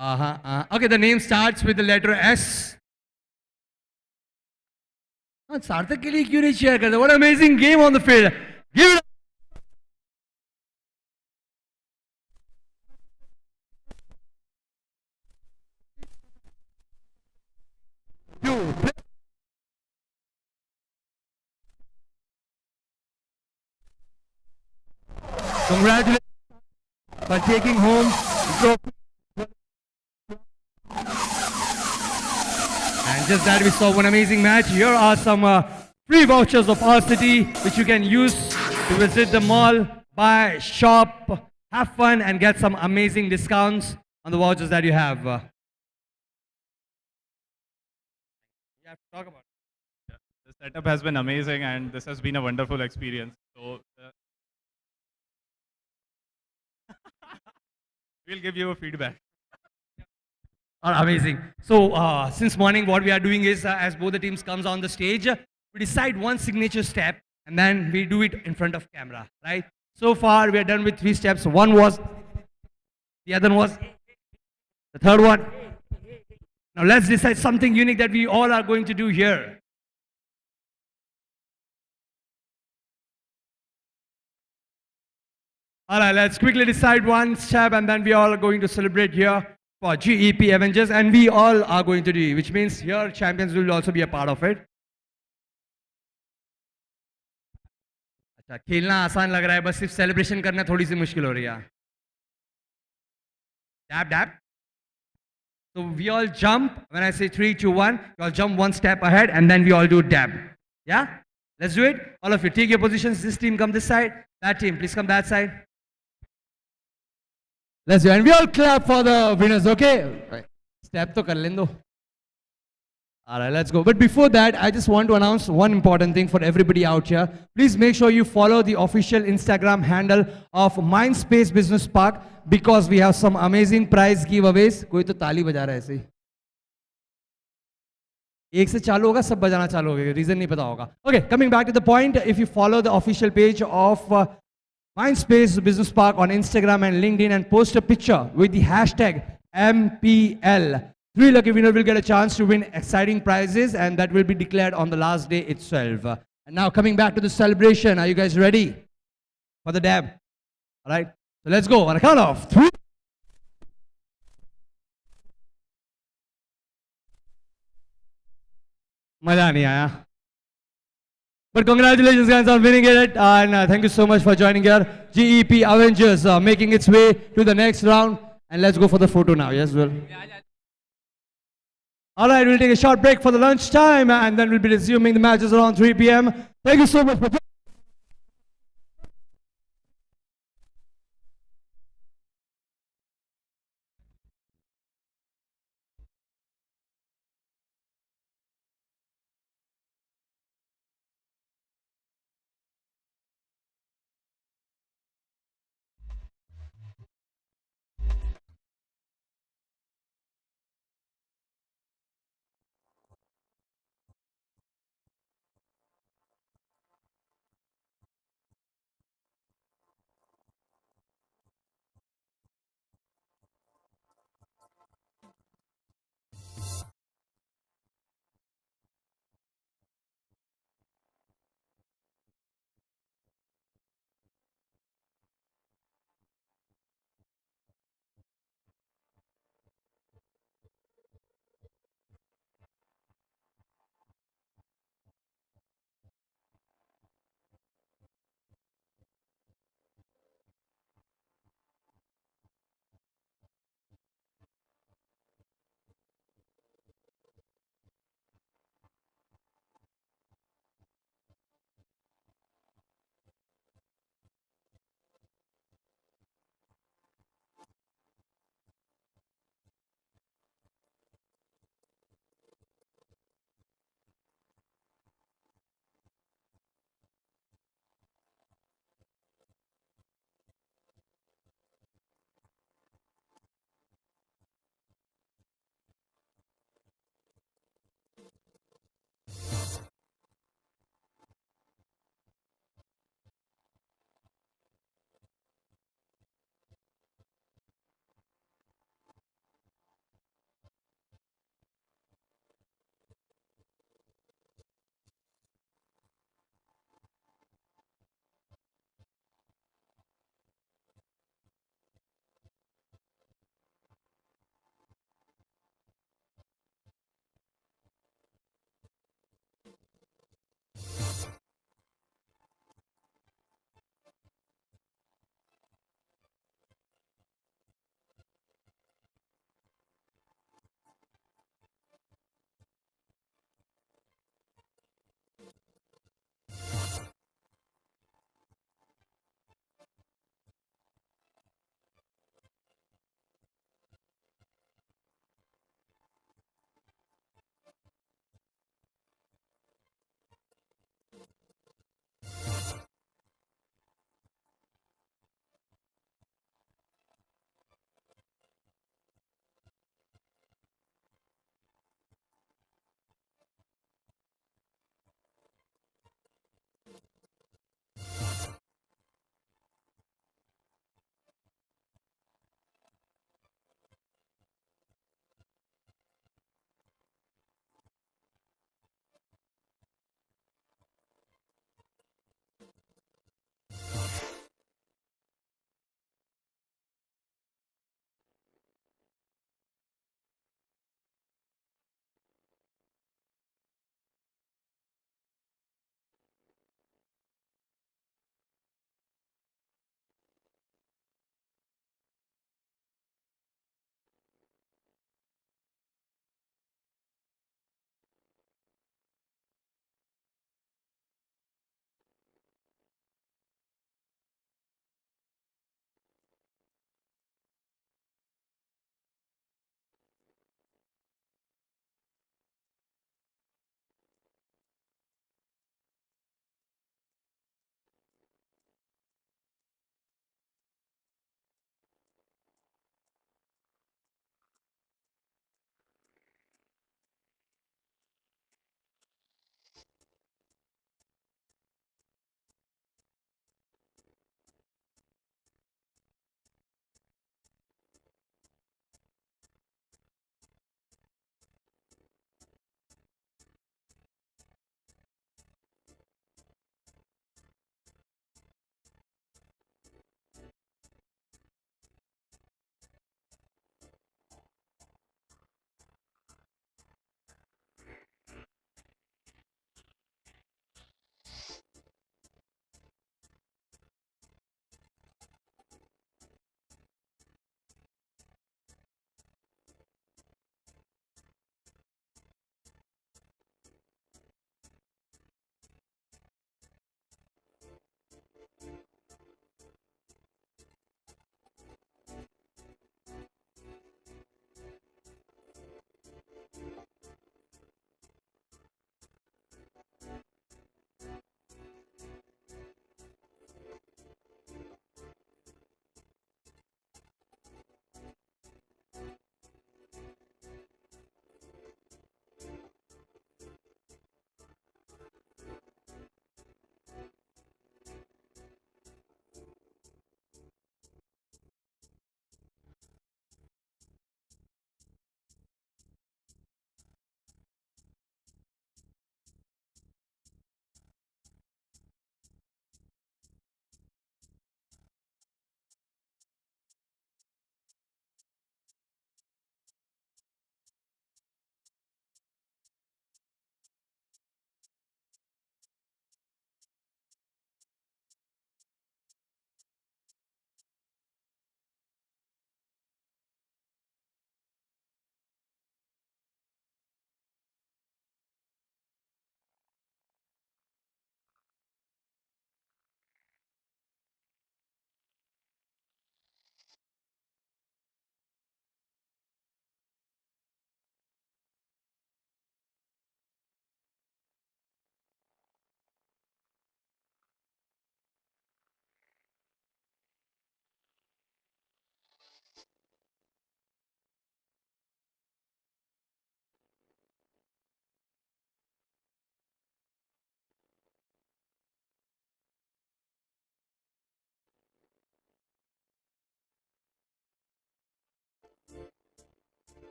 Okay, the name starts with the letter S. सार्थक के लिए क्यों नहीं cheer करते? What an amazing game on the field. Give it up. Congratulations for taking home the trophy. And just that we saw one amazing match. Here are some free vouchers of our city which you can use to visit the mall, buy, shop, have fun and get some amazing discounts on the vouchers that you have. You have to talk about it. The setup has been amazing and this has been a wonderful experience. So we'll give you a feedback. Amazing. So since morning, what we are doing is, as both the teams comes on the stage, we decide one signature step and then we do it in front of camera, right? So far, we are done with 3 steps. One was, the other was, the third one. Now let's decide something unique that we all are going to do here. All right, let's quickly decide one step and then we all are going to celebrate here for GEP Avengers and we all are going to do it, which means here champions will also be a part of it. अच्छा खेलना आसान लग रहा है बस सिर्फ celebration करना थोड़ी सी मुश्किल हो रही है dab dab so we all jump when I say 3 2 1 you all jump one step ahead and then we all do dab yeah let's do it all of you take your positions this team come this side that team please come that side let's do it and we all clap for the winners okay step to kar lendo all right, let's go. But before that, I just want to announce one important thing for everybody out here. Please make sure you follow the official Instagram handle of MINDSPACE Business Park because we have some amazing prize giveaways. कोई तो ताली बजा रहा है ऐसे ही. एक से चालू होगा सब बजाना चालू होगा रीजन नहीं पता होगा. Okay, coming back to the point, if you follow the official page of MINDSPACE Business Park on Instagram and LinkedIn and post a picture with the hashtag MPL. 3 lucky winners will get a chance to win exciting prizes and that will be declared on the last day itself. And now coming back to the celebration, are you guys ready for the dab? All right, so let's go on a count of 3. Maza nahi aaya. But congratulations guys on winning it and thank you so much for joining here. GEP Avengers making its way to the next round and let's go for the photo now. Yes, well. All right, we'll take a short break for the lunch time and then we'll be resuming the matches around 3 p.m. Thank you so much for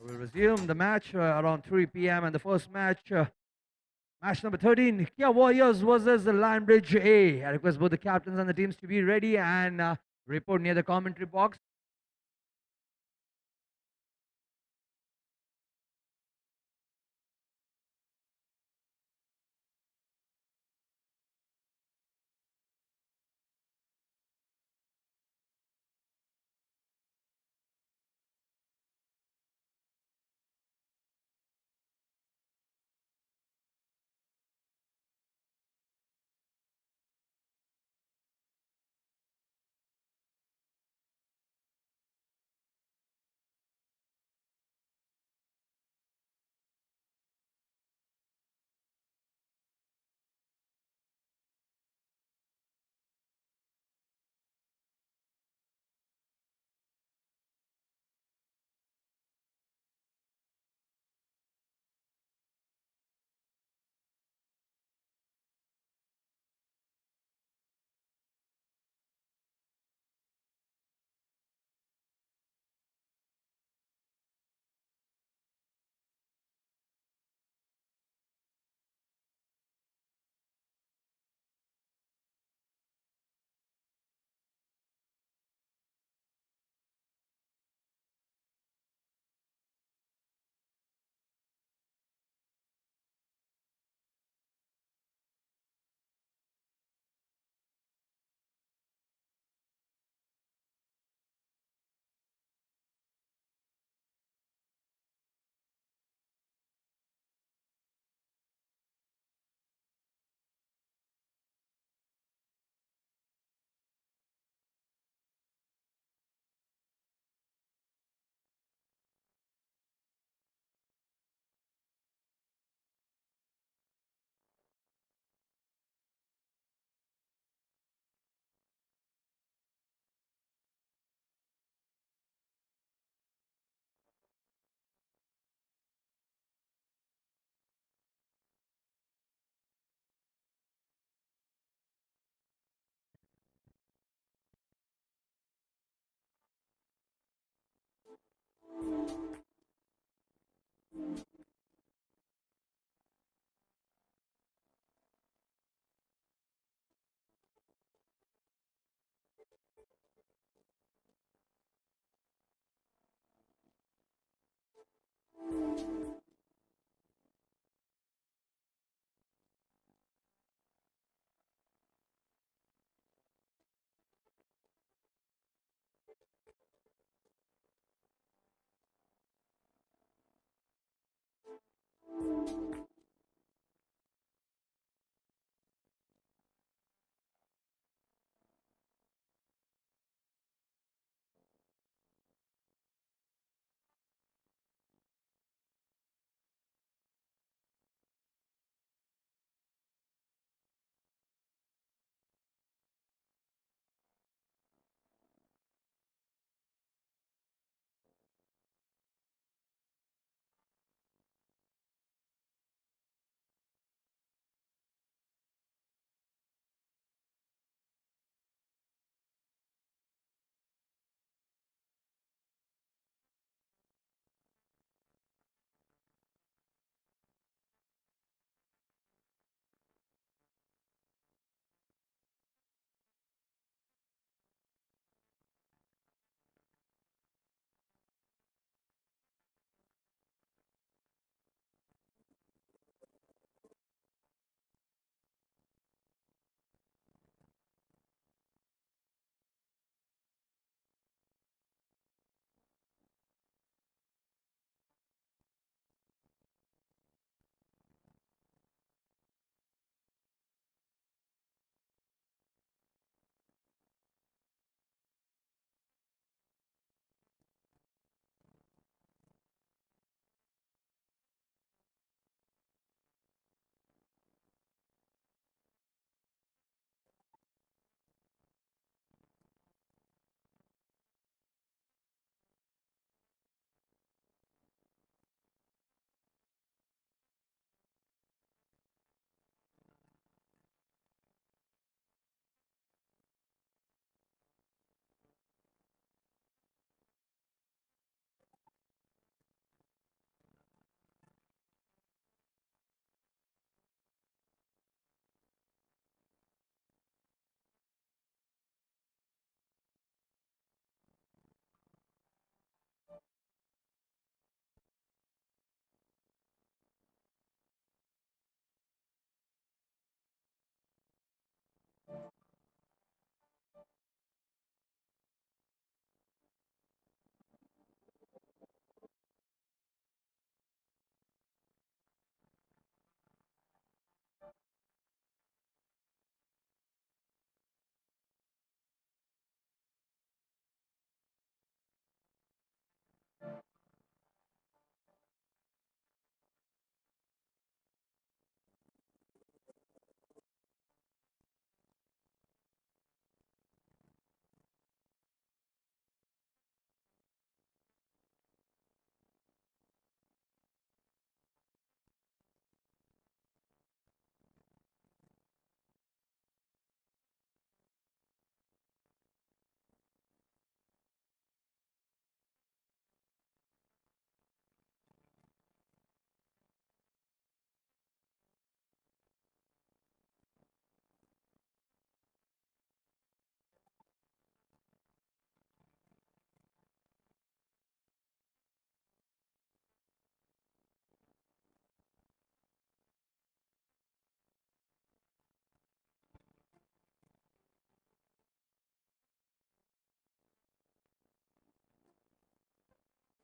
We'll resume the match around 3 p.m. and the first match, match number 13, Kia Warriors versus the Lionbridge A. I request both the captains and the teams to be ready and report near the commentary box.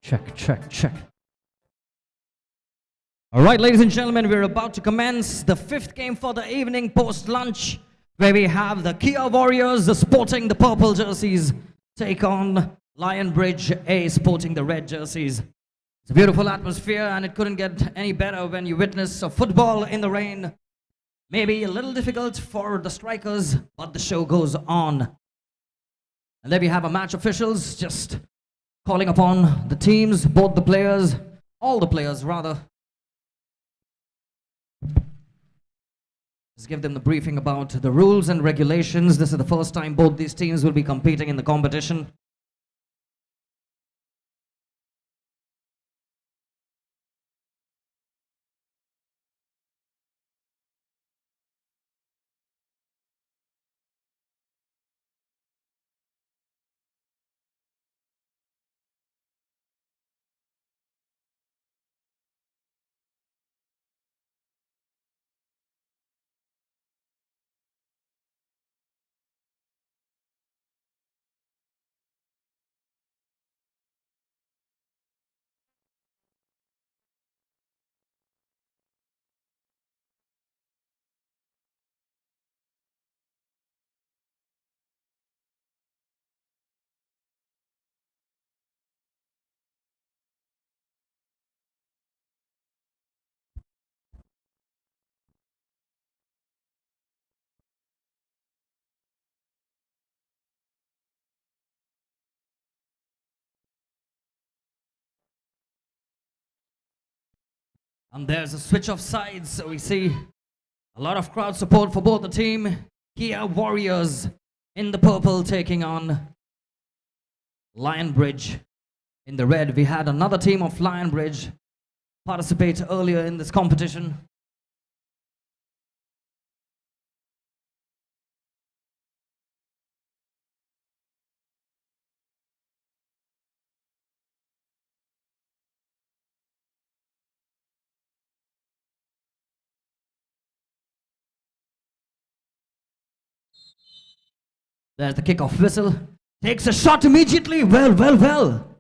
Check, check, check. All right, ladies and gentlemen, we're about to commence the fifth game for the evening post-lunch, where we have the Kia Warriors sporting the purple jerseys take on Lionbridge A sporting the red jerseys. It's a beautiful atmosphere, and it couldn't get any better when you witness a football in the rain. Maybe a little difficult for the strikers, but the show goes on. And there we have our match officials just calling upon the teams, both the players, all the players rather. Just give them the briefing about the rules and regulations. This is the first time both these teams will be competing in the competition. And there's a switch of sides, so we see a lot of crowd support for both the team. Kia Warriors in the purple taking on Lionbridge in the red. We had another team of Lionbridge participate earlier in this competition. There's the kickoff whistle. Takes a shot immediately. Well, well, well.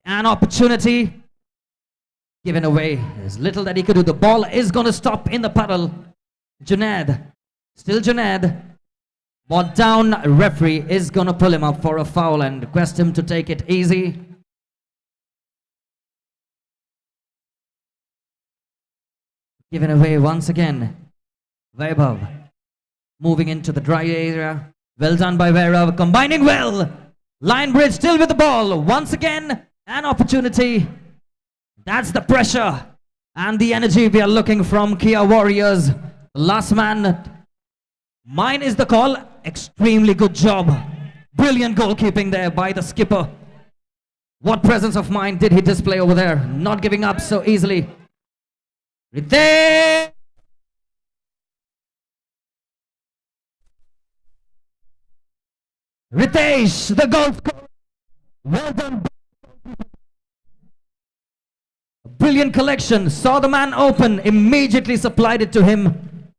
An opportunity given away. There's little that he could do. The ball is going to stop in the puddle. Junaid. Still Junaid. Ball down. Referee is going to pull him up for a foul and request him to take it easy. Given away once again. Vaibhav. Moving into the dry area. Well done by Vaibhav. Combining well. Line bridge still with the ball. Once again, an opportunity. That's the pressure and the energy we are looking from Kia Warriors. Last man. Mine is the call. Extremely good job. Brilliant goalkeeping there by the skipper. What presence of mind did he display over there? Not giving up so easily. Ritesh! Ritesh, the goal scorer. Well done. Brilliant collection. Saw the man open. Immediately supplied it to him.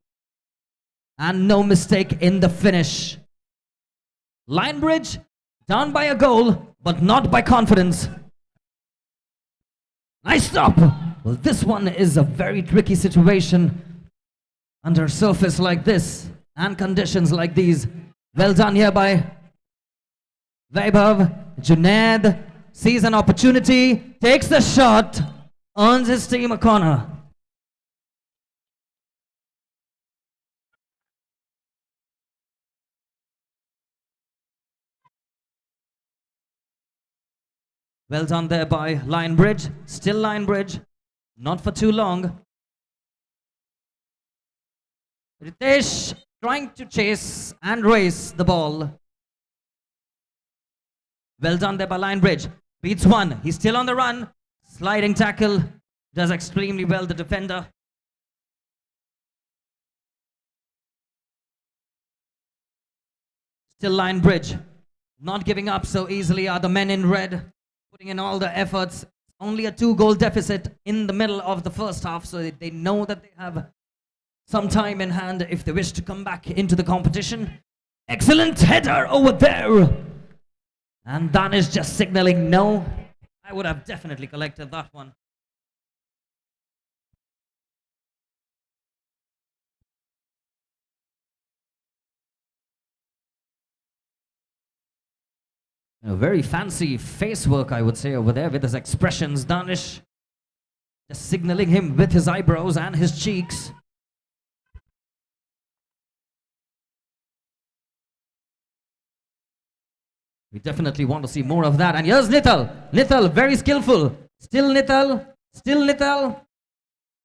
And no mistake in the finish. Line bridge. Down by a goal. But not by confidence. Nice stop. Well, this one is a very tricky situation. Under a surface like this. And conditions like these. Well done here by Vaibhav. Junaid sees an opportunity, takes the shot, earns his team a corner. Well done there by Line Bridge. Still Line Bridge. Not for too long. Ritesh trying to chase and race the ball. Well done there by Line Bridge. Beats one. He's still on the run. Sliding tackle. Does extremely well, the defender. Still Line Bridge. Not giving up so easily are the men in red. Putting in all the efforts. Only a 2-goal deficit in the middle of the first half, so they know that they have some time in hand if they wish to come back into the competition. Excellent header over there. And Danish just signaling no. I would have definitely collected that one. A very fancy face work, I would say, over there with his expressions. Danish just signaling him with his eyebrows and his cheeks. We definitely want to see more of that. And here's Nithal. Nithal, very skillful. Still Nithal. Still Nithal.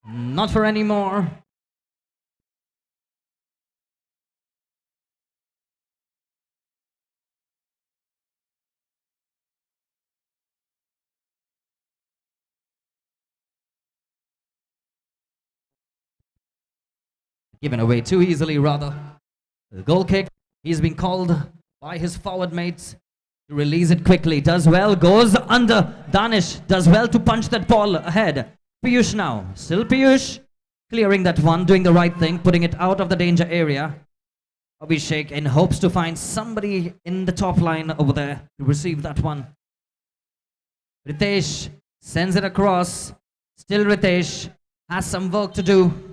Not for any more. Given away too easily, rather. The goal kick. He's been called by his forward mates to release it quickly. Does well. Goes under. Danish does well to punch that ball ahead. Piyush now. Still Piyush. Clearing that one. Doing the right thing. Putting it out of the danger area. Abhishek in hopes to find somebody in the top line over there to receive that one. Ritesh sends it across. Still Ritesh has some work to do.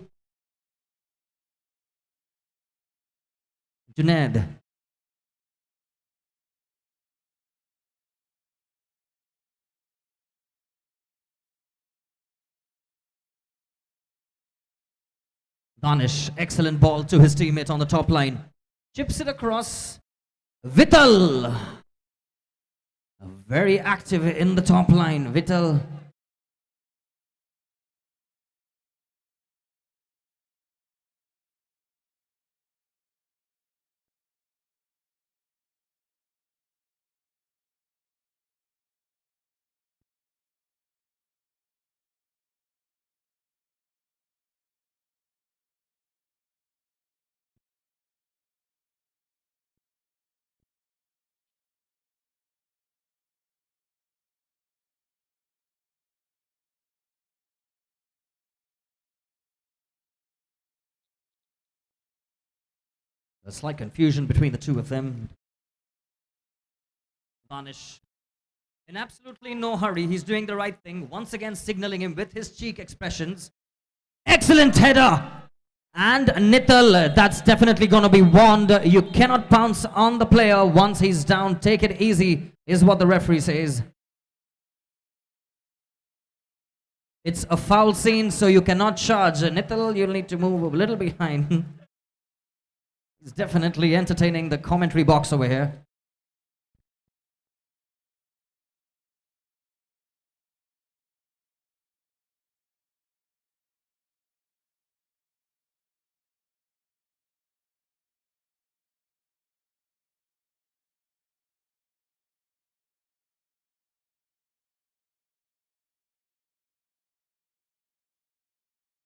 Junaid. Danish, excellent ball to his teammate on the top line. Chips it across. Vital. Very active in the top line. Vital. A slight confusion between the two of them. Danish In absolutely no hurry. He's doing the right thing. Once again, signaling him with his cheek expressions. Excellent header. And Nithal, that's definitely going to be warned. You cannot pounce on the player once he's down. Take it easy, is what the referee says. It's a foul scene, so you cannot charge. Nithal, you'll need to move a little behind. He's definitely entertaining the commentary box over here.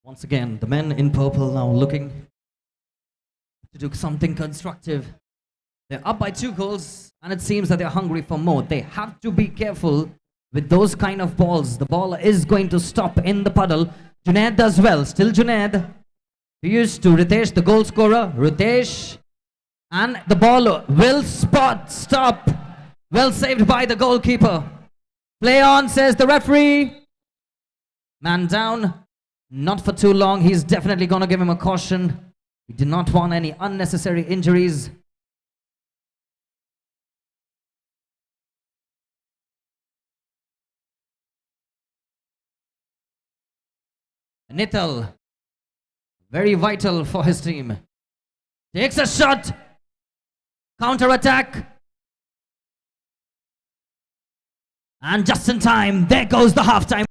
Once again, the men in purple now looking to do something constructive. They're up by 2 goals, and it seems that they're hungry for more. They have to be careful with those kind of balls. The ball is going to stop in the puddle. Junaid does well. Still Junaid. Piyush to Ritesh, the goal scorer. Ritesh. And the ball will stop. Well saved by the goalkeeper. Play on, says the referee. Man down. Not for too long. He's definitely going to give him a caution. We do not want any unnecessary injuries. Nithal, very vital for his team. Takes a shot. Counter attack. And just in time, there goes the halftime.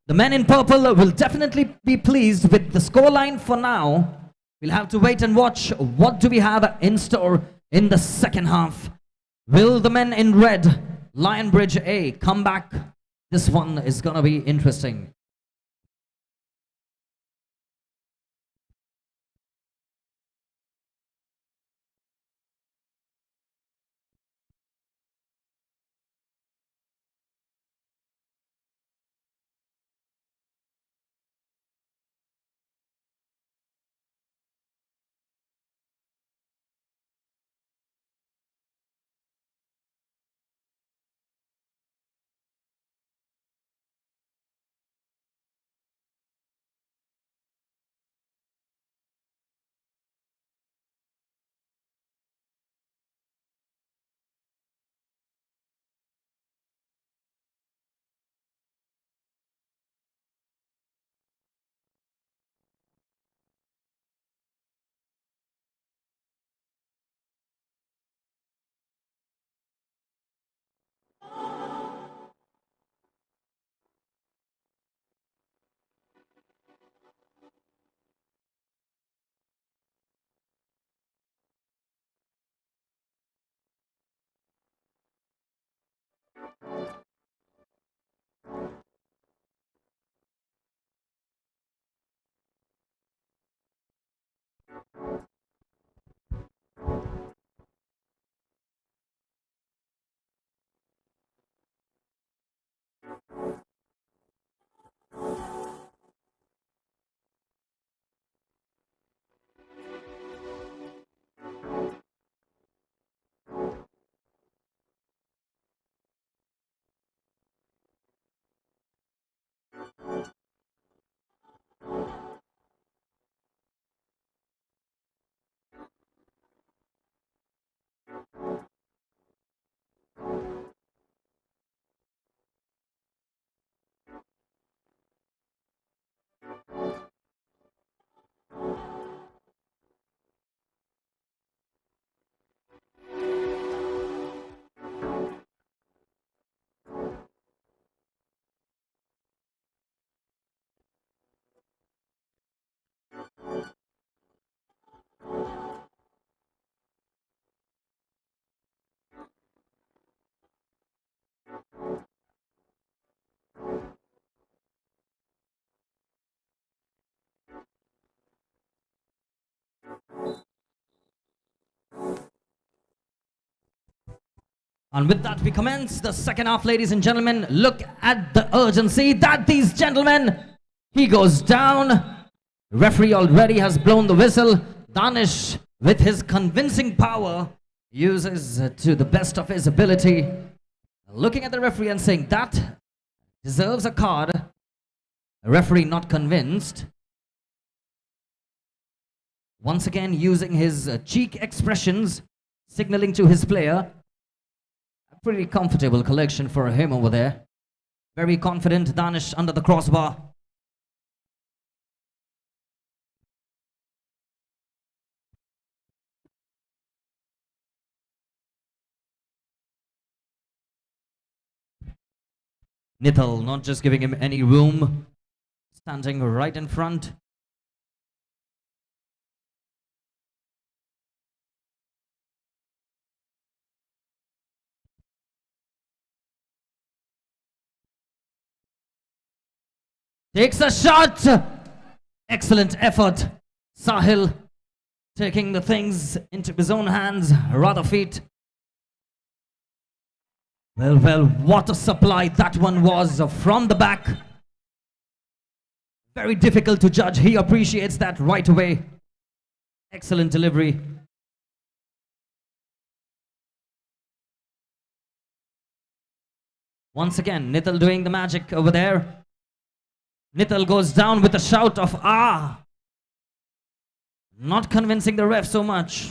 The men in purple will definitely be pleased with the scoreline for now. We'll have to wait and watch. What do we have in store in the second half? Will the men in red, Lionbridge A, come back? This one is going to be interesting. And with that, we commence the second half, ladies and gentlemen. Look at the urgency that these gentlemen, he goes down. Referee already has blown the whistle. Danish, with his convincing power, uses to the best of his ability. looking at the referee and saying that deserves a card. The referee not convinced. Once again using his cheek expressions, signaling to his player. A pretty comfortable collection for him over there. Very confident, Danish under the crossbar. Nithal not just giving him any room, standing right in front. Takes a shot! Excellent effort. Sahil taking the things into his own hands, rather feet. Well, what a supply that one was from the back. Very difficult to judge. He appreciates that right away. Excellent delivery. Once again, Nithal doing the magic over there. Nithal goes down with a shout of ah. Not convincing the ref so much.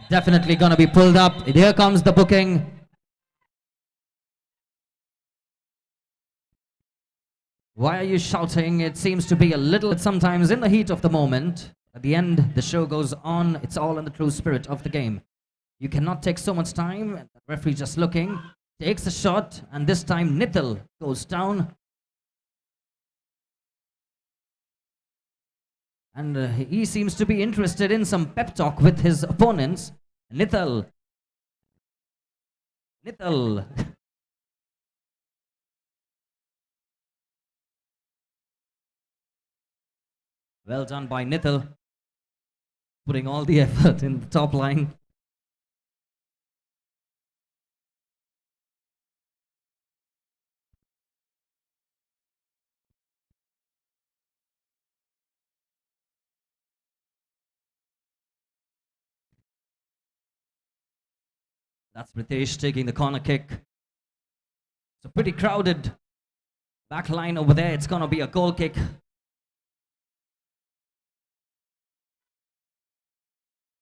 Definitely gonna be pulled up. Here comes the booking. Why are you shouting? It seems to be a little sometimes in the heat of the moment. At the end, the show goes on. It's all in the true spirit of the game. You cannot take so much time. The referee just looking, takes a shot, and this time Nithal goes down. And he seems to be interested in some pep talk with his opponents. Nithal. Well done by Nithal. Putting all the effort in the top line. That's Ritesh taking the corner kick. It's a pretty crowded back line over there. It's gonna be a goal kick.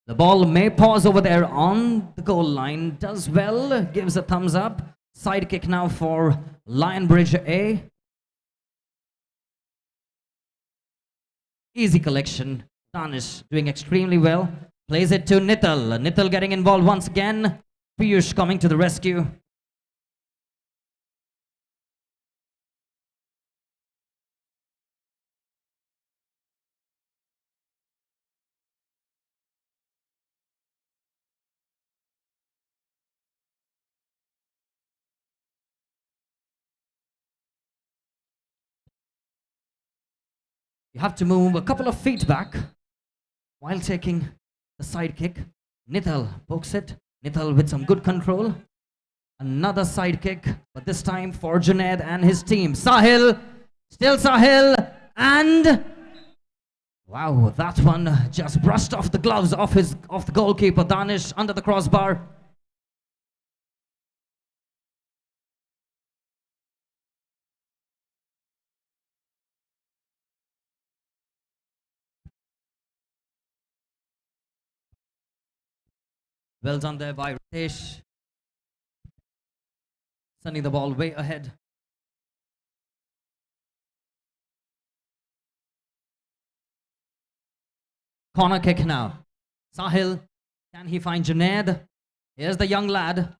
The ball may pause over there on the goal line. Does well, gives a thumbs up. Side kick now for Lionbridge A. Easy collection. Danish doing extremely well. Plays it to Nithal. Nithal getting involved once again. Piyush coming to the rescue. You have to move a couple of feet back while taking the side kick. Nithal pokes it. Nithal with some good control. Another side kick, but this time for Junaid and his team. Sahil, still Sahil, and wow, that one just brushed off the gloves of the goalkeeper. Danish under the crossbar. Well done there by Ritesh. Sending the ball way ahead. Corner kick now. Sahil, can he find Junaid? Here's the young lad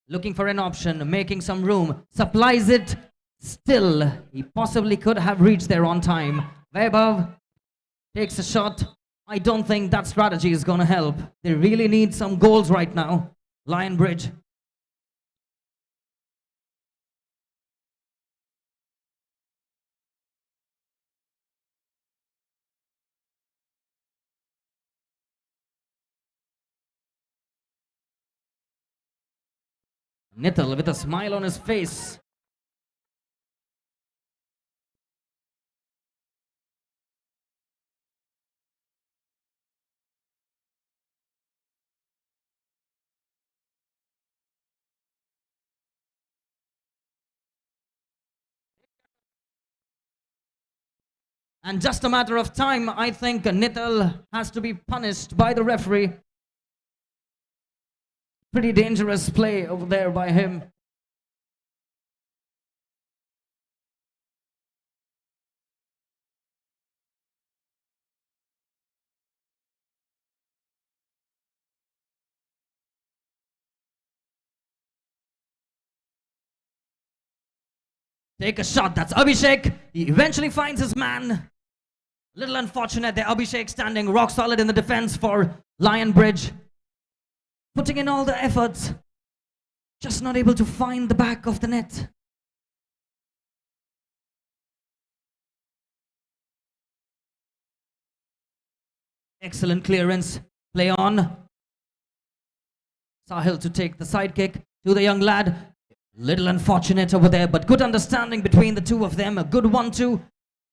looking for an option, making some room, supplies it. Still, he possibly could have reached there on time. Vaibhav takes a shot. I don't think that strategy is going to help. They really need some goals right now. Lionbridge. Nithal with a smile on his face. And just a matter of time, I think Nital has to be punished by the referee. Pretty dangerous play over there by him. Take a shot, that's Abhishek. He eventually finds his man. Little unfortunate there, Abhishek standing rock solid in the defense for Lion Bridge. Putting in all the efforts. Just not able to find the back of the net. Excellent clearance. Play on. Sahil to take the sidekick to the young lad. Little unfortunate over there, but good understanding between the two of them. A good 1-2.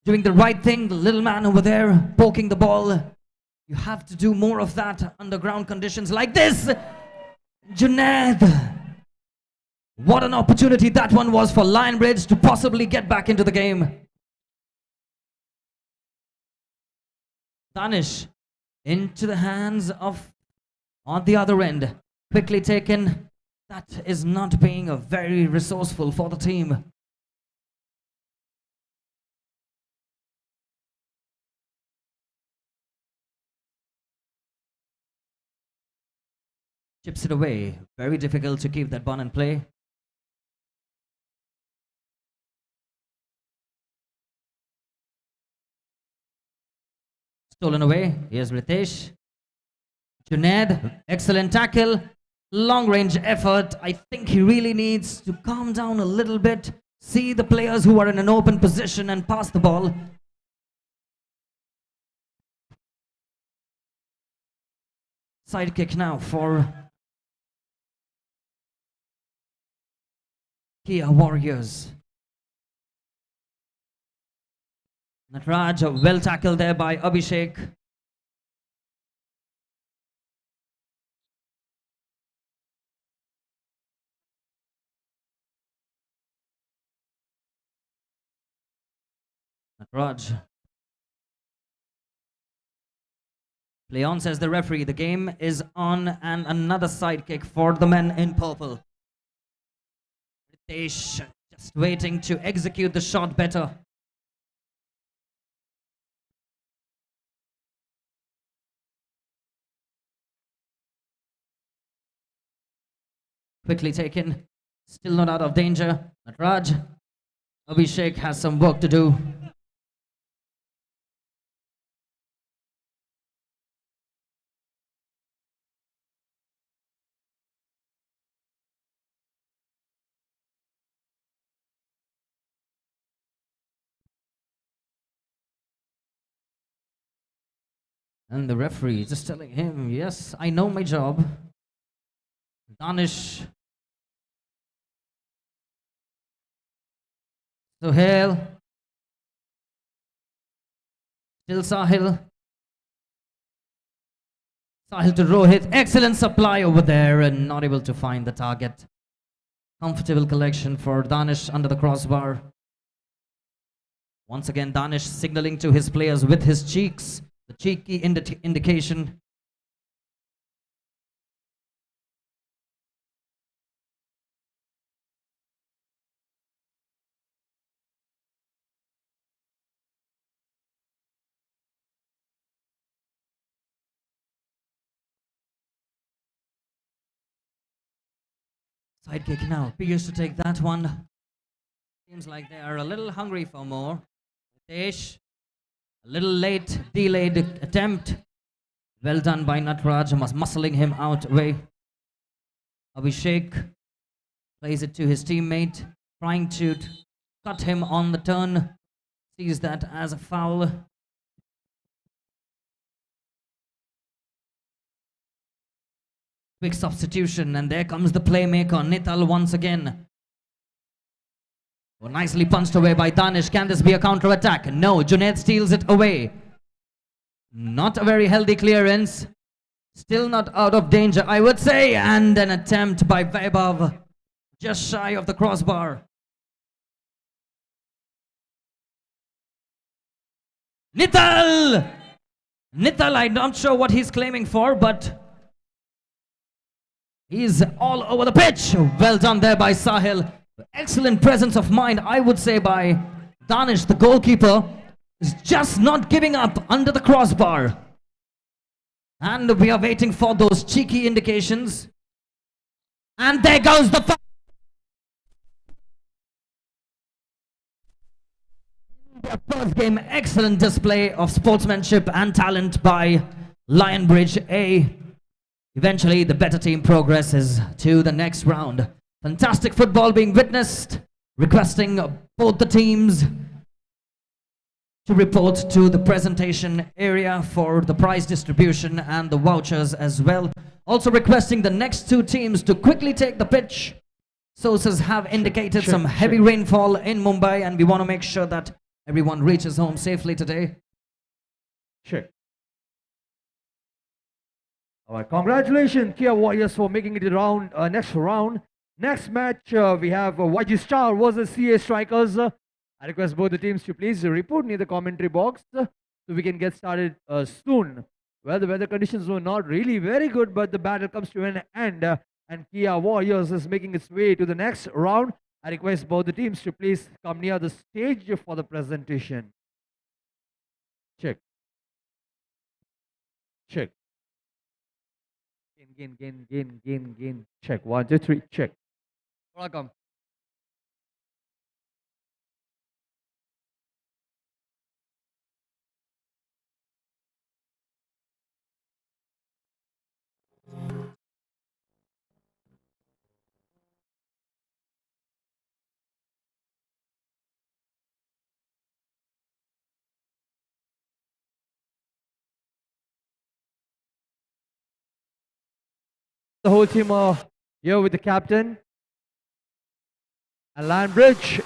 Doing the right thing. The little man over there poking the ball. You have to do more of that under ground conditions like this. Junaid. What an opportunity that one was for Lionbridge to possibly get back into the game. Danish into the hands of on the other end. Quickly taken. That is not being a very resourceful for the team. Chips it away. Very difficult to keep that ball in play. Stolen away. Here's Ritesh. Junaid, excellent tackle. Long range effort. I think he really needs to calm down a little bit. See the players who are in an open position and pass the ball. Sidekick now for Kia Warriors. Natraj, well tackled there by Abhishek. Natraj. Play on, says the referee. The game is on, and another sidekick for the men in purple. Ritesh just waiting to execute the shot better. Quickly taken. Still not out of danger. Natraj. Abhishek has some work to do. And the referee just telling him, yes, I know my job. Danish. Sohail. Still Sahil. Sahil to Rohit. Excellent supply over there and not able to find the target. Comfortable collection for Danish under the crossbar. Once again, Danish signaling to his players with his cheeks. The cheeky indication. Sidekick now. Appears to take that one. Seems like they are a little hungry for more. Ritesh. A little late, delayed attempt. Well done by Natraj, muscling him out away. Abhishek plays it to his teammate, trying to cut him on the turn. Sees that as a foul. Quick substitution, and there comes the playmaker, Nital once again. Oh, nicely punched away by Danish. Can this be a counter-attack? No, Junaid steals it away. Not a very healthy clearance. Still not out of danger, I would say. And an attempt by Vaibhav. Just shy of the crossbar. Nital! Nital, I'm not sure what he's claiming for, but he's all over the pitch. Well done there by Sahil. Excellent presence of mind, I would say, by Danish, the goalkeeper, is just not giving up under the crossbar. And we are waiting for those cheeky indications. And there goes the foul. Their first game, excellent display of sportsmanship and talent by Lionbridge A. Eventually, the better team progresses to the next round. Fantastic football being witnessed, requesting both the teams to report to the presentation area for the prize distribution and the vouchers as well. Also requesting the next two teams to quickly take the pitch. Sources have indicated some heavy rainfall in Mumbai, and we want to make sure that everyone reaches home safely today. Check. All right, congratulations, Kia Warriors, for making it around next round. Next match, we have YG Star versus CA Strikers. I request both the teams to please report near the commentary box so we can get started soon. Well, the weather conditions were not really very good, but the battle comes to an end, and Kia Warriors is making its way to the next round. I request both the teams to please come near the stage for the presentation. Check. Check. Gain. Check. 1, 2, 3. Check. Welcome. The whole team are here with the captain and Lionbridge.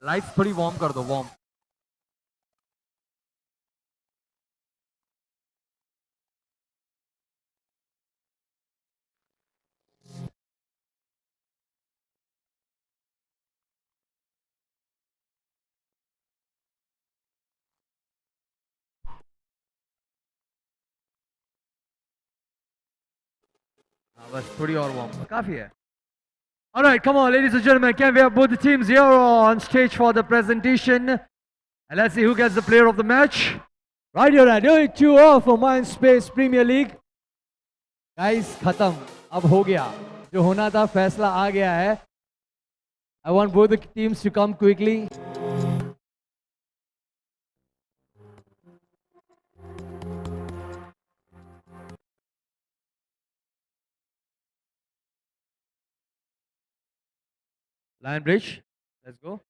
Lights pretty warm कर दो, warm. बस थोड़ी और warm. काफी है. All right, come on, ladies and gentlemen, can we have both the teams here on stage for the presentation? And let's see who gets the player of the match. Right here, right. Doing 2-0 for MINDSPACE Premier League. Guys, खत्म. अब हो गया. जो होना था फैसला आ गया है. I want both the teams to come quickly. Lionbridge, let's go.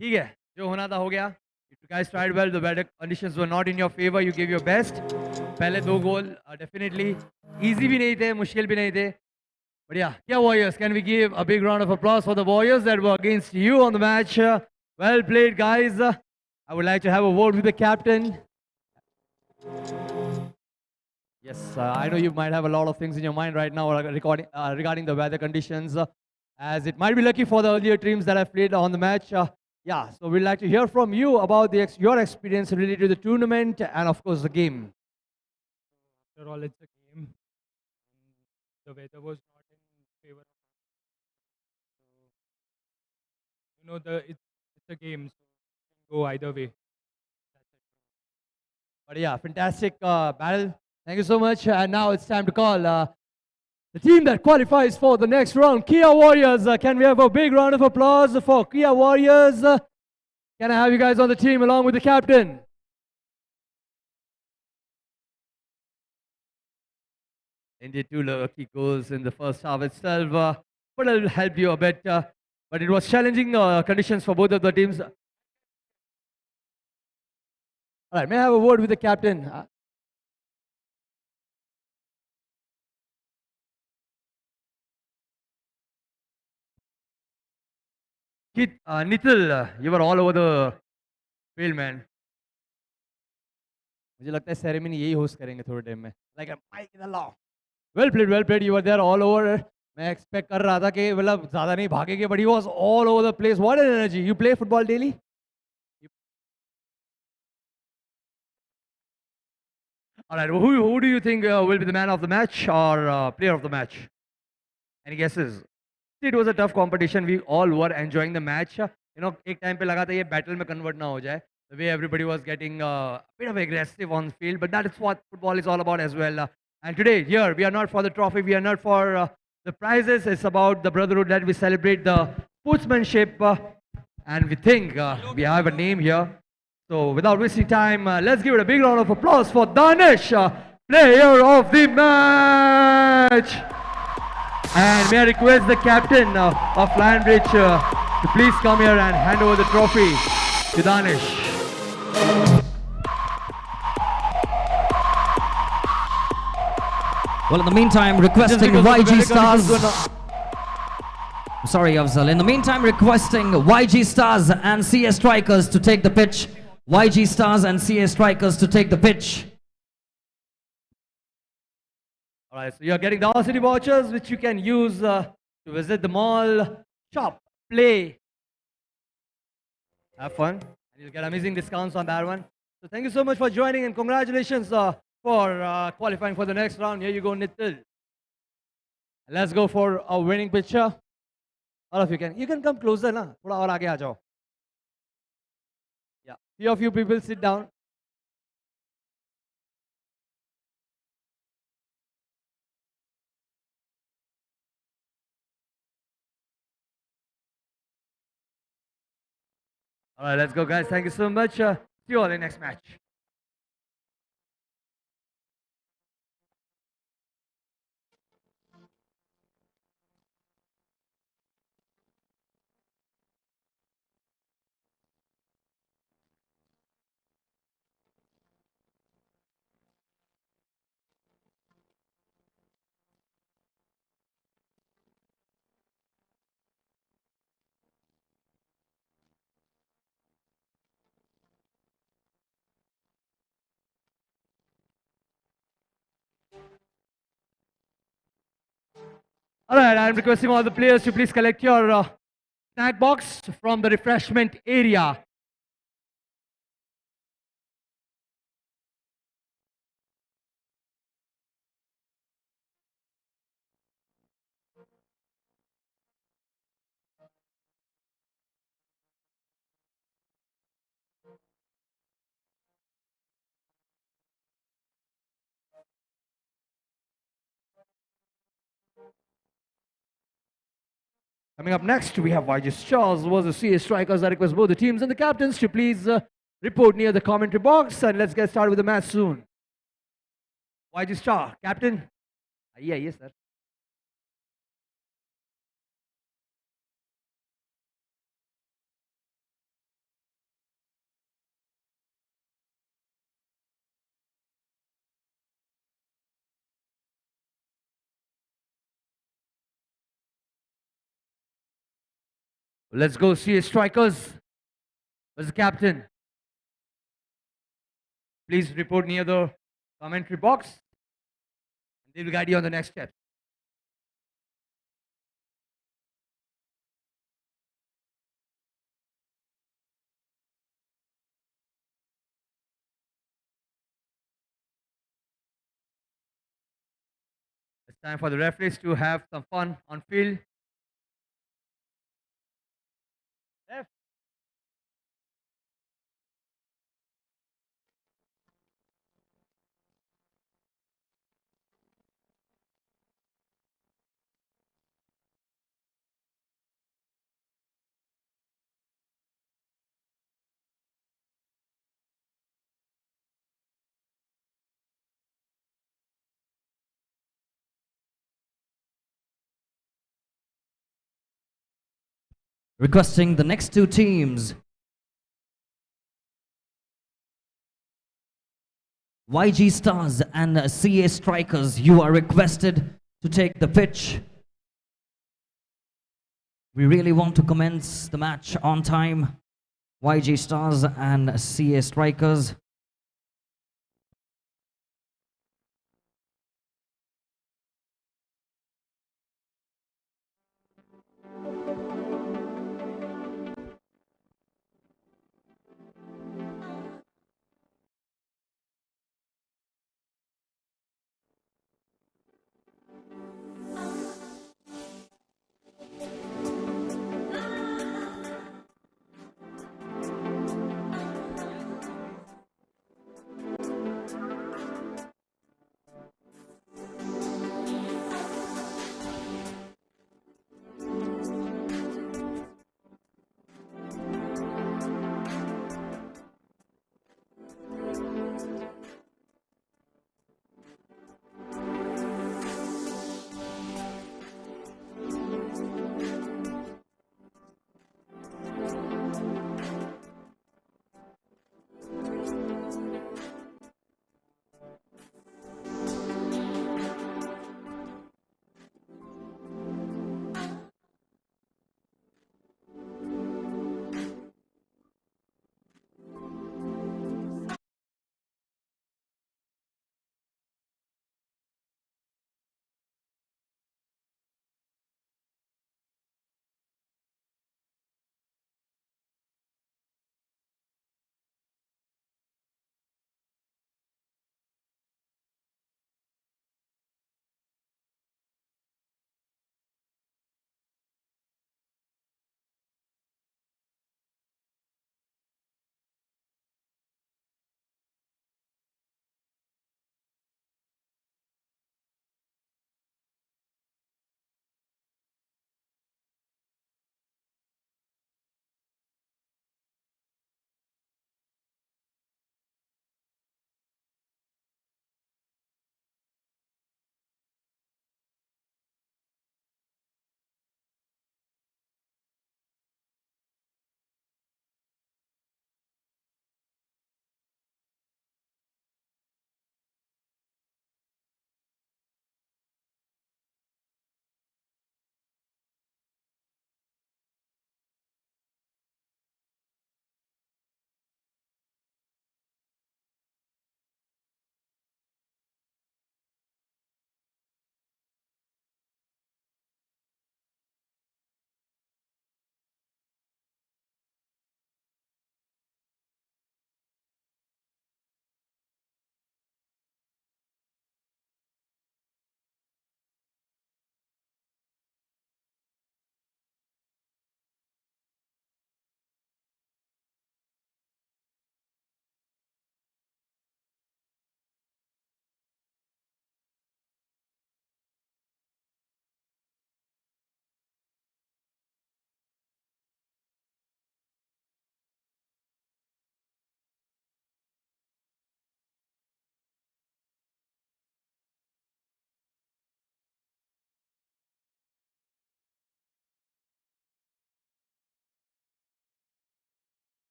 ठीक है, जो होना था हो गया. You guys tried well. The weather conditions were not in your favor. You gave your best. पहले 2 goal definitely easy भी नहीं थे, मुश्किल भी नहीं थे. But yeah, Kia Warriors, can we give a big round of applause for the Warriors that were against you on the match? Well played, guys. I would like to have a word with the captain. Yes, I know you might have a lot of things in your mind right now regarding the weather conditions, as it might be lucky for the earlier teams that have played on the match. Yeah, so we'd like to hear from you about your experience related to the tournament and, of course, the game. After all, it's a game. The weather was not in favor. It's a game, so it can go either way. But yeah, fantastic battle. Thank you so much. And now it's time to call the team that qualifies for the next round, Kia Warriors. Can we have a big round of applause for Kia Warriors? Can I have you guys on the team along with the captain? Indeed, 2 lucky goals in the first half itself, but it'll help you a bit. But it was challenging conditions for both of the teams. All right, may I have a word with the captain? Nitil, you were all over the field, man. मुझे लगता है ceremony यही host करेंगे थोड़े time में, like Mike in the law. Well played, you were there all over. मैं expect कर रहा था कि मतलब ज़्यादा नहीं भागेंगे, but he was all over the place. What an energy. You play football daily? All right, who do you think will be the man of the match or player of the match? Any guesses? It was a tough competition. We all were enjoying the match. You know, एक time पे लगा था ये battle में convert ना हो जाए. The way everybody was getting a bit of aggressive on the field, but that is what football is all about as well. And today, here, we are not for the trophy, we are not for the prizes. It's about the brotherhood that we celebrate the sportsmanship, and we think we have a name here. So without wasting time, let's give it a big round of applause for Danish, player of the match. And may I request the captain of Lionbridge to please come here and hand over the trophy to Danish. Well, in the meantime, requesting YG Stars. Sorry, Afzal. In the meantime, requesting YG Stars and CS Strikers to take the pitch. YG Stars and CS Strikers to take the pitch. All right, so you're getting the city vouchers, which you can use to visit the mall, shop, play, have fun, and you'll get amazing discounts on that one. So thank you so much for joining, and congratulations for qualifying for the next round. Here you go, Nitil. Let's go for a winning picture. All of you can come closer, na? Thoda aur aage aa jao. Yeah, few of you people sit down. All right, let's go, guys. Thank you so much. See you all in the next match. All right, I'm requesting all the players to please collect your snack box from the refreshment area. Coming up next, we have YG Stars versus CS Strikers. I request both the teams and the captains to please report near the commentary box, and let's get started with the match soon. YG Star, captain. Yes, sir. Let's go, CS Strikers. Where's the captain? Please report near the commentary box. They will guide you on the next step. It's time for the referees to have some fun on field. Requesting the next two teams. YG Stars and CA Strikers, you are requested to take the pitch. We really want to commence the match on time. YG Stars and CA Strikers.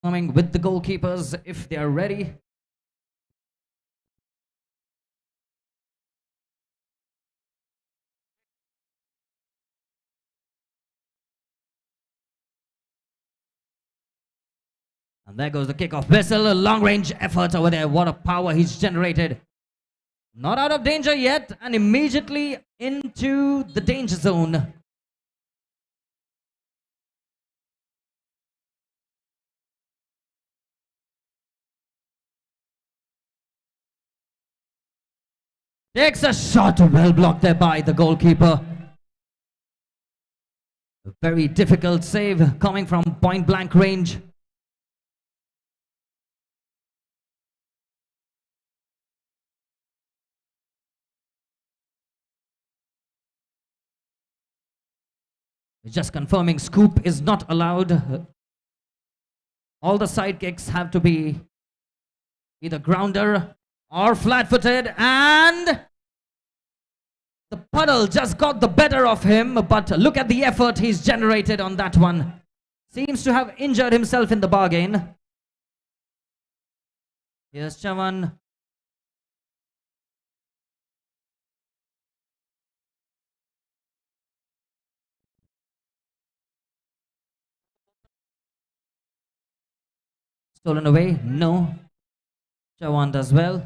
Coming with the goalkeepers if they are ready. And there goes the kickoff whistle, a long range effort over there. What a power he's generated. Not out of danger yet, and immediately into the danger zone. Takes a shot, well blocked there by the goalkeeper. A very difficult save coming from point blank range. Just confirming, scoop is not allowed. All the side kicks have to be either grounder or flat-footed, and the puddle just got the better of him, but look at the effort he's generated on that one. Seems to have injured himself in the bargain. Here's Chavan. Stolen away? No. Chavan does well.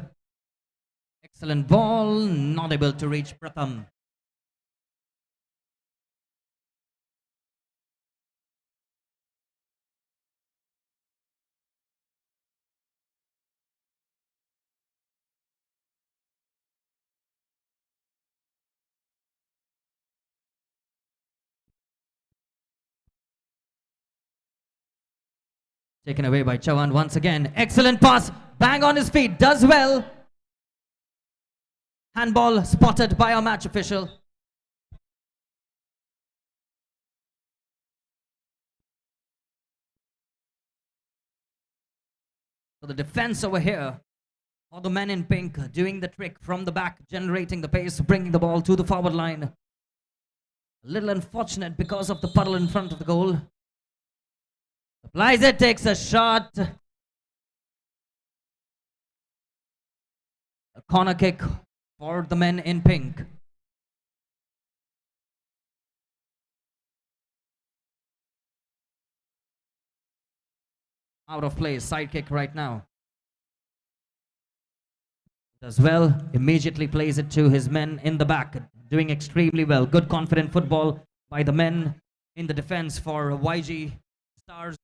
Excellent ball, not able to reach Pratham. Taken away by Chavan once again. Excellent pass, bang on his feet, does well. Handball spotted by our match official. So the defense over here, for the men in pink, doing the trick from the back, generating the pace, bringing the ball to the forward line. A little unfortunate because of the puddle in front of the goal. Applies it, takes a shot. A corner kick for the men in pink. Out of play, side kick right now. Does well, immediately plays it to his men in the back, doing extremely well. Good confident football by the men in the defense for YG Stars.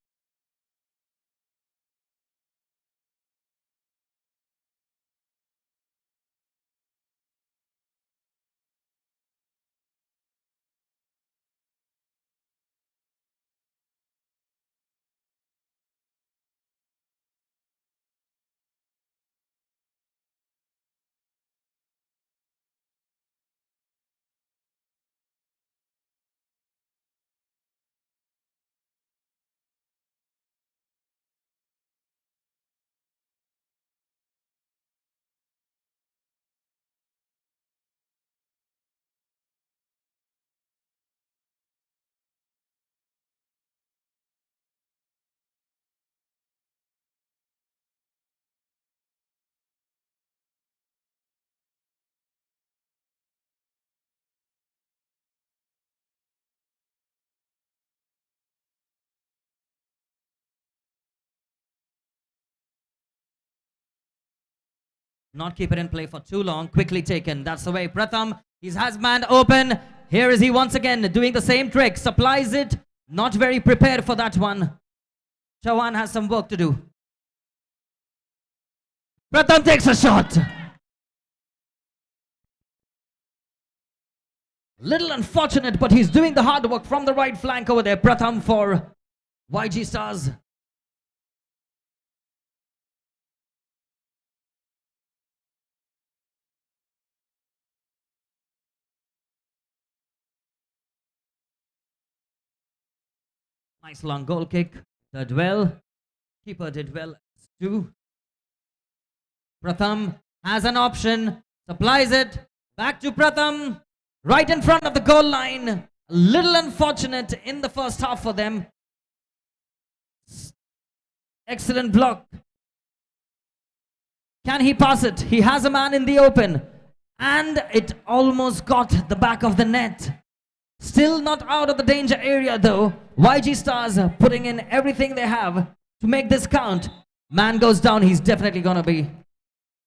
Not keep it in play for too long. Quickly taken. That's the way. Pratham, he has man open. Here is he once again doing the same trick. Supplies it. Not very prepared for that one. Chavan has some work to do. Pratham takes a shot. Little unfortunate, but he's doing the hard work from the right flank over there. Pratham for YG Stars. Nice long goal kick. Did well. Keeper did well too. Pratham has an option. Supplies it. Back to Pratham. Right in front of the goal line. A little unfortunate in the first half for them. Excellent block. Can he pass it? He has a man in the open. And it almost got the back of the net. Still not out of the danger area though. YG Stars putting in everything they have to make this count. Man goes down. He's definitely going to be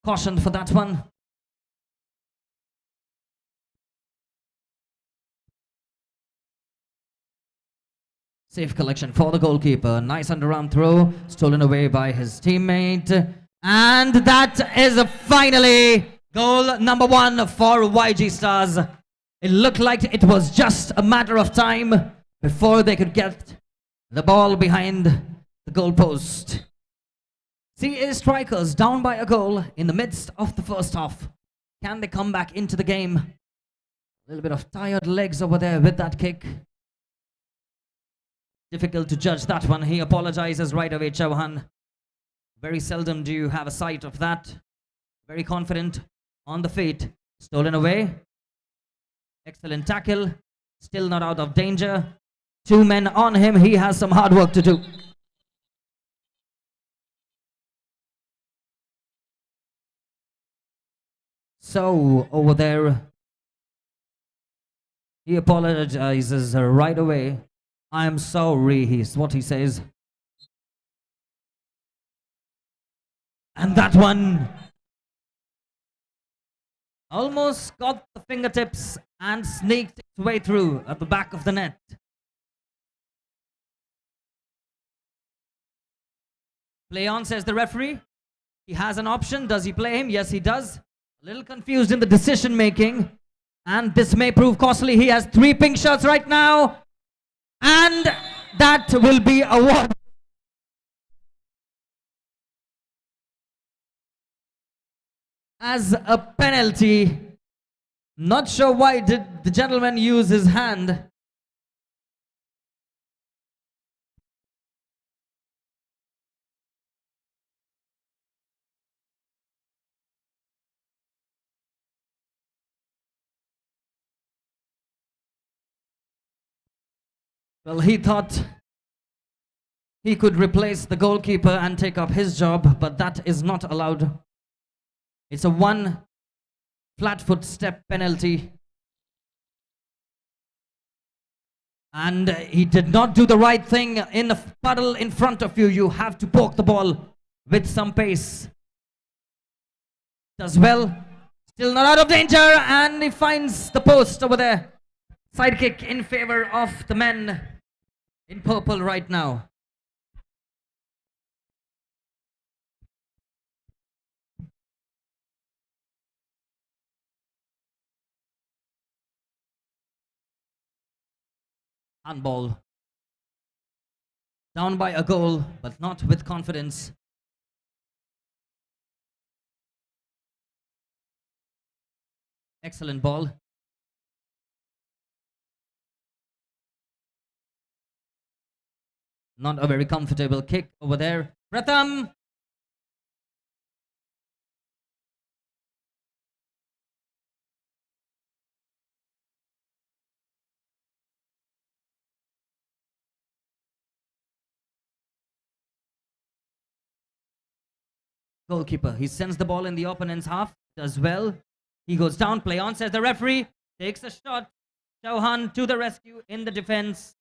cautioned for that one. Safe collection for the goalkeeper. Nice underarm throw. Stolen away by his teammate. And that is finally goal number 1 for YG Stars. It looked like it was just a matter of time before they could get the ball behind the goalpost. CA Strikers down by a goal in the midst of the first half. Can they come back into the game? A little bit of tired legs over there with that kick. Difficult to judge that one. He apologizes right away, Chauhan. Very seldom do you have a sight of that. Very confident on the feet. Stolen away. Excellent tackle. Still not out of danger. 2 men on him. He has some hard work to do. So, over there, he apologizes right away. I'm sorry, is what he says. And that one almost got the fingertips and sneaked its way through at the back of the net. Play on, says the referee. He has an option. Does he play him? Yes, he does. A little confused in the decision making. And this may prove costly. He has 3 pink shirts right now. And that will be awarded. As a penalty. Not sure why did the gentleman use his hand. Well, he thought he could replace the goalkeeper and take up his job, but that is not allowed. It's a 1 flat foot step penalty. And he did not do the right thing in the puddle in front of you. You have to poke the ball with some pace. Does well. Still not out of danger. And he finds the post over there. Side kick in favor of the men in purple right now. Handball. Down by a goal, but not with confidence. Excellent ball. Not a very comfortable kick over there. Pratham. Goalkeeper. He sends the ball in the opponent's half. Does well. He goes down. Play on, says the referee. Takes a shot. Chauhan to the rescue in the defense.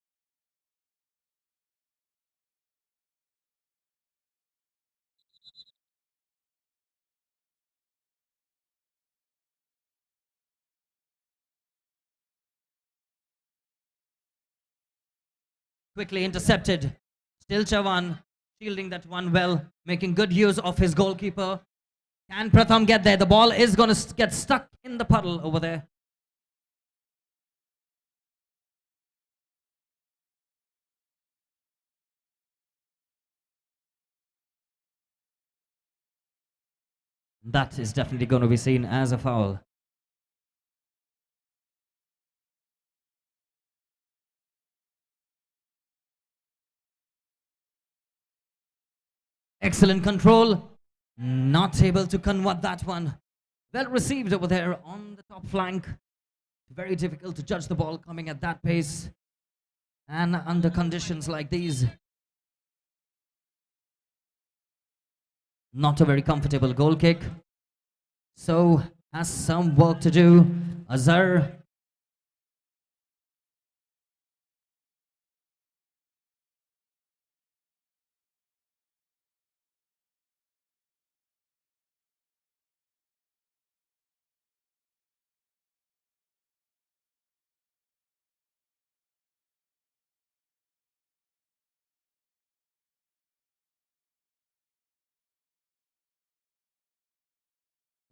Quickly intercepted. Still Chauhan shielding that one well, making good use of his goalkeeper. Can Pratham get there? The ball is going to get stuck in the puddle over there. That is definitely going to be seen as a foul. Excellent control. Not able to convert that one. Well received over there on the top flank. Very difficult to judge the ball coming at that pace. And under conditions like these. Not a very comfortable goal kick. So has some work to do. Azhar.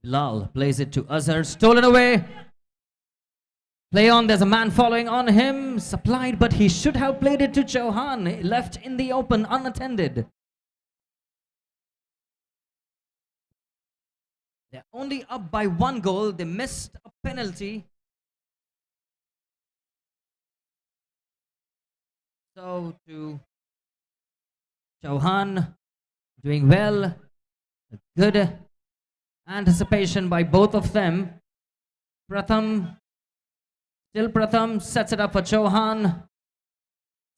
Bilal plays it to Azhar. Stolen away. Play on, there's a man following on him. Supplied, but he should have played it to Chauhan. Left in the open, unattended. They're only up by 1 goal. They missed a penalty. So to Chauhan, doing well. Good anticipation by both of them. Pratham, still Pratham, sets it up for Chauhan.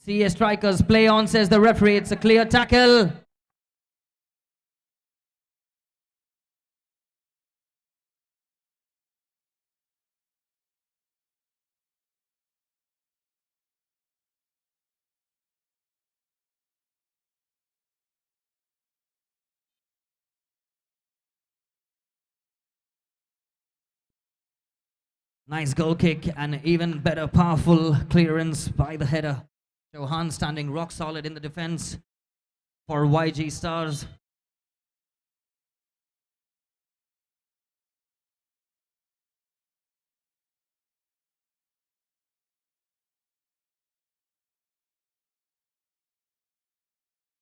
CA strikers play on, says the referee. It's a clear tackle. Nice goal kick and even better powerful clearance by the header. Chauhan standing rock solid in the defense for YG Stars.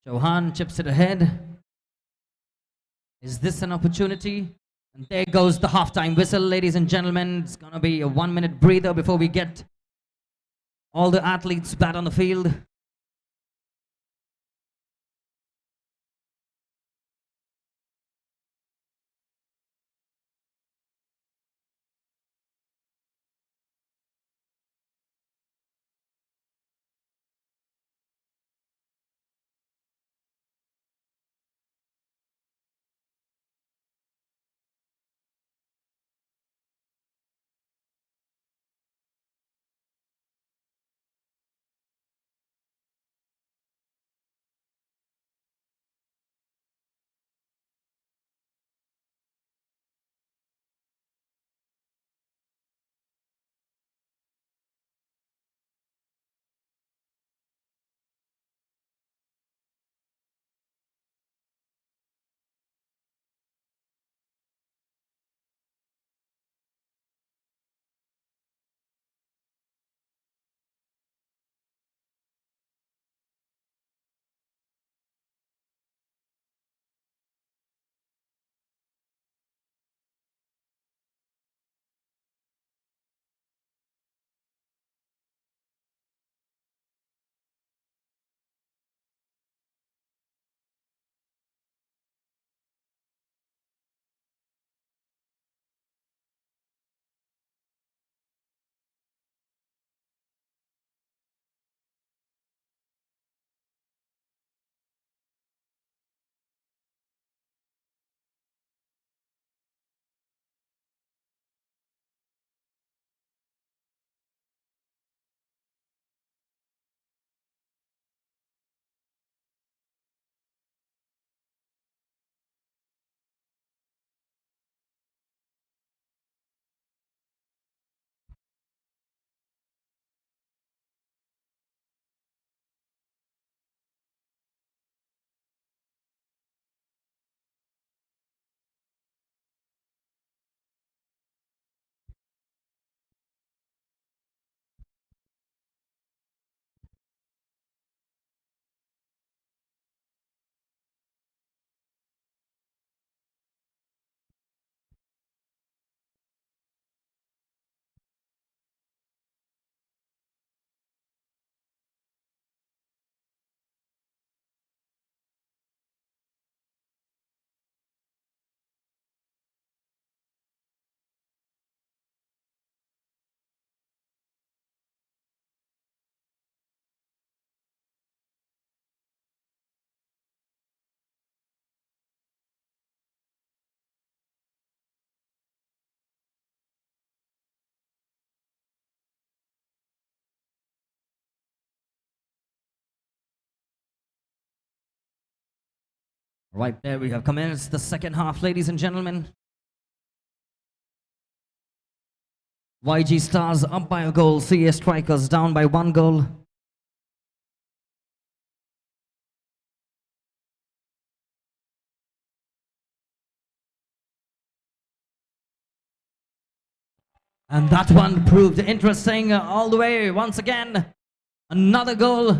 Chauhan chips it ahead. Is this an opportunity? And there goes the halftime whistle, ladies and gentlemen. It's gonna be a 1-minute breather before we get all the athletes back on the field. Right there, we have commenced the second half, ladies and gentlemen. YG Stars up by a goal, CA Strikers down by 1 goal. And that one proved interesting all the way. Once again, another goal.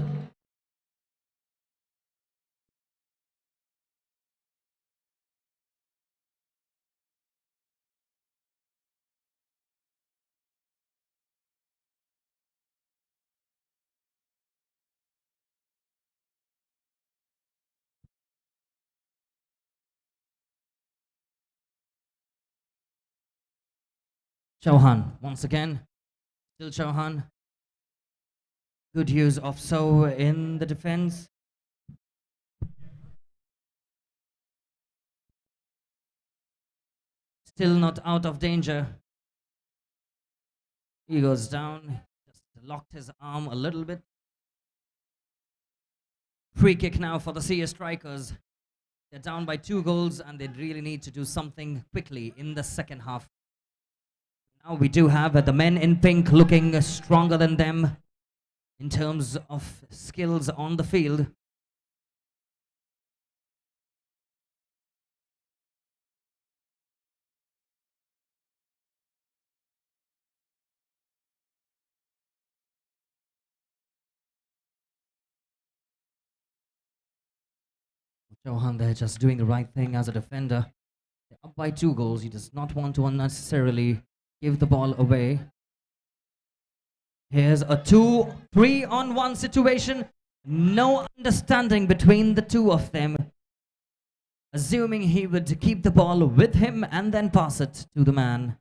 Chauhan, once again, still Chauhan. Good use of So in the defense. Still not out of danger. He goes down, just locked his arm a little bit. Free kick now for the CA Strikers. They're down by 2 goals and they really need to do something quickly in the second half. Now we do have the men in pink looking stronger than them in terms of skills on the field. Chauhan there just doing the right thing as a defender. They're up by 2 goals. He does not want to unnecessarily give the ball away. Here's a 2-3-on-1 situation. No understanding between the two of them. Assuming he would keep the ball with him and then pass it to the man.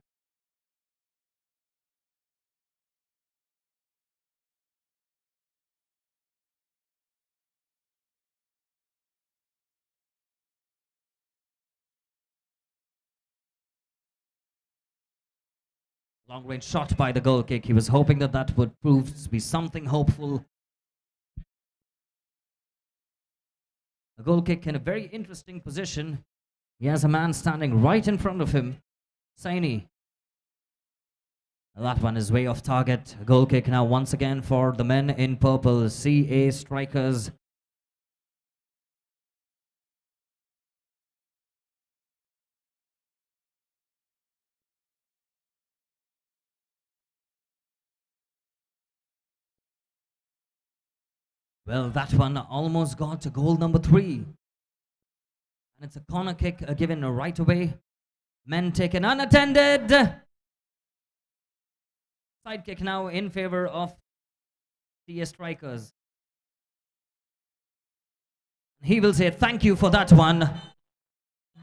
Long range shot by the goal kick. He was hoping that that would prove to be something hopeful. A goal kick in a very interesting position. He has a man standing right in front of him. Saini. That one is way off target. A goal kick now once again for the men in purple, CA Strikers. Well, that one almost got to goal number 3. And it's a corner kick given right away. Men taken unattended. Side kick now in favor of CA Strikers. He will say thank you for that one.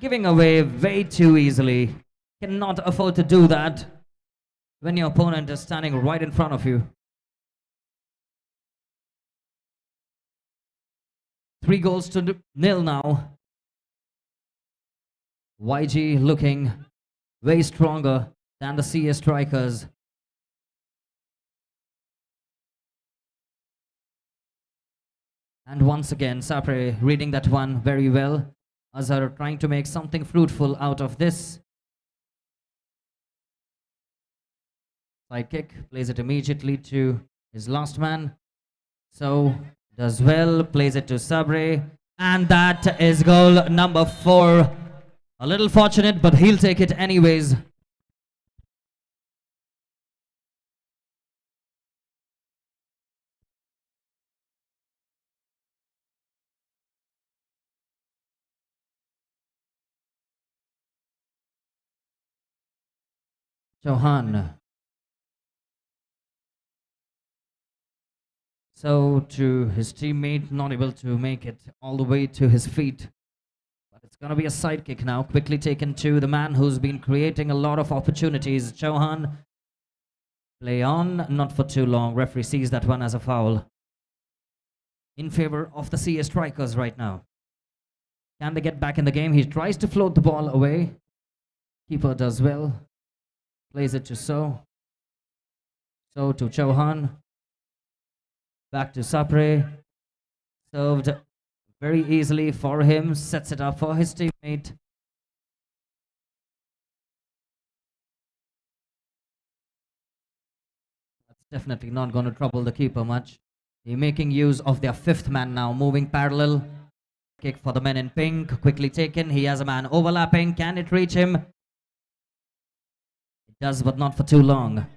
Giving away way too easily. Cannot afford to do that when your opponent is standing right in front of you. 3 goals to 0 now. YG looking way stronger than the CA Strikers. And once again, Sapre reading that one very well. Azhar trying to make something fruitful out of this. Side kick, plays it immediately to his last man. So does well, plays it to Sabre, and that is goal number 4. A little fortunate, but he'll take it anyways. Chauhan. So to his teammate, not able to make it all the way to his feet. But it's going to be a side kick now, quickly taken to the man who's been creating a lot of opportunities. Chauhan, play on, not for too long. Referee sees that one as a foul. In favor of the CA Strikers right now. Can they get back in the game? He tries to float the ball away. Keeper does well. Plays it to So. So to Chauhan. Back to Sapre. Served very easily for him, sets it up for his teammate. That's definitely not going to trouble the keeper much. They're making use of their fifth man now, moving parallel. Kick for the men in pink, quickly taken. He has a man overlapping. Can it reach him? It does, but not for too long.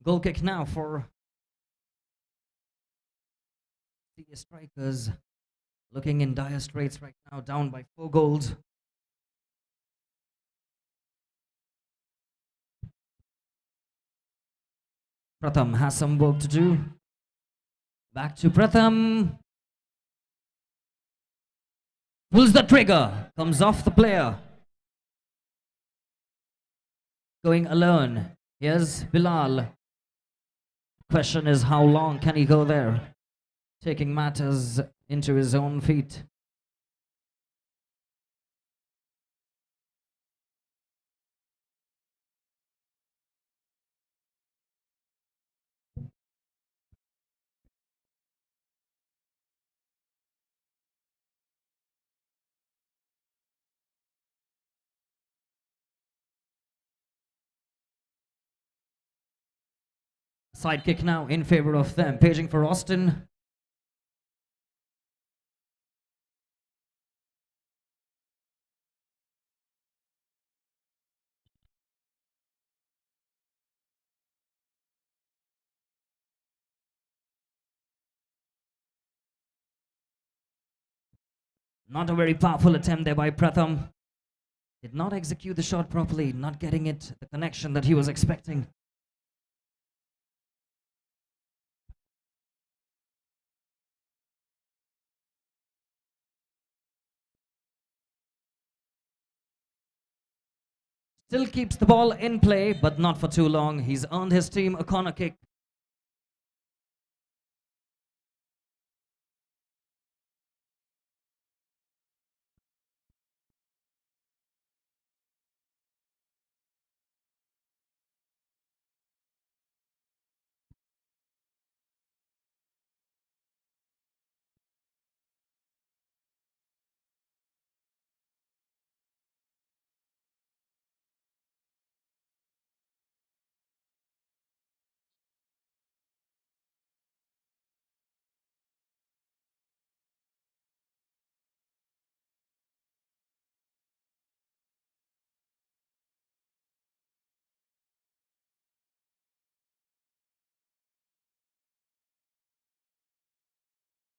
Goal kick now for the strikers. Looking in dire straits right now, down by 4 goals. Pratham has some work to do. Back to Pratham. Pulls the trigger. Comes off the player. Going alone. Here's Bilal. Question is, how long can he go there? Taking matters into his own feet. Side kick now in favor of them. Paging for Austin. Not a very powerful attempt there by Pratham. Did not execute the shot properly, not getting it the connection that he was expecting. Still keeps the ball in play, but not for too long. He's earned his team a corner kick.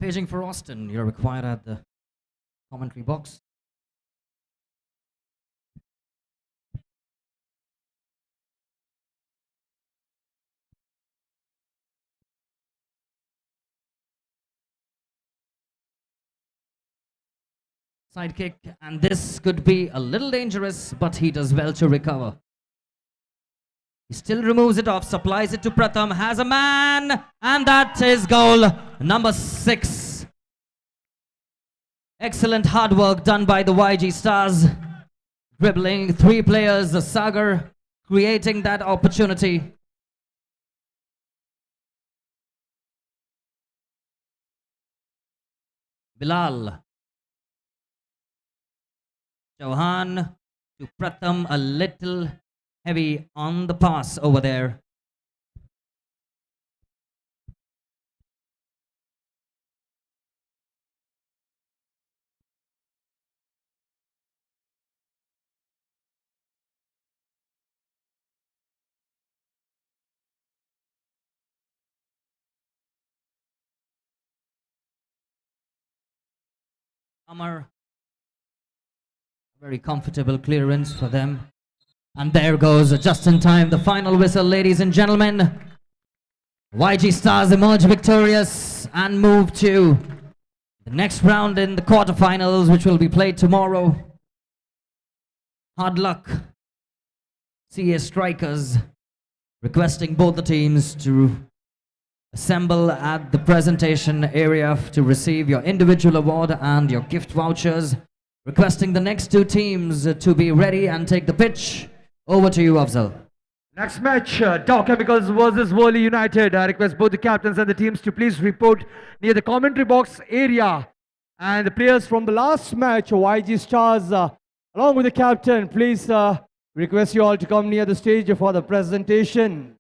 Paging for Austin, you're required at the commentary box. Side kick, and this could be a little dangerous, but he does well to recover. He still removes it off, supplies it to Pratham, has a man, and that is goal number 6. Excellent hard work done by the YG Stars. Dribbling 3 players, the Sagar creating that opportunity. Bilal. Chauhan to Pratham, a little heavy on the pass over there. Amar, very comfortable clearance for them. And there goes, just in time, the final whistle, ladies and gentlemen. YG Stars emerge victorious and move to the next round in the quarterfinals, which will be played tomorrow. Hard luck. CA Strikers requesting both the teams to assemble at the presentation area to receive your individual award and your gift vouchers. Requesting the next two teams to be ready and take the pitch. Over to you, Afzal. Next match, Dow Chemicals versus Worley United. I request both the captains and the teams to please report near the commentary box area. And the players from the last match, YG Stars, along with the captain, please request you all to come near the stage for the presentation.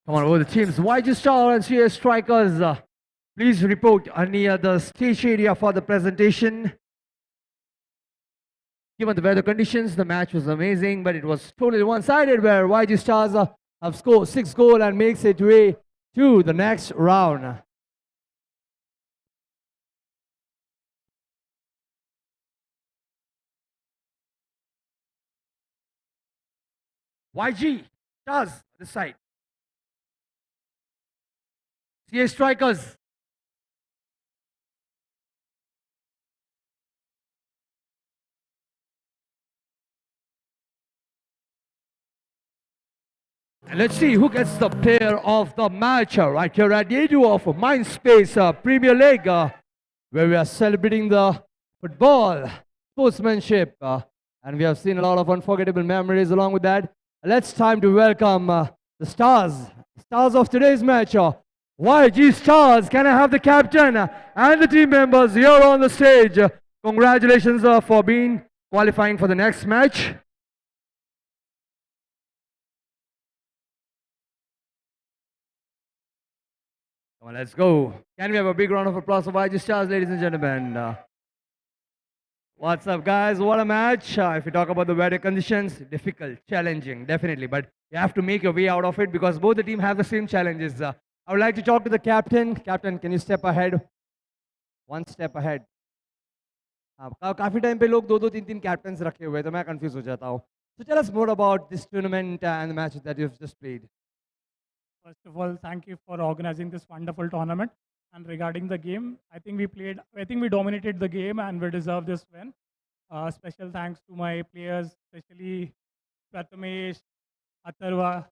Come on, over the teams. YG Star and CS Strikers, please report near the stage area for the presentation. Given the weather conditions, the match was amazing, but it was totally one-sided where YG Stars have scored 6 goals and makes its way to the next round. YG Stars, this side. CA Strikers. And let's see who gets the player of the match right here at the A2 of MINDSPACE Premier League, where we are celebrating the football, sportsmanship, and we have seen a lot of unforgettable memories along with that. Let's time to welcome the stars of today's match. YG Stars, can I have the captain and the team members here on the stage? Congratulations for qualifying for the next match. Come on, let's go. Can we have a big round of applause for YG Stars, ladies and gentlemen? What's up, guys? What a match. If you talk about the weather conditions, difficult, challenging, definitely. But you have to make your way out of it because both the teams have the same challenges. I would like to talk to the captain. Captain, can you step ahead? One step ahead. काफी time पे लोग दो दो तीन तीन captains रखे हुए तो मैं कंफ्यूज हो जाता हूँ. So tell us more about this tournament and the matches that you've just played. First of all, thank you for organizing this wonderful tournament. And regarding the game, I think we dominated the game and we deserve this win. Special thanks to my players, especially Prathamesh, Atharva.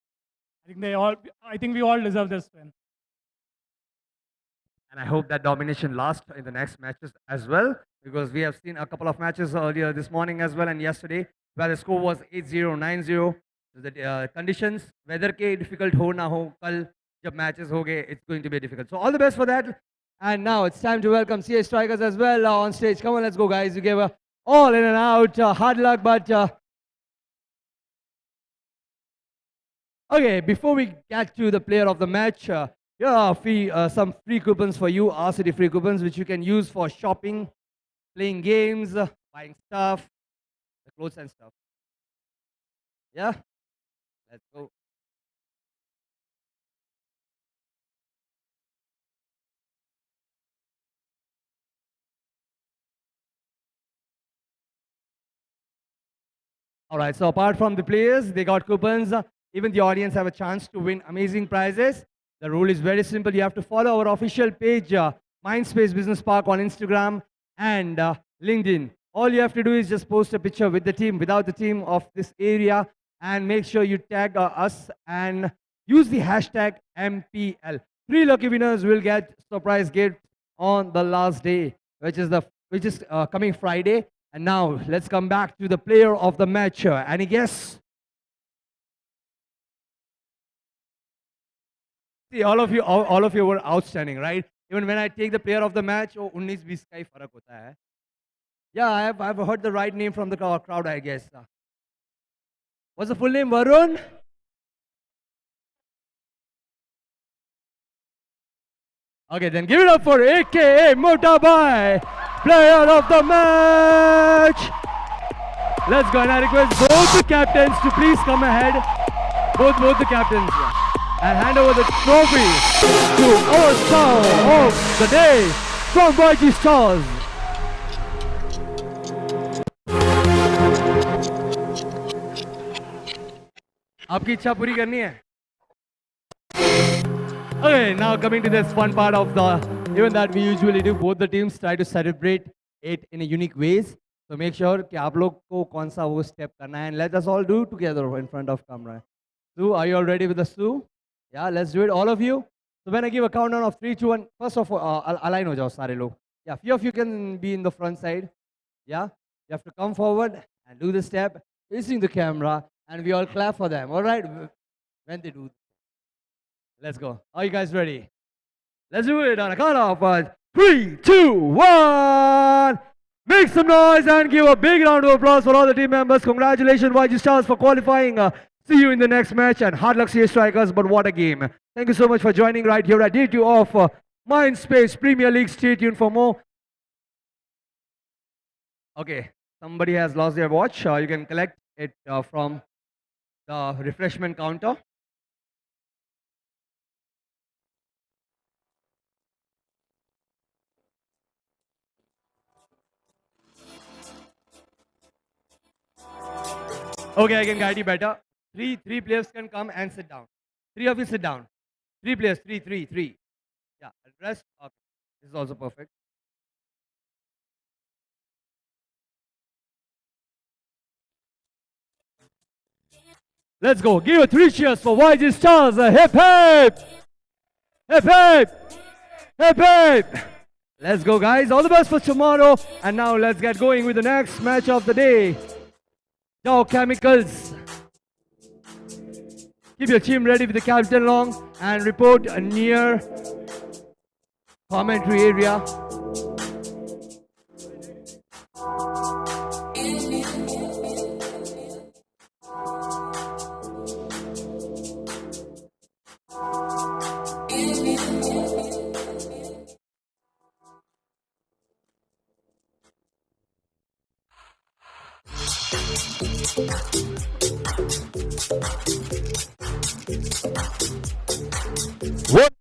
I think we all deserve this win. And I hope that domination lasts in the next matches as well, because we have seen a couple of matches earlier this morning as well and yesterday where the score was 8-0, 9-0. So the conditions, weather ke difficult ho na ho, kal jab matches ho gaye, it's going to be difficult. So all the best for that. And now it's time to welcome CA Strikers as well on stage. Come on, let's go, guys. You gave all in and out. Hard luck, but okay, before we get to the player of the match, here are some free coupons for you, RCD free coupons, which you can use for shopping, playing games, buying stuff, the clothes and stuff. Yeah? Let's go. All right, so apart from the players, they got coupons. Even the audience have a chance to win amazing prizes. The rule is very simple. You have to follow our official page, MINDSPACE Business Park on Instagram and LinkedIn. All you have to do is just post a picture with the team, without the team of this area, and make sure you tag us and use the hashtag MPL. 3 lucky winners will get surprise gift on the last day, which is coming Friday. And now let's come back to the player of the match. Any guess? See, all of you were outstanding, right? Even when I take the player of the match, 19-20 का ही फर्क होता है. Yeah, I've heard the right name from the crowd, I guess. What's the full name, Varun? Okay, then give it up for AKA Motabai. player of the match. Let's go, and I request both the captains to please come ahead. Both the captains. And hand over the trophy to our star of the day from YG Stars. आपकी इच्छा पूरी करनी है? Okay, now coming to this fun part of the event that we usually do, both the teams try to celebrate it in a unique ways. So make sure कि आप लोग को कौन सा वो step करना है, and let us all do together in front of camera. Sue, are you all ready with the Sue? Yeah, let's do it, all of you. So when I give a countdown of 3, 2, 1, first of all, align हो जाओ सारे लोग. Yeah, few of you can be in the front side. Yeah, you have to come forward and do the step, facing the camera, and we all clap for them. All right, when they do. Let's go. Are you guys ready? Let's do it on a count of 3, 2, 1. Make some noise and give a big round of applause for all the team members. Congratulations, YG Stars, for qualifying. See you in the next match, and hard luck, CA Strikers. But what a game! Thank you so much for joining right here at Day 2 of MINDSPACE Premier League. Stay tuned for more. Okay, somebody has lost their watch. You can collect it from the refreshment counter. Okay, I can guide you better. Three players can come and sit down. 3 of you sit down. 3 players, three. Yeah, rest. Okay, this is also perfect. Let's go. Give a 3 cheers for YG Stars. Hip hip! Hip hip! Hip hip! Let's go, guys. All the best for tomorrow. And now let's get going with the next match of the day. Dow Chemicals. Keep your team ready with the captain along and report near commentary area. What?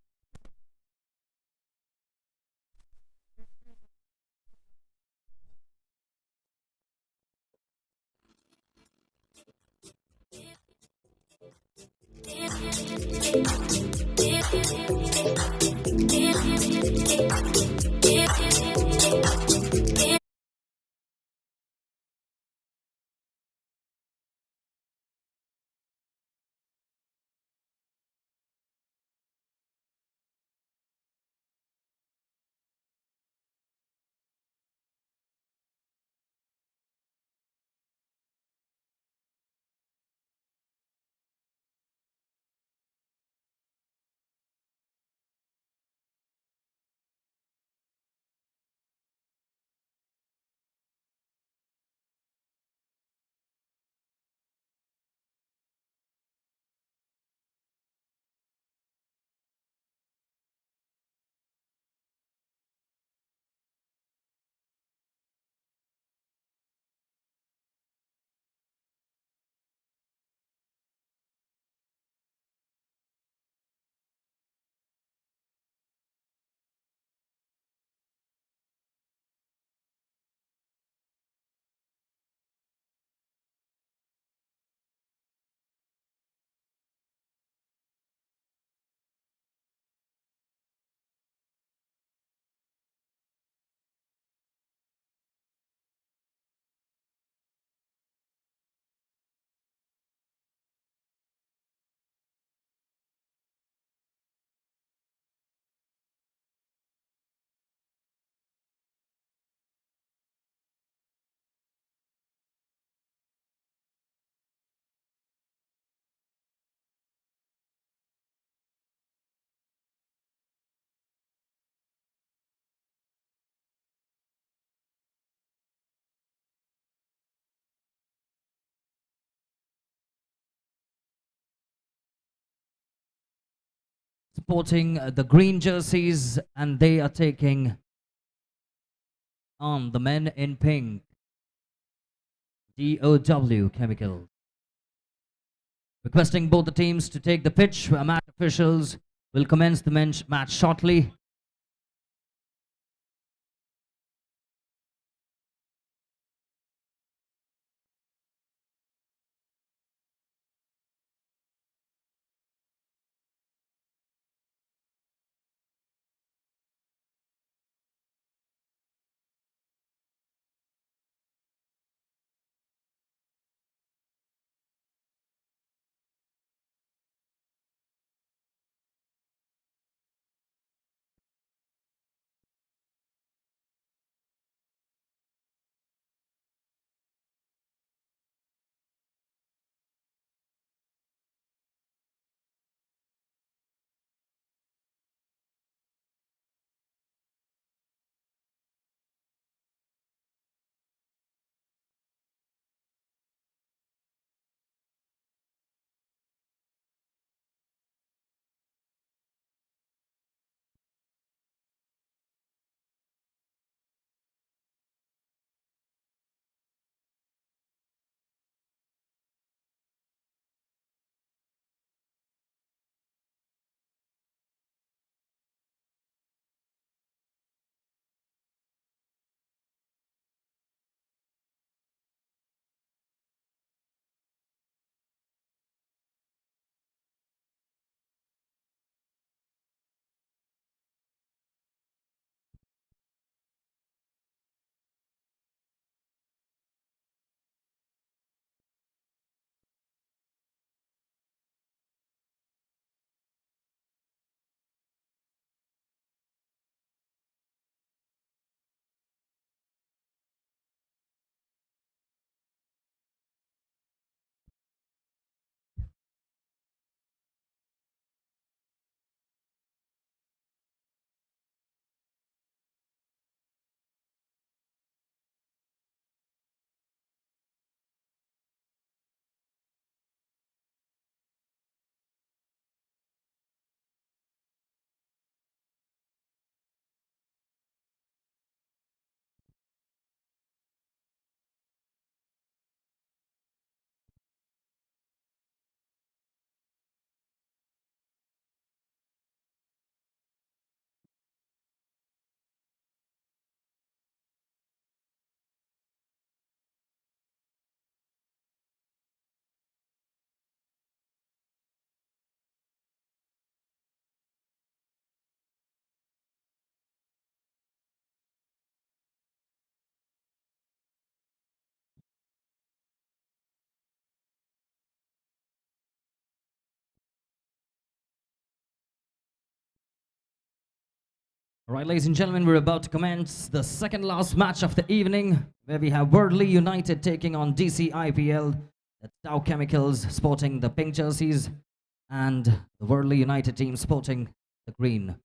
Sporting the green jerseys, and they are taking on the men in pink, DOW Chemicals. Requesting both the teams to take the pitch. Match officials will commence the match shortly. All right, ladies and gentlemen, we're about to commence the second last match of the evening, where we have Worldly United taking on DC IPL. That's Dow Chemicals sporting the pink jerseys, and the Worldly United team sporting the green.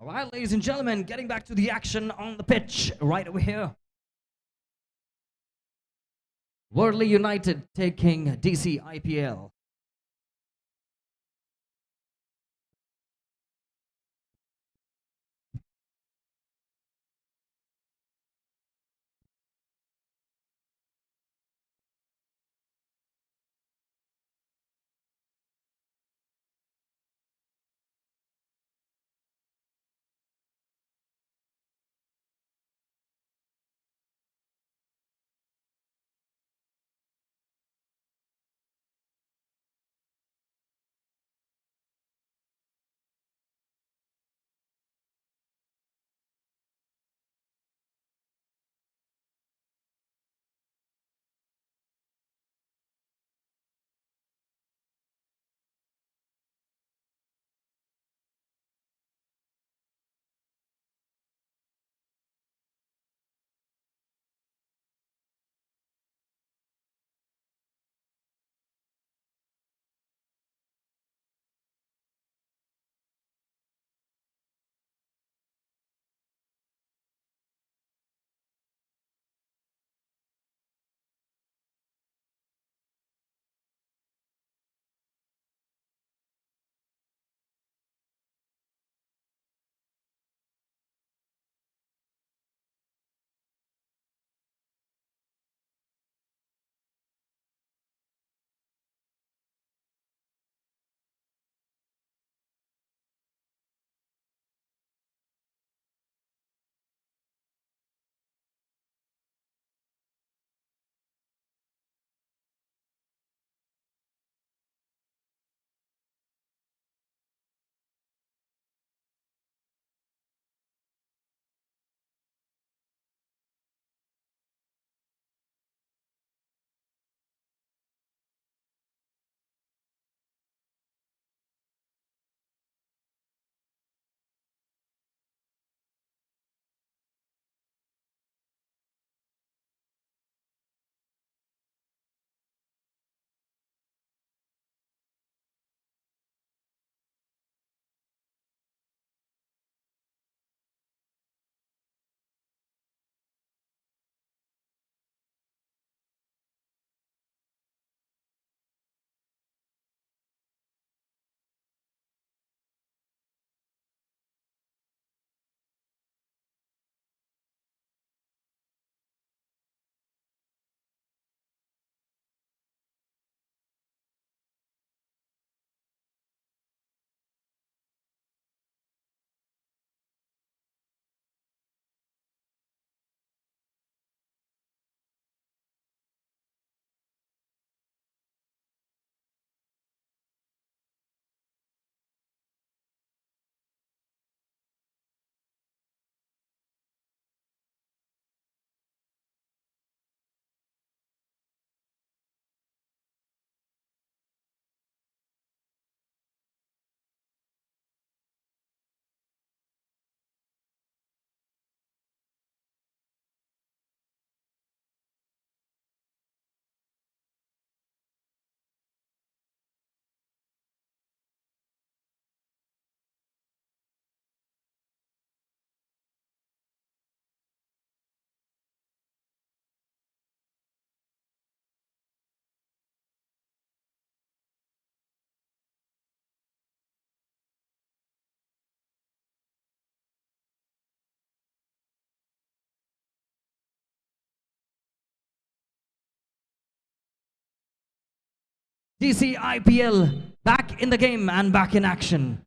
All right, ladies and gentlemen, getting back to the action on the pitch right over here. Worldly United taking DC IPL. DC IPL back in the game and back in action.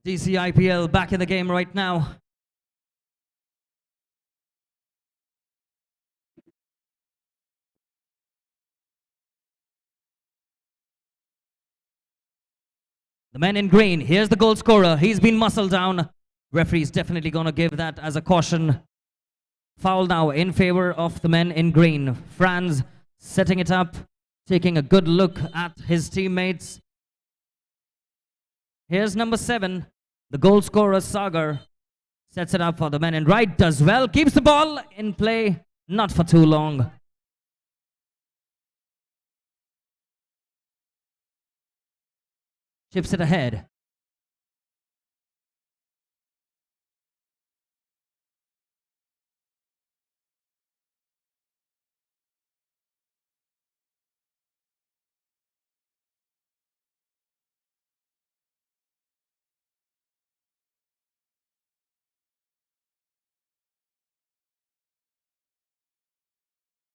DC IPL back in the game right now. The man in green, here's the goal scorer. He's been muscled down. Referee's definitely going to give that as a caution. Foul now in favor of the men in green. Franz setting it up, taking a good look at his teammates. Here's number 7. The goal scorer, Sagar, sets it up for the men in right. Does well. Keeps the ball in play. Not for too long. Chips it ahead.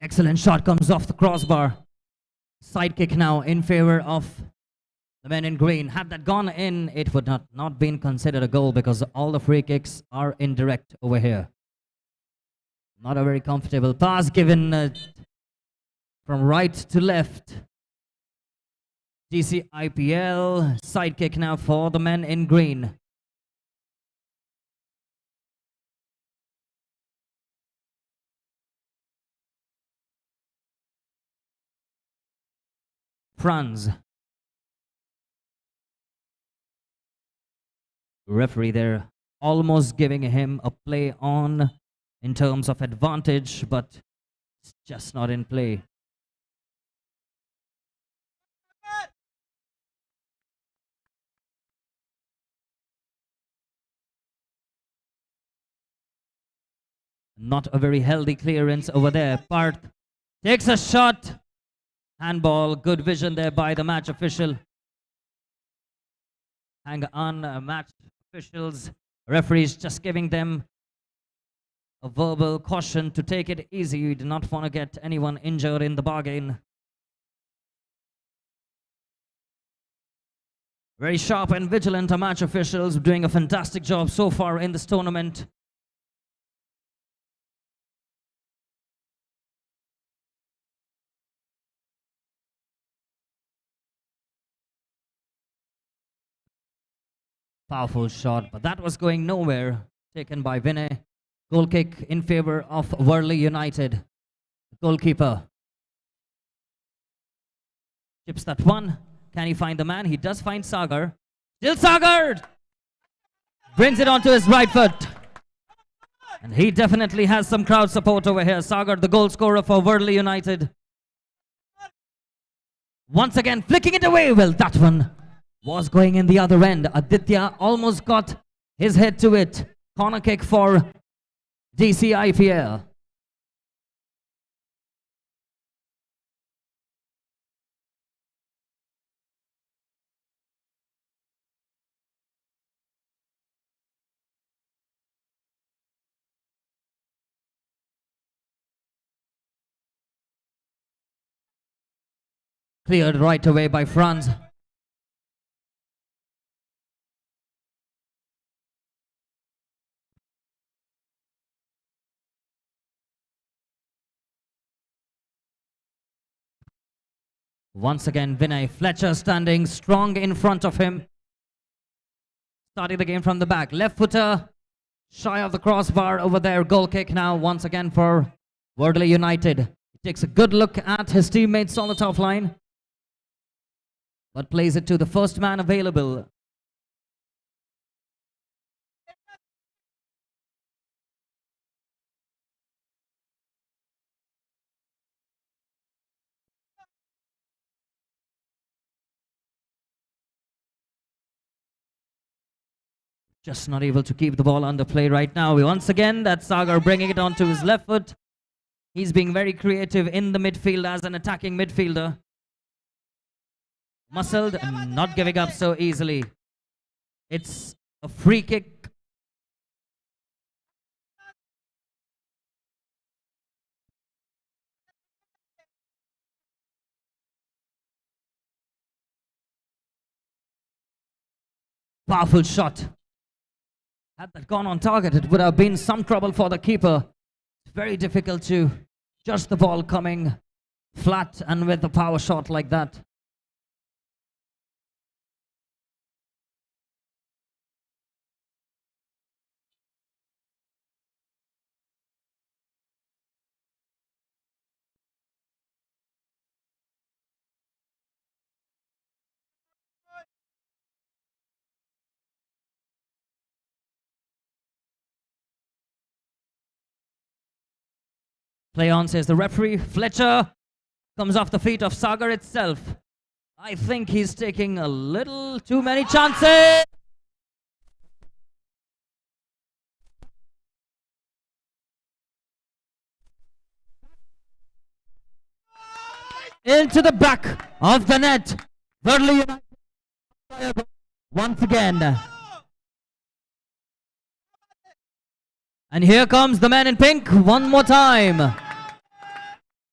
Excellent shot comes off the crossbar. Side kick now in favor of the men in green. Had that gone in, it would not been considered a goal because all the free kicks are indirect over here. Not a very comfortable pass given from right to left. DCIPL side kick now for the men in green. Franz. Referee there almost giving him a play on in terms of advantage, but it's just not in play. Not a very healthy clearance over there. Parth takes a shot. Handball, good vision there by the match official. Hang on, match officials. Referees just giving them a verbal caution to take it easy. You do not want to get anyone injured in the bargain. Very sharp and vigilant match officials, doing a fantastic job so far in this tournament. Powerful shot, but that was going nowhere. Taken by Vinay. Goal kick in favor of Worli United. Goalkeeper chips that one. Can he find the man? He does find Sagar. Still Sagar! Brings it onto his right foot. And he definitely has some crowd support over here. Sagar, the goal scorer for Worli United. Once again, flicking it away. Well, that one was going in the other end. Aditya almost got his head to it. Corner kick for DCIPL. Cleared right away by Franz. Once again, Vinay Fletcher standing strong in front of him. Starting the game from the back. Left footer, shy of the crossbar over there. Goal kick now once again for Worli United. He takes a good look at his teammates on the top line, but plays it to the first man available. Just not able to keep the ball under play right now. Once again, that's Sagar bringing it onto his left foot. He's being very creative in the midfield as an attacking midfielder. Muscled and not giving up so easily. It's a free kick. Powerful shot. Had that gone on target, it would have been some trouble for the keeper. It's very difficult to judge the ball coming flat and with a power shot like that. Play on, says the referee. Fletcher comes off the feet of Sagar itself. I think he's taking a little too many chances. Into the back of the net. Worli United once again. And here comes the man in pink one more time.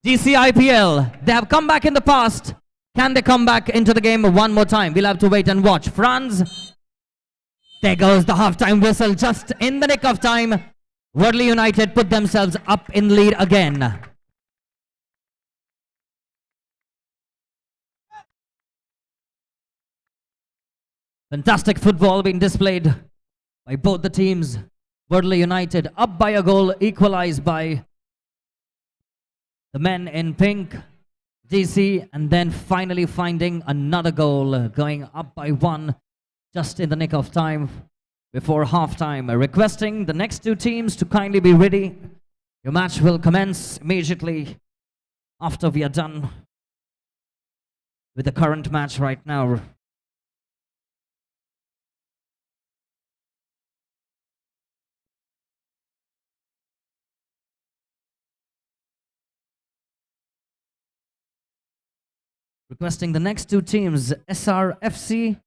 GCIPL, they have come back in the past. Can they come back into the game one more time? We'll have to wait and watch. Franz, there goes the halftime whistle just in the nick of time. Worli United put themselves up in lead again. Fantastic football being displayed by both the teams. Worli United up by a goal, equalized by the men in pink, DC, and then finally finding another goal, going up by one just in the nick of time before halftime. Requesting the next two teams to kindly be ready. Your match will commence immediately after we are done with the current match right now. Requesting the next two teams, SRFC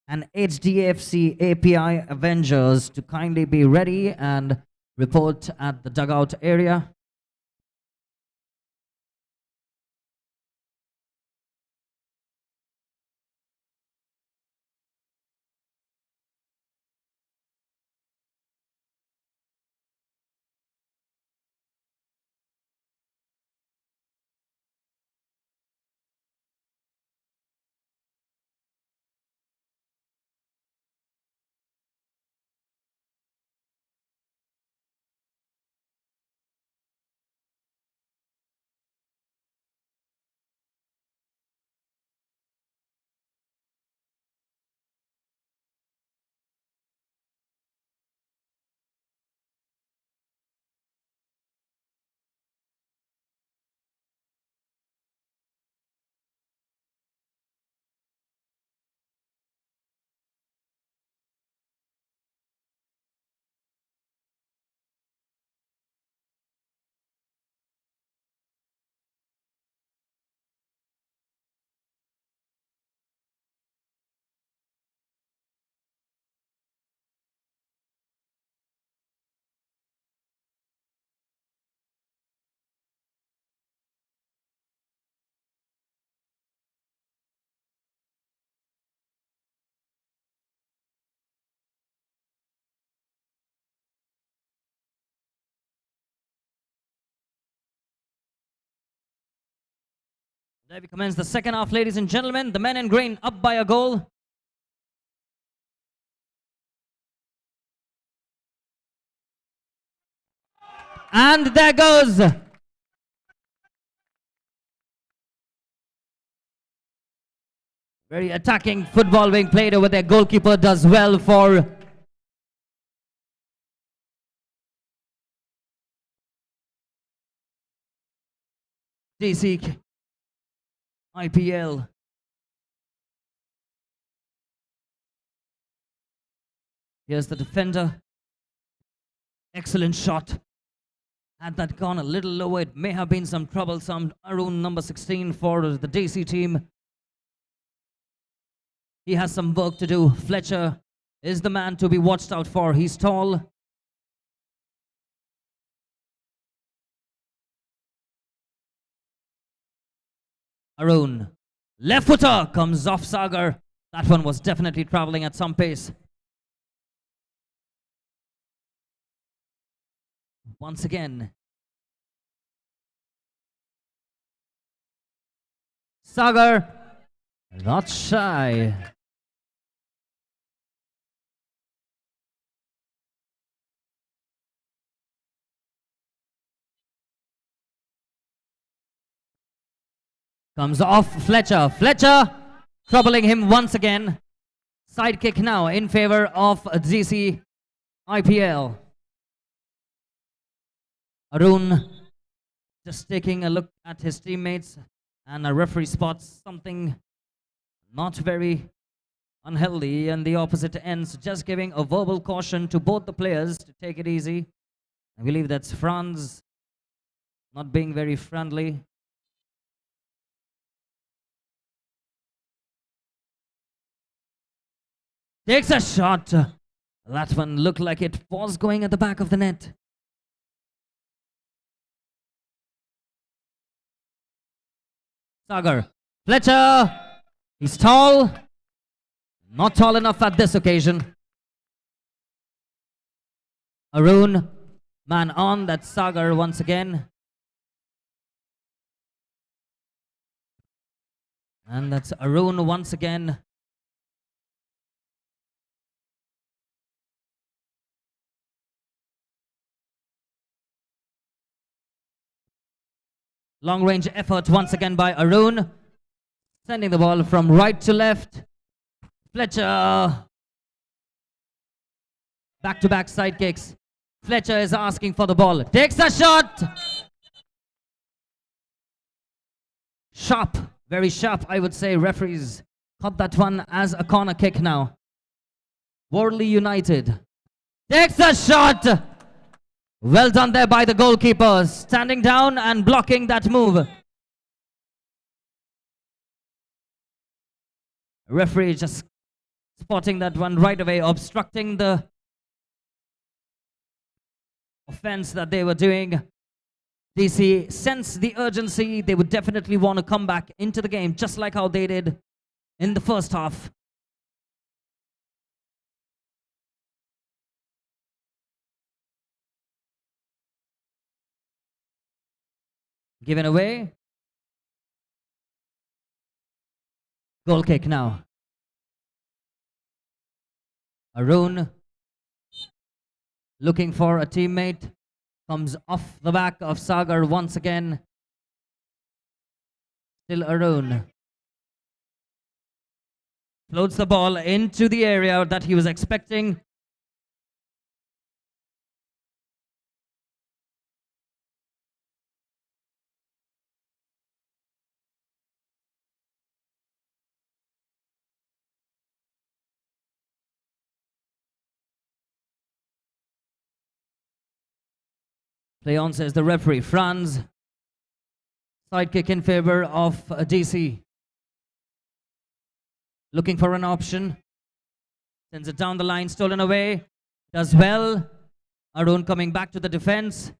and HDFC API Avengers, to kindly be ready and report at the dugout area. There we commence the second half, ladies and gentlemen. The men in green up by a goal. And there goes. Very attacking football being played over there. Goalkeeper does well for DC IPL. Here's the defender. Excellent shot. Had that gone a little lower, it may have been some troublesome. Arun, number 16 for the DC team. He has some work to do. Fletcher is the man to be watched out for. He's tall. Arun. Left footer comes off Sagar. That one was definitely traveling at some pace. Once again. Sagar, not shy. Comes off Fletcher. Fletcher troubling him once again. Side kick now in favor of DC IPL. Arun just taking a look at his teammates, and a referee spots something not very unhealthy in the opposite ends, just giving a verbal caution to both the players to take it easy. I believe that's Franz not being very friendly. Takes a shot. That one looked like it was going at the back of the net. Sagar. Fletcher. He's tall. Not tall enough at this occasion. Arun. Man on. That's Sagar once again. And that's Arun once again. Long range effort once again by Arun. Sending the ball from right to left. Fletcher. Back-to-back side kicks. Fletcher is asking for the ball. Takes a shot. Sharp. Very sharp, I would say. Referees caught that one as a corner kick now. Worley United. Takes a shot. Well done there by the goalkeeper. Standing down and blocking that move. Referee just spotting that one right away, obstructing the offense that they were doing. DC sense the urgency. They would definitely want to come back into the game, just like how they did in the first half. Given away. Goal kick now. Arun looking for a teammate. Comes off the back of Sagar once again. Still Arun. Floats the ball into the area that he was expecting. Play on, says the referee. Franz. Side kick in favor of DC. Looking for an option. Sends it down the line, stolen away. Does well. Arun coming back to the defense.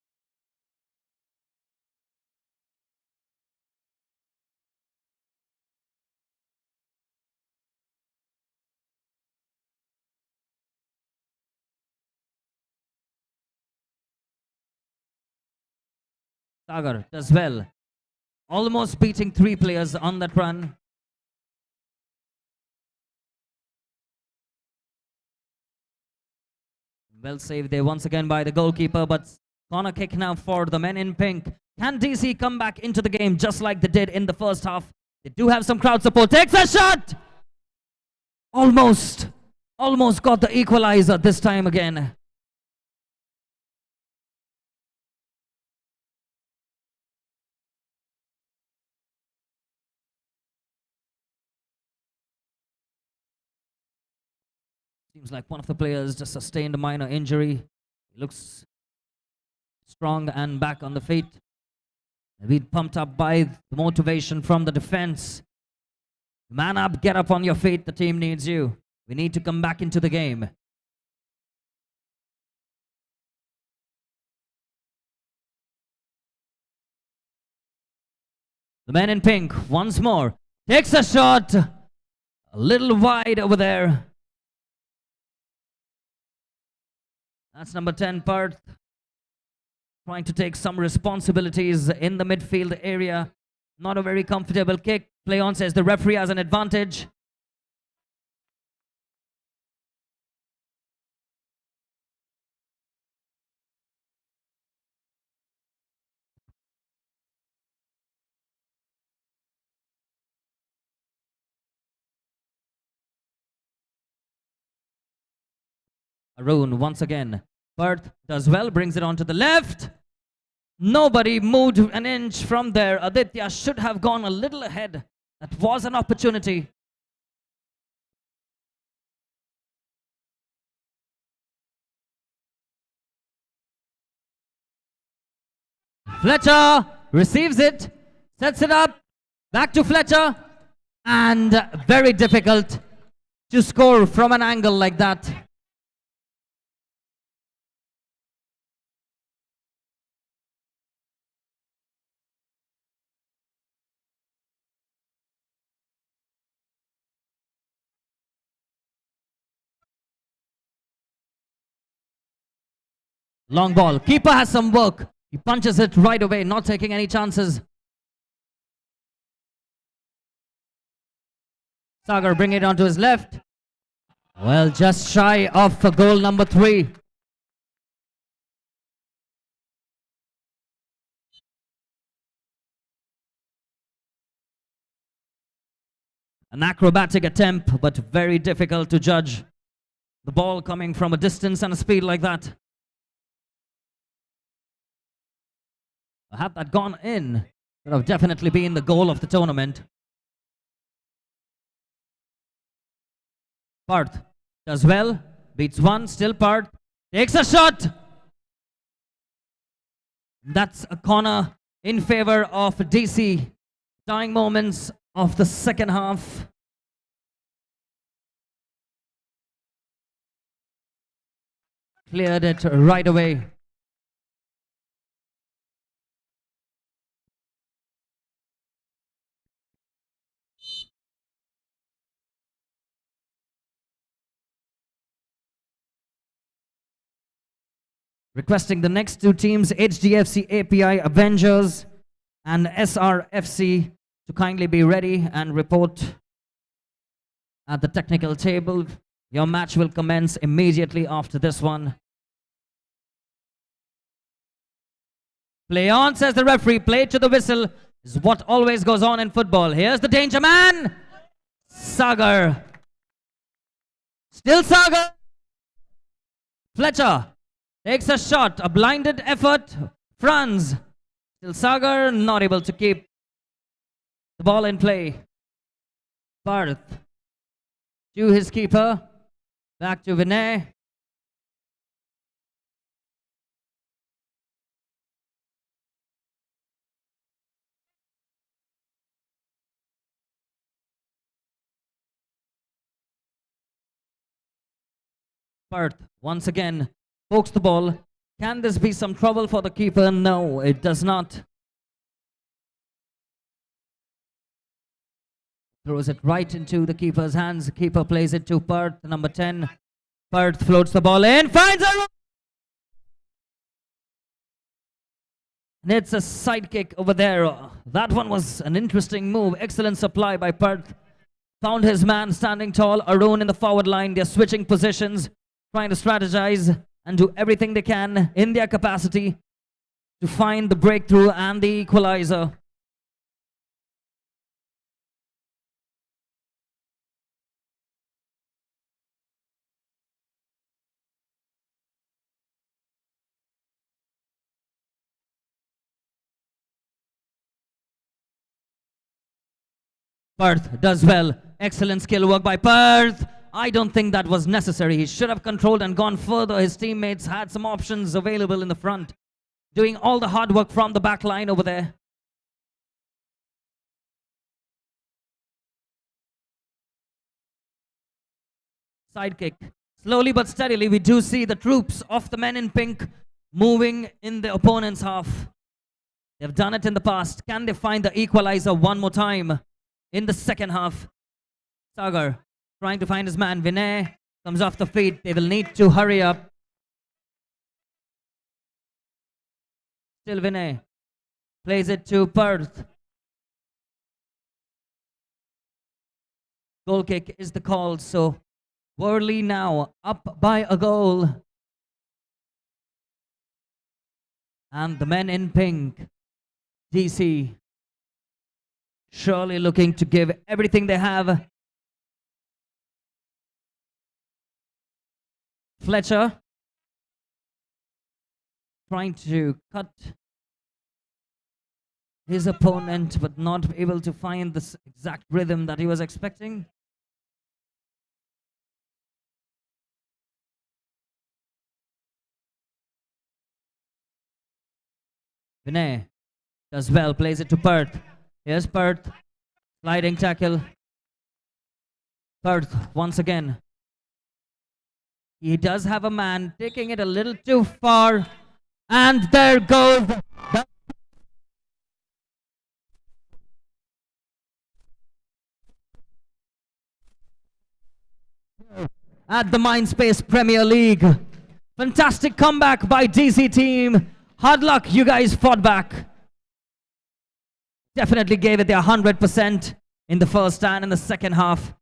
Sagar does well. Almost beating 3 players on that run. Well saved there once again by the goalkeeper, but corner kick now for the men in pink. Can DC come back into the game just like they did in the first half? They do have some crowd support. Takes a shot! Almost got the equalizer this time again. Seems like one of the players just sustained a minor injury. He looks strong and back on the feet. Maybe pumped up by the motivation from the defense. Man up, get up on your feet. The team needs you. We need to come back into the game. The man in pink once more takes a shot. A little wide over there. That's number 10, Perth. Trying to take some responsibilities in the midfield area. Not a very comfortable kick. Play on, says the referee has an advantage. Arun once again. Perth does well, brings it on to the left. Nobody moved an inch from there. Aditya should have gone a little ahead. That was an opportunity. Fletcher receives it, sets it up, back to Fletcher, and very difficult to score from an angle like that. Long ball. Keeper has some work. He punches it right away, not taking any chances. Sagar bringing it onto his left. Well, just shy of goal number 3. An acrobatic attempt, but very difficult to judge. The ball coming from a distance and a speed like that. Had that gone in, it would have definitely been the goal of the tournament. Parth does well, beats one, still Parth, takes a shot. That's a corner in favor of DC. Dying moments of the second half. Cleared it right away. Requesting the next 2 teams, HDFC API Avengers and SRFC, to kindly be ready and report at the technical table. Your match will commence immediately after this one. Play on, says the referee. Play to the whistle is what always goes on in football. Here's the danger man. Sagar. Still Sagar. Fletcher takes a shot, a blinded effort. Franz. Still Sagar, not able to keep the ball in play. Parth to his keeper. Back to Vinay. Parth once again pokes the ball. Can this be some trouble for the keeper? No, it does not. Throws it right into the keeper's hands. The keeper plays it to Parth, number 10. Parth floats the ball in, finds a... And it's a sidekick over there. That one was an interesting move. Excellent supply by Parth. Found his man standing tall. Arun in the forward line. They're switching positions, trying to strategize and do everything they can in their capacity to find the breakthrough and the equalizer. Parth does well. Excellent skill work by Parth. I don't think that was necessary. He should have controlled and gone further. His teammates had some options available in the front, doing all the hard work from the back line over there. Sidekick. Slowly but steadily, we do see the troops of the men in pink moving in the opponent's half. They've done it in the past. Can they find the equalizer one more time in the second half? Sagar trying to find his man. Vinay comes off the feet. They will need to hurry up. Still Vinay plays it to Parth. Goal kick is the call, so Worley now up by a goal. And the men in pink, DC, surely looking to give everything they have. Fletcher trying to cut his opponent, but not able to find this exact rhythm that he was expecting. Vinay does well, plays it to Perth. Here's Perth, sliding tackle. Perth once again. He does have a man, taking it a little too far. And there goes the at the MINDSPACE Premier League. Fantastic comeback by DC team. Hard luck, you guys fought back. Definitely gave it their 100% in the first and in the second half.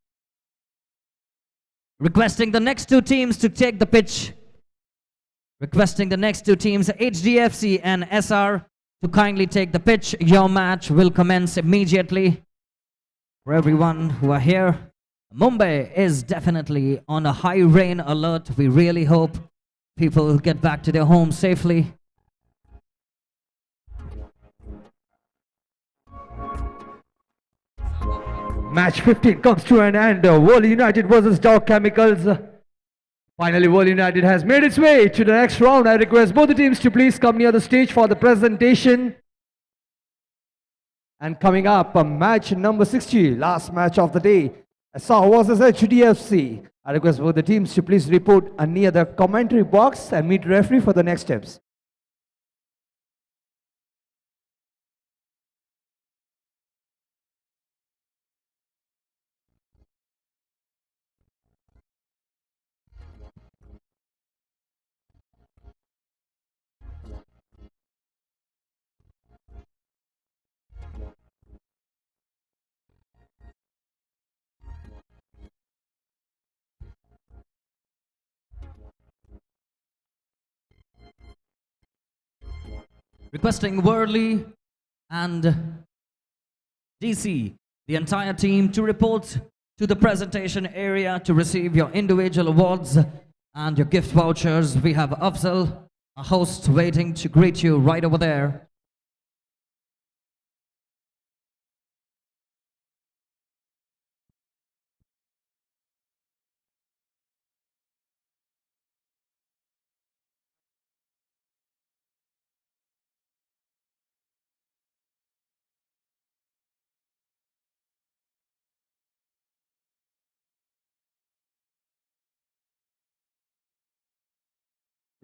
Requesting the next two teams to take the pitch. Requesting the next two teams, HDFC and SR, to kindly take the pitch. Your match will commence immediately. For everyone who are here, Mumbai is definitely on a high rain alert. We really hope people will get back to their homes safely. Match 15 comes to an end. World United versus Dow Chemicals. Finally, World United has made its way to the next round. I request both the teams to please come near the stage for the presentation. And coming up, match number 60, last match of the day. SR versus HDFC. I request both the teams to please report near the commentary box and meet referee for the next steps. Requesting Worley and DC, the entire team, to report to the presentation area to receive your individual awards and your gift vouchers. We have Afzal, a host, waiting to greet you right over there.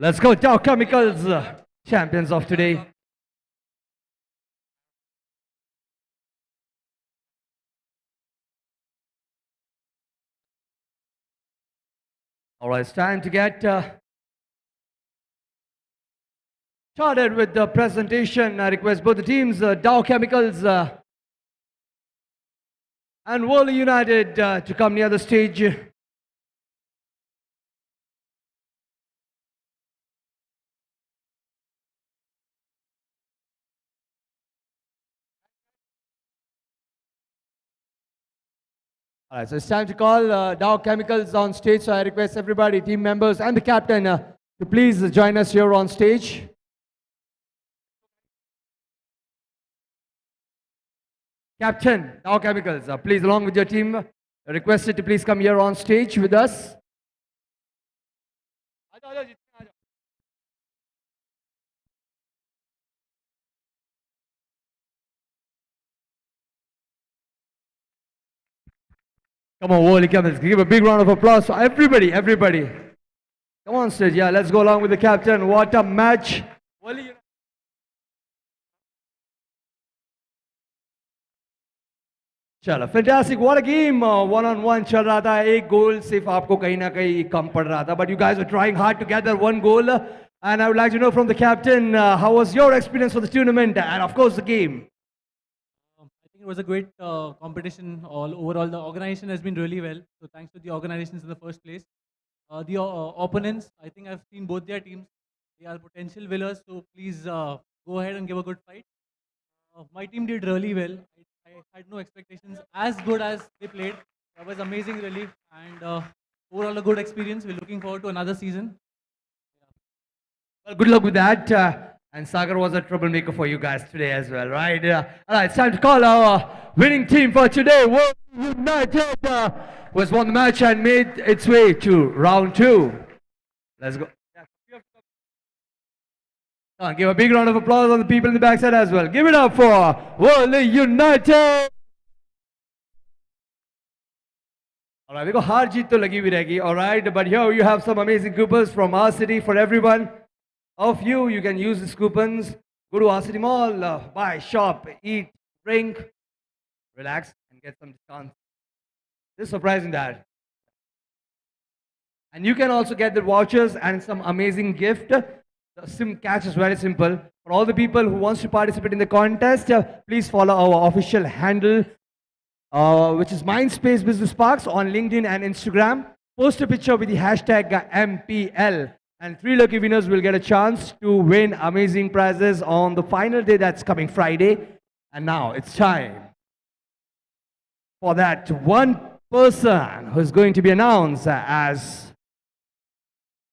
Let's go, Dow Chemicals, champions of today. All right, it's time to get started with the presentation. I request both the teams, Dow Chemicals and World United, to come near the stage. All right, so it's time to call Dow Chemicals on stage. So I request everybody, team members and the captain, to please join us here on stage. Captain, Dow Chemicals, please along with your team, requested to please come here on stage with us. Come on, World Chemicals, give a big round of applause for everybody, everybody. Come on stage, yeah, let's go along with the captain. What a match. चलो fantastic, what a game. One-on-one चल रहा था, एक गोल सिर्फ आपको कहीं ना कहीं कम पड़ रहा था, but you guys were trying hard to gather one goal, and I would like to know from the captain, how was your experience for the tournament and of course the game? I think it was a great competition. Overall, the organization has been really well. So thanks to the organizations in the first place. The opponents, I think I've seen both their teams. They are potential winners. So please go ahead and give a good fight. My team did really well. I had no expectations as good as they played. That was amazing, really. And overall, a good experience. We're looking forward to another season. Well, good luck with that. And Sagar was a troublemaker for you guys today as well, right? All right, it's time to call our winning team for today. World United was won the match and made its way to round 2. Let's go. Give a big round of applause on the people in the backside as well. Give it up for World United. All right, we go hard jeet to lagi hui rahegi. All right, but here you have some amazing coupons from our city for everyone. Of you, you can use these coupons. Go to our city mall, buy, shop, eat, drink, relax, and get some discounts. This is surprising that. And you can also get the vouchers and some amazing gift. The catch is very simple. For all the people who wants to participate in the contest, please follow our official handle, which is MINDSPACE Business Parks on LinkedIn and Instagram. Post a picture with the hashtag MPL. And 3 lucky winners will get a chance to win amazing prizes on the final day, that's coming Friday. And now it's time for that one person who's going to be announced as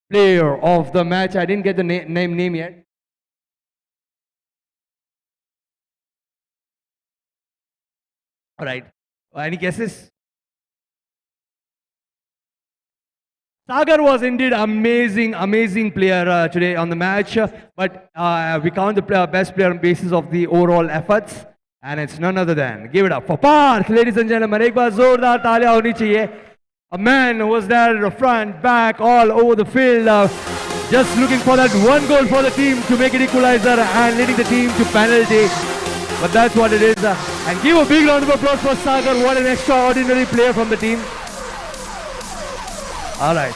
player of the match. I didn't get the name yet. All right. Any guesses? Sagar was indeed amazing player today on the match, but we count the best player on basis of the overall efforts, and it's none other than, give it up for Park, ladies and gentlemen. Ek baar zordar taaliyan honi chahiye. A man who was there front, back, all over the field, just looking for that one goal for the team to make it equalizer and leading the team to penalty. But that's what it is. And give a big round of applause for Sagar. What an extraordinary player from the team. All right.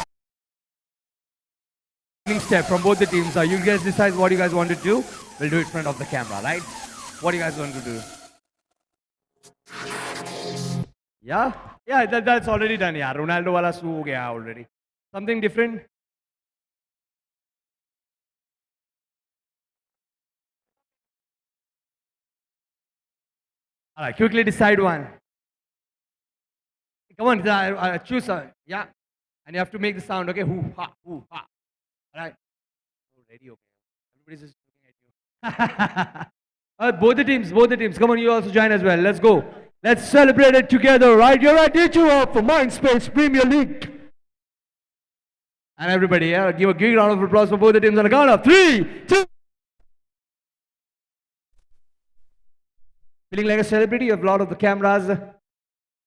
Step from both the teams. You guys decide what you guys want to do. We'll do it in front of the camera, right? What do you guys want to do? Yeah? Yeah, that's already done. Yeah, Ronaldo wala su ho gaya already. Something different? All right, quickly decide one. Come on, choose. Yeah. And you have to make the sound, okay? Hoo, ha, hoo, ha. All right. Oh, ready, okay. Everybody's just looking at you. Both the teams. Come on, you also join as well. Let's go. Let's celebrate it together, right? You're right, you of MINDSPACE Premier League. And everybody, yeah, give a big round of applause for both the teams on the count of 3, 2. Feeling like a celebrity? You have a lot of the cameras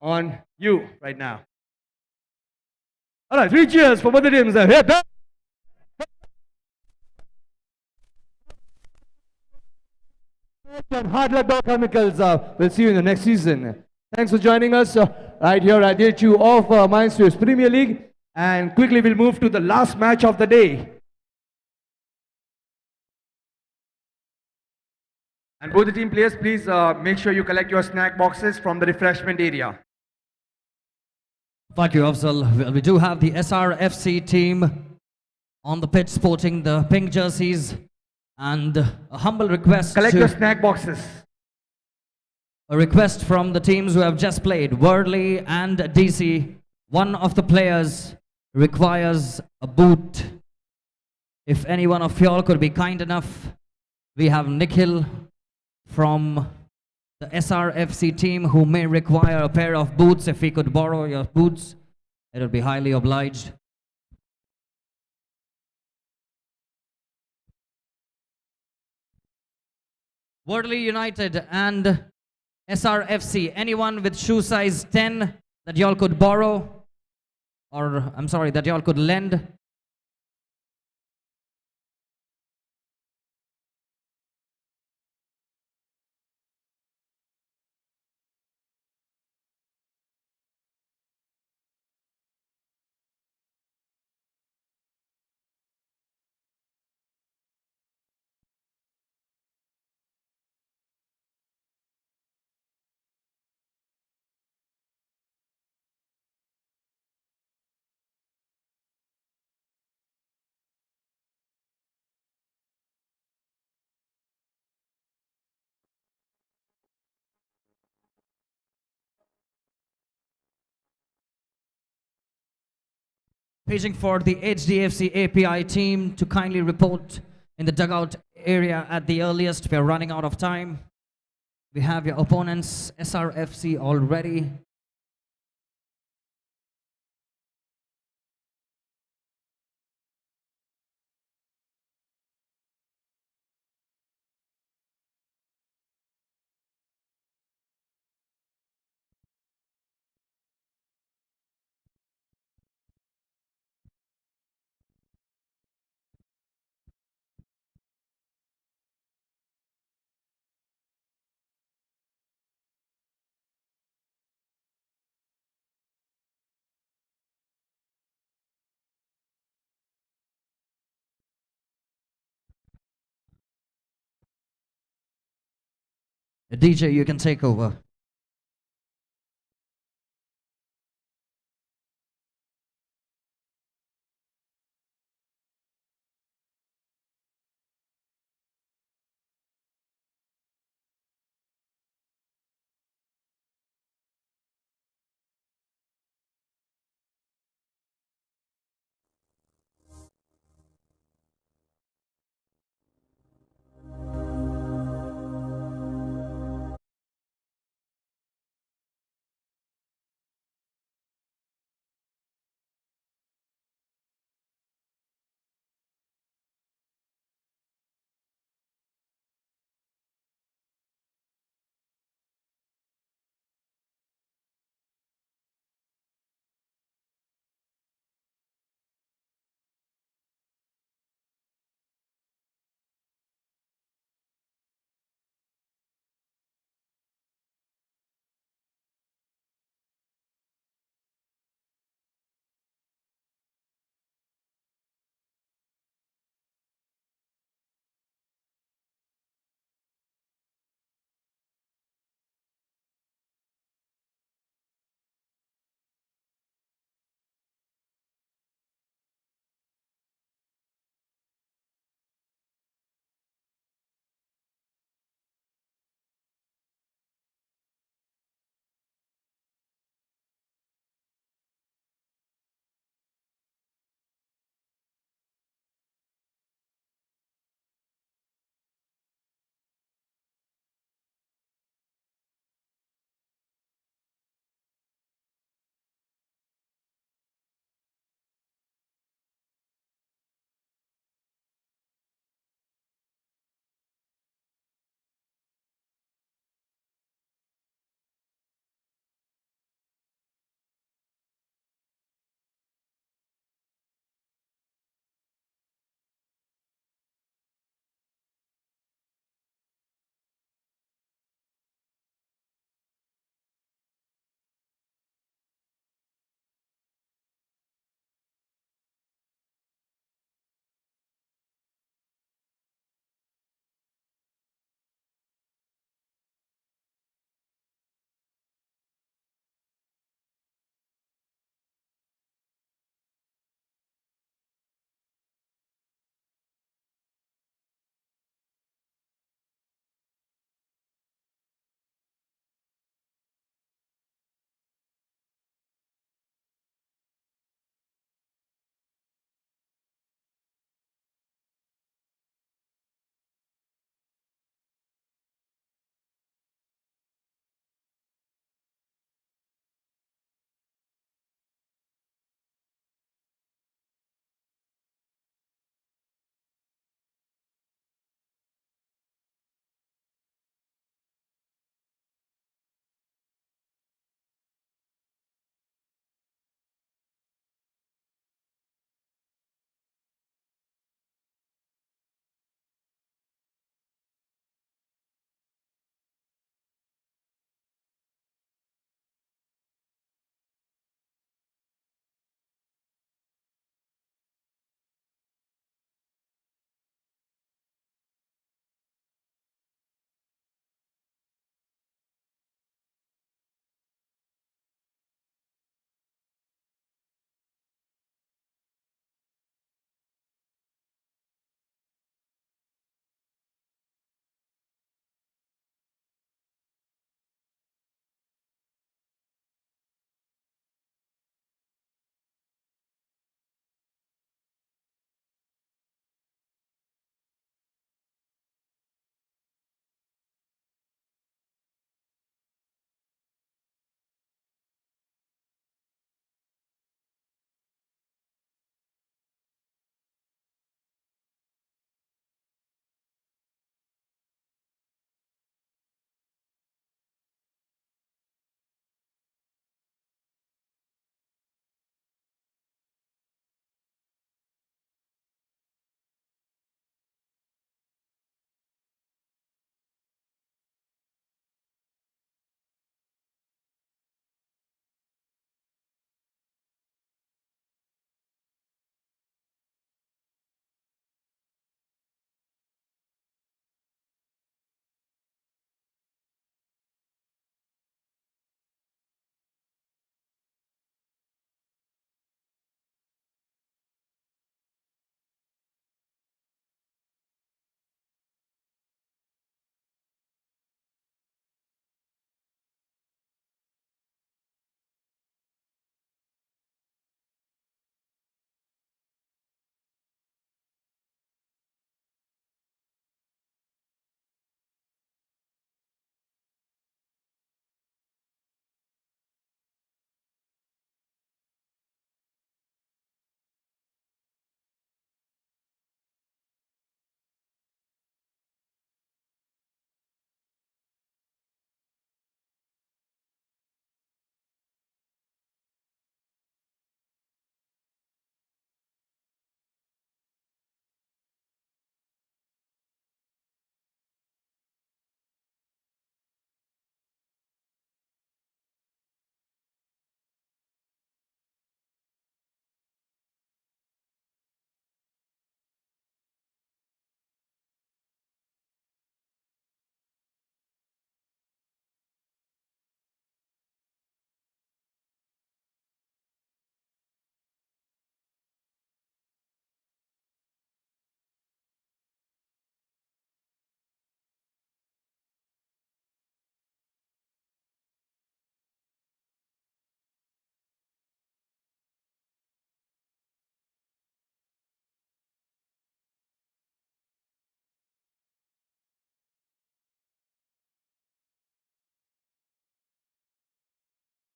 on you right now. All right, 3 cheers for both the teams. And hard luck, Dog Chemicals. We'll see you in the next season. Thanks for joining us right here at day 2 of MINDSPACE Premier League. And quickly we'll move to the last match of the day. And both the team players, please make sure you collect your snack boxes from the refreshment area. Thank you, Afzal. We do have the SRFC team on the pitch sporting the pink jerseys. And a humble request. Collect your snack boxes. A request from the teams who have just played, Worldly and DC. One of the players requires a boot. If any one of y'all could be kind enough, we have Nikhil from the SRFC team who may require a pair of boots. If we could borrow your boots, it would be highly obliged. Worldly United and SRFC, anyone with shoe size 10 that y'all could borrow, or I'm sorry, that y'all could lend. Paging for the HDFC API team to kindly report in the dugout area at the earliest. We are running out of time. We have your opponents, SRFC, already. DJ, you can take over.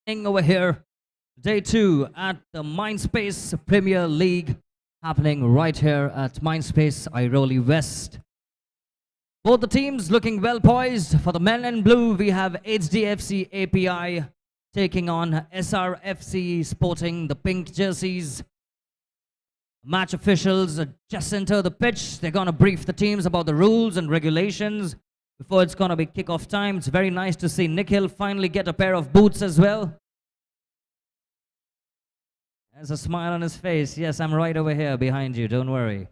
Over here, day 2 at the MINDSPACE Premier League, happening right here at MINDSPACE Airoli West. Both the teams looking well poised. For the men in blue, we have HDFC API taking on SRFC, sporting the pink jerseys. Match officials just enter the pitch. They're going to brief the teams about the rules and regulations before it's going to be kickoff time. It's very nice to see Nikhil finally get a pair of boots as well. There's a smile on his face. Yes, I'm right over here behind you. Don't worry.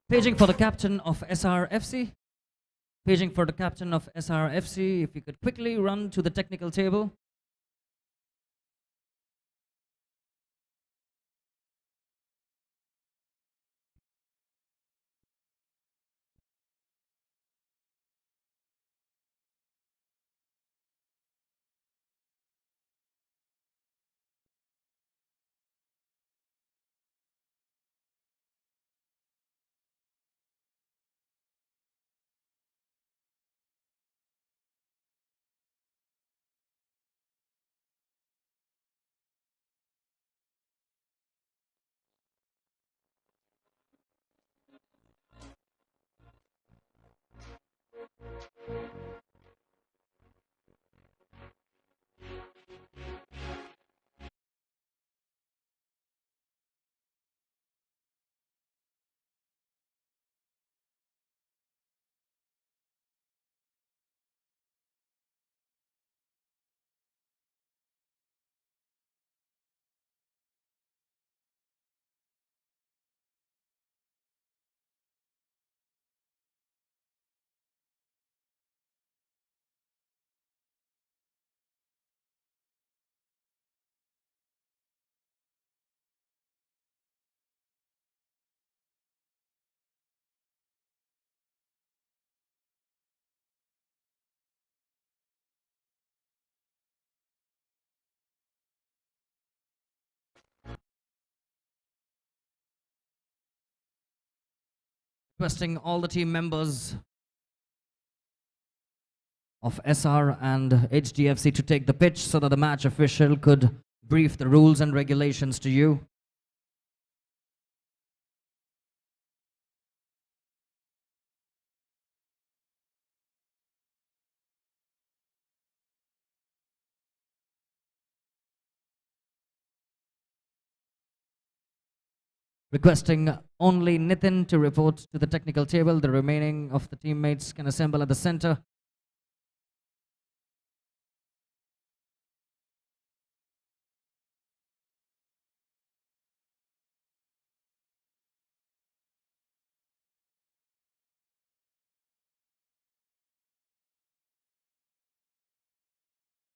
Paging for the captain of SRFC. Paging for the captain of SRFC. If you could quickly run to the technical table. Requesting all the team members of SR and HDFC to take the pitch so that the match official could brief the rules and regulations to you. Requesting only Nitin to report to the technical table. The remaining of the teammates can assemble at the center.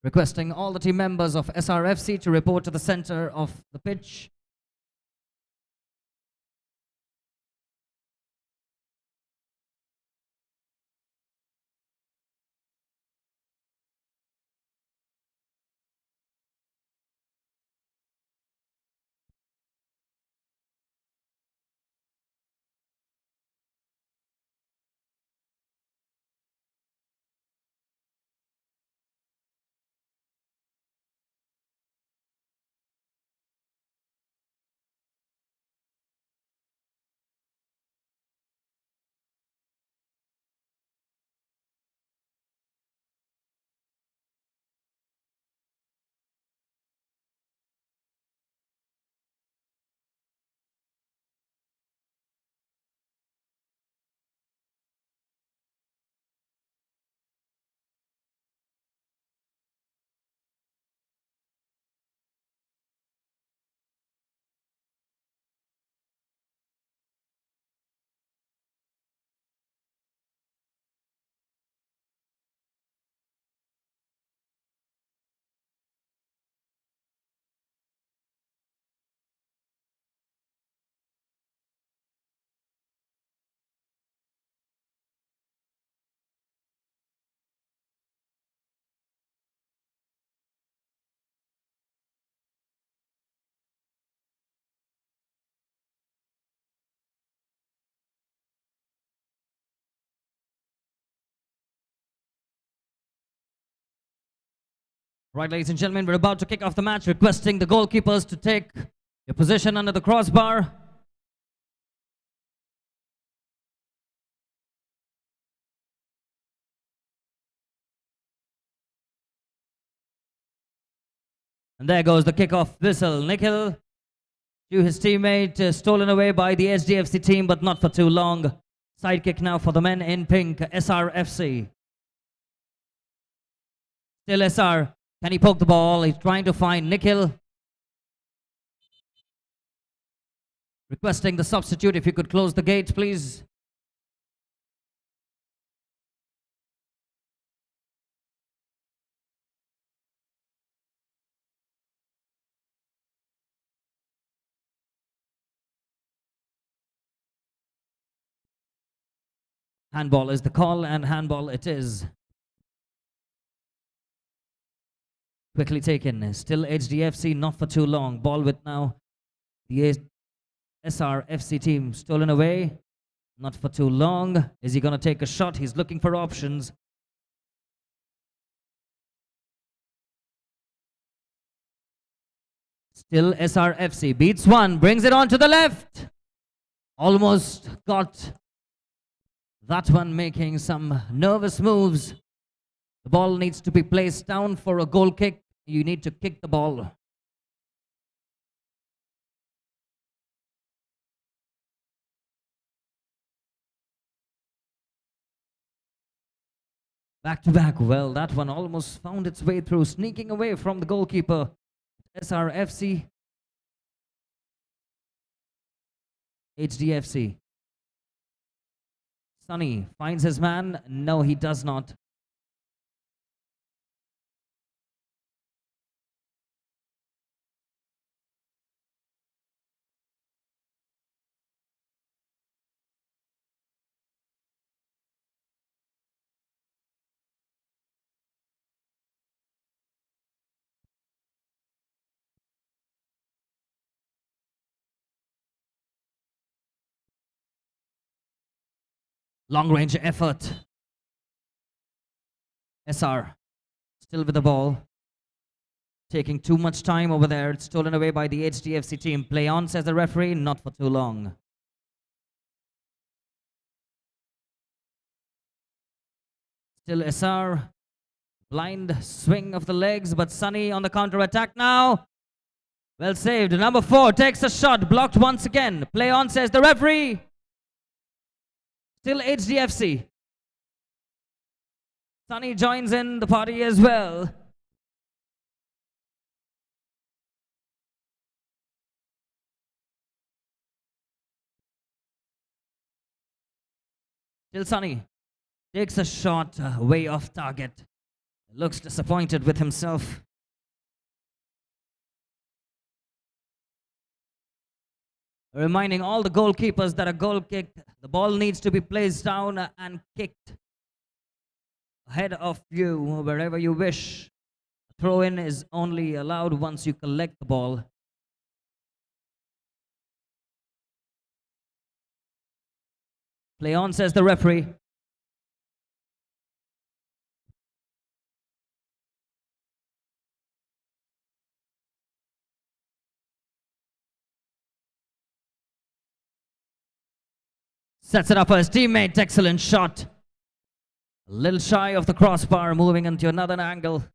Requesting all the team members of SRFC to report to the center of the pitch. Right, ladies and gentlemen, we're about to kick off the match, requesting the goalkeepers to take your position under the crossbar. And there goes the kickoff whistle. Nikhil to his teammate, stolen away by the SDFC team, but not for too long. Side kick now for the men in pink, SRFC. Still SR. Can he poke the ball? He's trying to find Nikhil. Requesting the substitute, if you could close the gate, please. Handball is the call, and handball it is. Quickly taken. Still HDFC, not for too long. Ball with now the SRFC team. Stolen away. Not for too long. Is he going to take a shot? He's looking for options. Still SRFC. Beats one. Brings it on to the left. Almost got that one, making some nervous moves. The ball needs to be placed down for a goal kick. You need to kick the ball. Back to back. Well, that one almost found its way through, sneaking away from the goalkeeper. SRFC. HDFC. Sunny finds his man. No, he does not. Long range effort. SR still with the ball. Taking too much time over there. It's stolen away by the HDFC team. Play on, says the referee. Not for too long. Still SR. Blind swing of the legs, but Sunny on the counter attack now. Well saved. Number 4 takes a shot. Blocked once again. Play on, says the referee. Still HDFC. Sunny joins in the party as well. Still Sunny. Takes a shot way off target. Looks disappointed with himself. Reminding all the goalkeepers that a goal kick, the ball needs to be placed down and kicked ahead of you, wherever you wish. A throw-in is only allowed once you collect the ball. Play on, says the referee. Sets it up for his teammate. Excellent shot. A little shy of the crossbar, moving into another angle.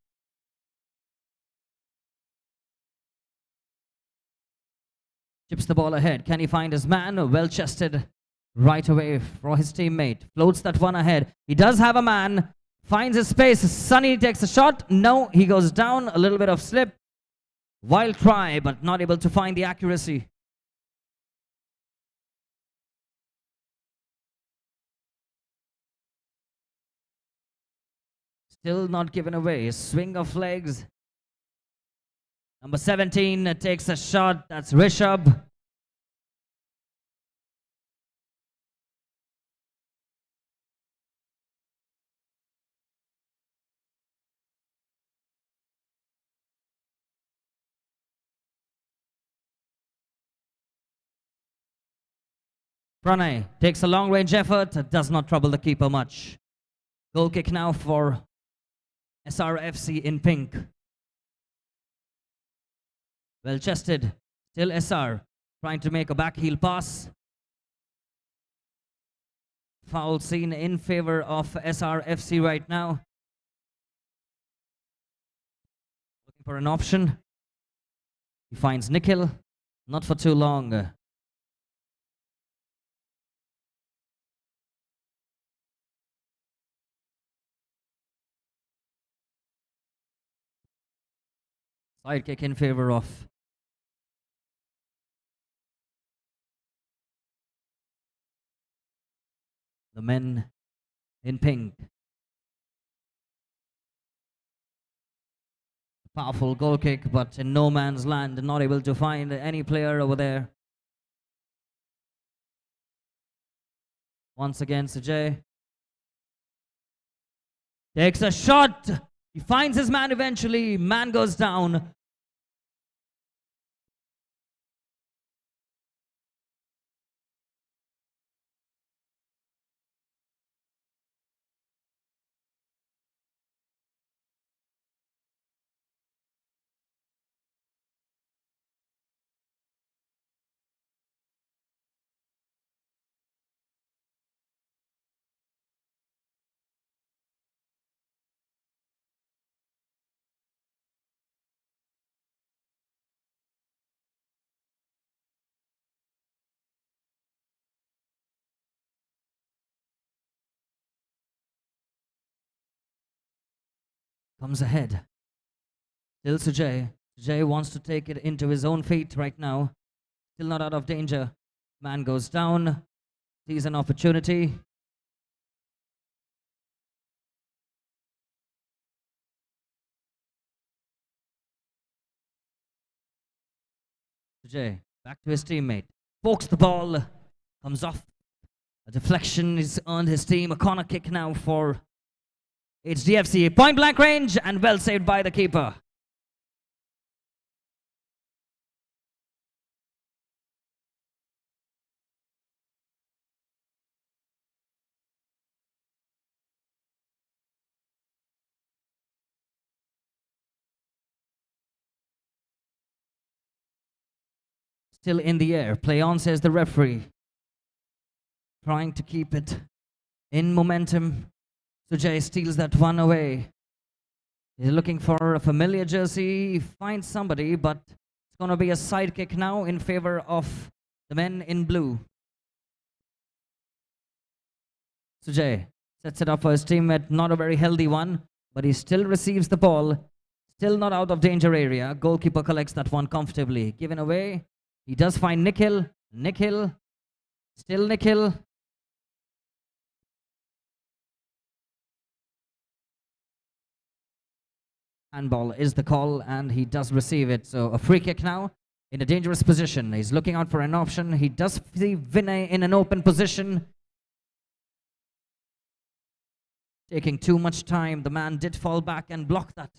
Chips the ball ahead. Can he find his man? Well chested right away for his teammate. Floats that one ahead. He does have a man. Finds his space. Sunny takes a shot. No, he goes down. A little bit of slip. Wild try, but not able to find the accuracy. Still not given away. Swing of legs. Number 17 takes a shot. That's Rishabh. Pranay takes a long range effort. Does not trouble the keeper much. Goal kick now for SRFC in pink. Well chested. Still SR trying to make a back heel pass. Foul seen in favor of SRFC right now. Looking for an option. He finds Nikhil. Not for too long. Side kick in favor of the men in pink. Powerful goal kick, but in no man's land, not able to find any player over there. Once again, Sujay takes a shot. He finds his man eventually. Man goes down. Comes ahead. Still Sujay. Sujay wants to take it into his own feet right now. Still not out of danger. Man goes down. Sees an opportunity. Sujay back to his teammate. Pokes the ball. Comes off. A deflection is earned his team. A corner kick now for HDFC. Point blank range and well saved by the keeper. Still in the air. Play on, says the referee. Trying to keep it in momentum. Sujay steals that one away. He's looking for a familiar jersey. He finds somebody, but it's going to be a side kick now in favor of the men in blue. Sujay sets it up for his teammate. Not a very healthy one, but he still receives the ball. Still not out of danger area. Goalkeeper collects that one comfortably. Given away. He does find Nikhil. Nikhil. Still Nikhil. Handball is the call, and he does receive it. So a free kick now in a dangerous position. He's looking out for an option. He does see Vinay in an open position. Taking too much time. The man did fall back and block that.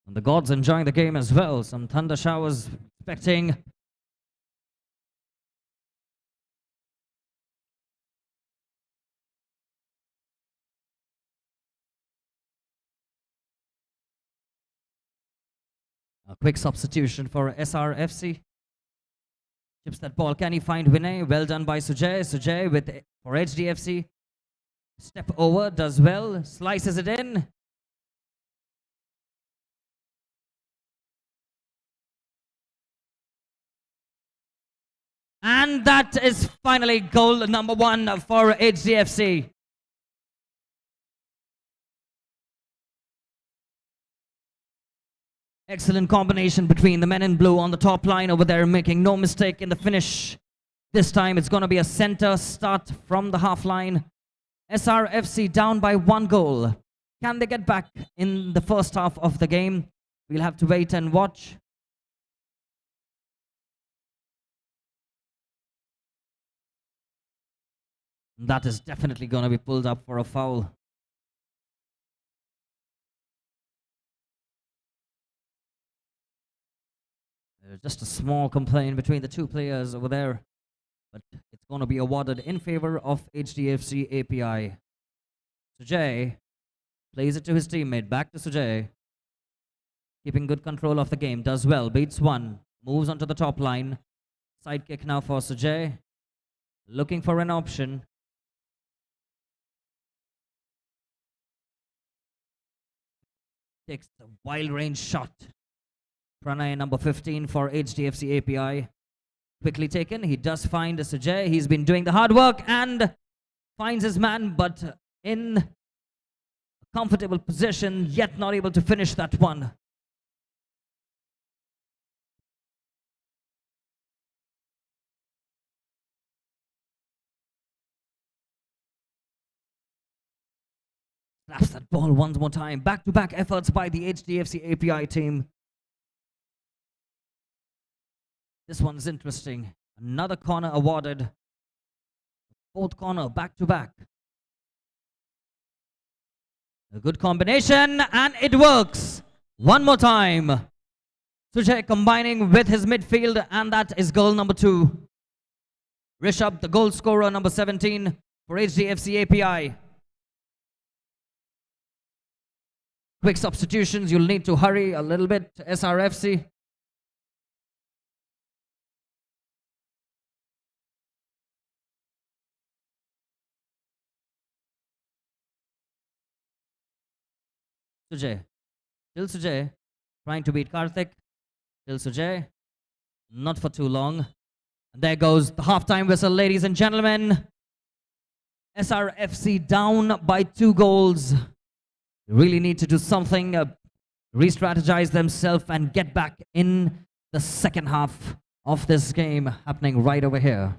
And the gods enjoying the game as well. Some thunder showers expecting. A quick substitution for SRFC. Chips that ball. Can he find Vinay? Well done by Sujay. Sujay for HDFC. Step over, does well, slices it in. And that is finally goal number 1 for HDFC. Excellent combination between the men in blue on the top line over there, making no mistake in the finish. This time it's going to be a center start from the half line. SRFC down by 1 goal. Can they get back in the first half of the game? We'll have to wait and watch. That is definitely going to be pulled up for a foul. There's just a small complaint between the two players over there, but it's going to be awarded in favor of HDFC API. Sujay plays it to his teammate. Back to Sujay. Keeping good control of the game. Does well. Beats one. Moves onto the top line. Side kick now for Sujay. Looking for an option. Takes the wild range shot. Pranay number 15 for HDFC API. Quickly taken. He does find Sujay. He's been doing the hard work and finds his man, but in a comfortable position, yet not able to finish that one. Slaps that ball once more time. Back-to-back efforts by the HDFC API team. This one's interesting. Another corner awarded. Fourth corner, back-to-back. A good combination, and it works. One more time. Sujay combining with his midfield, and that is goal number 2. Rishabh, the goal scorer, number 17 for HDFC API. Quick substitutions. You'll need to hurry a little bit, SRFC. Sujay. Still Sujay. Trying to beat Karthik. Still Sujay. Not for too long. And there goes the halftime whistle, ladies and gentlemen. SRFC down by 2 goals. They really need to do something, re-strategize themselves and get back in the second half of this game happening right over here.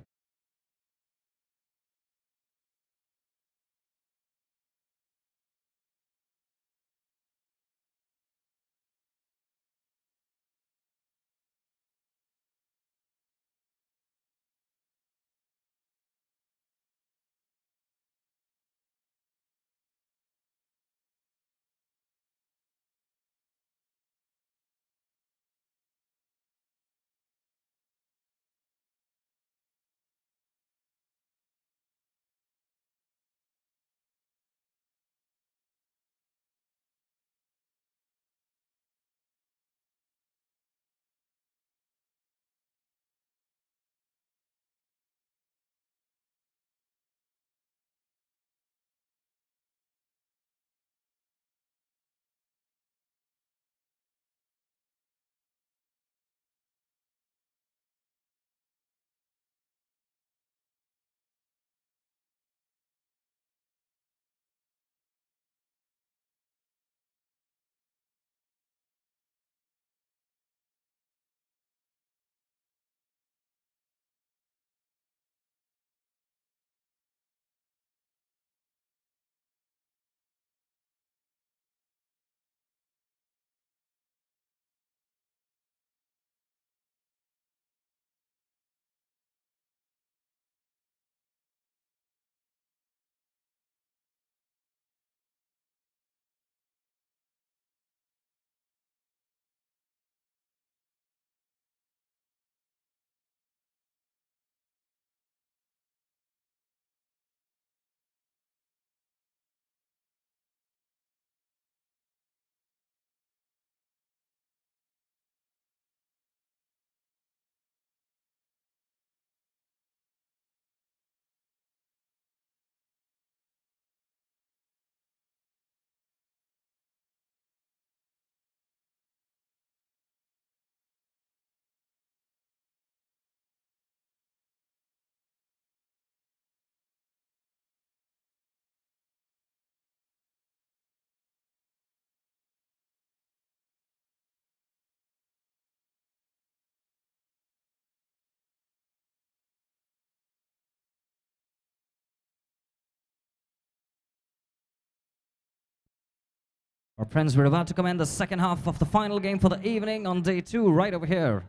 Our friends, we're about to commence the second half of the final game for the evening on day 2, right over here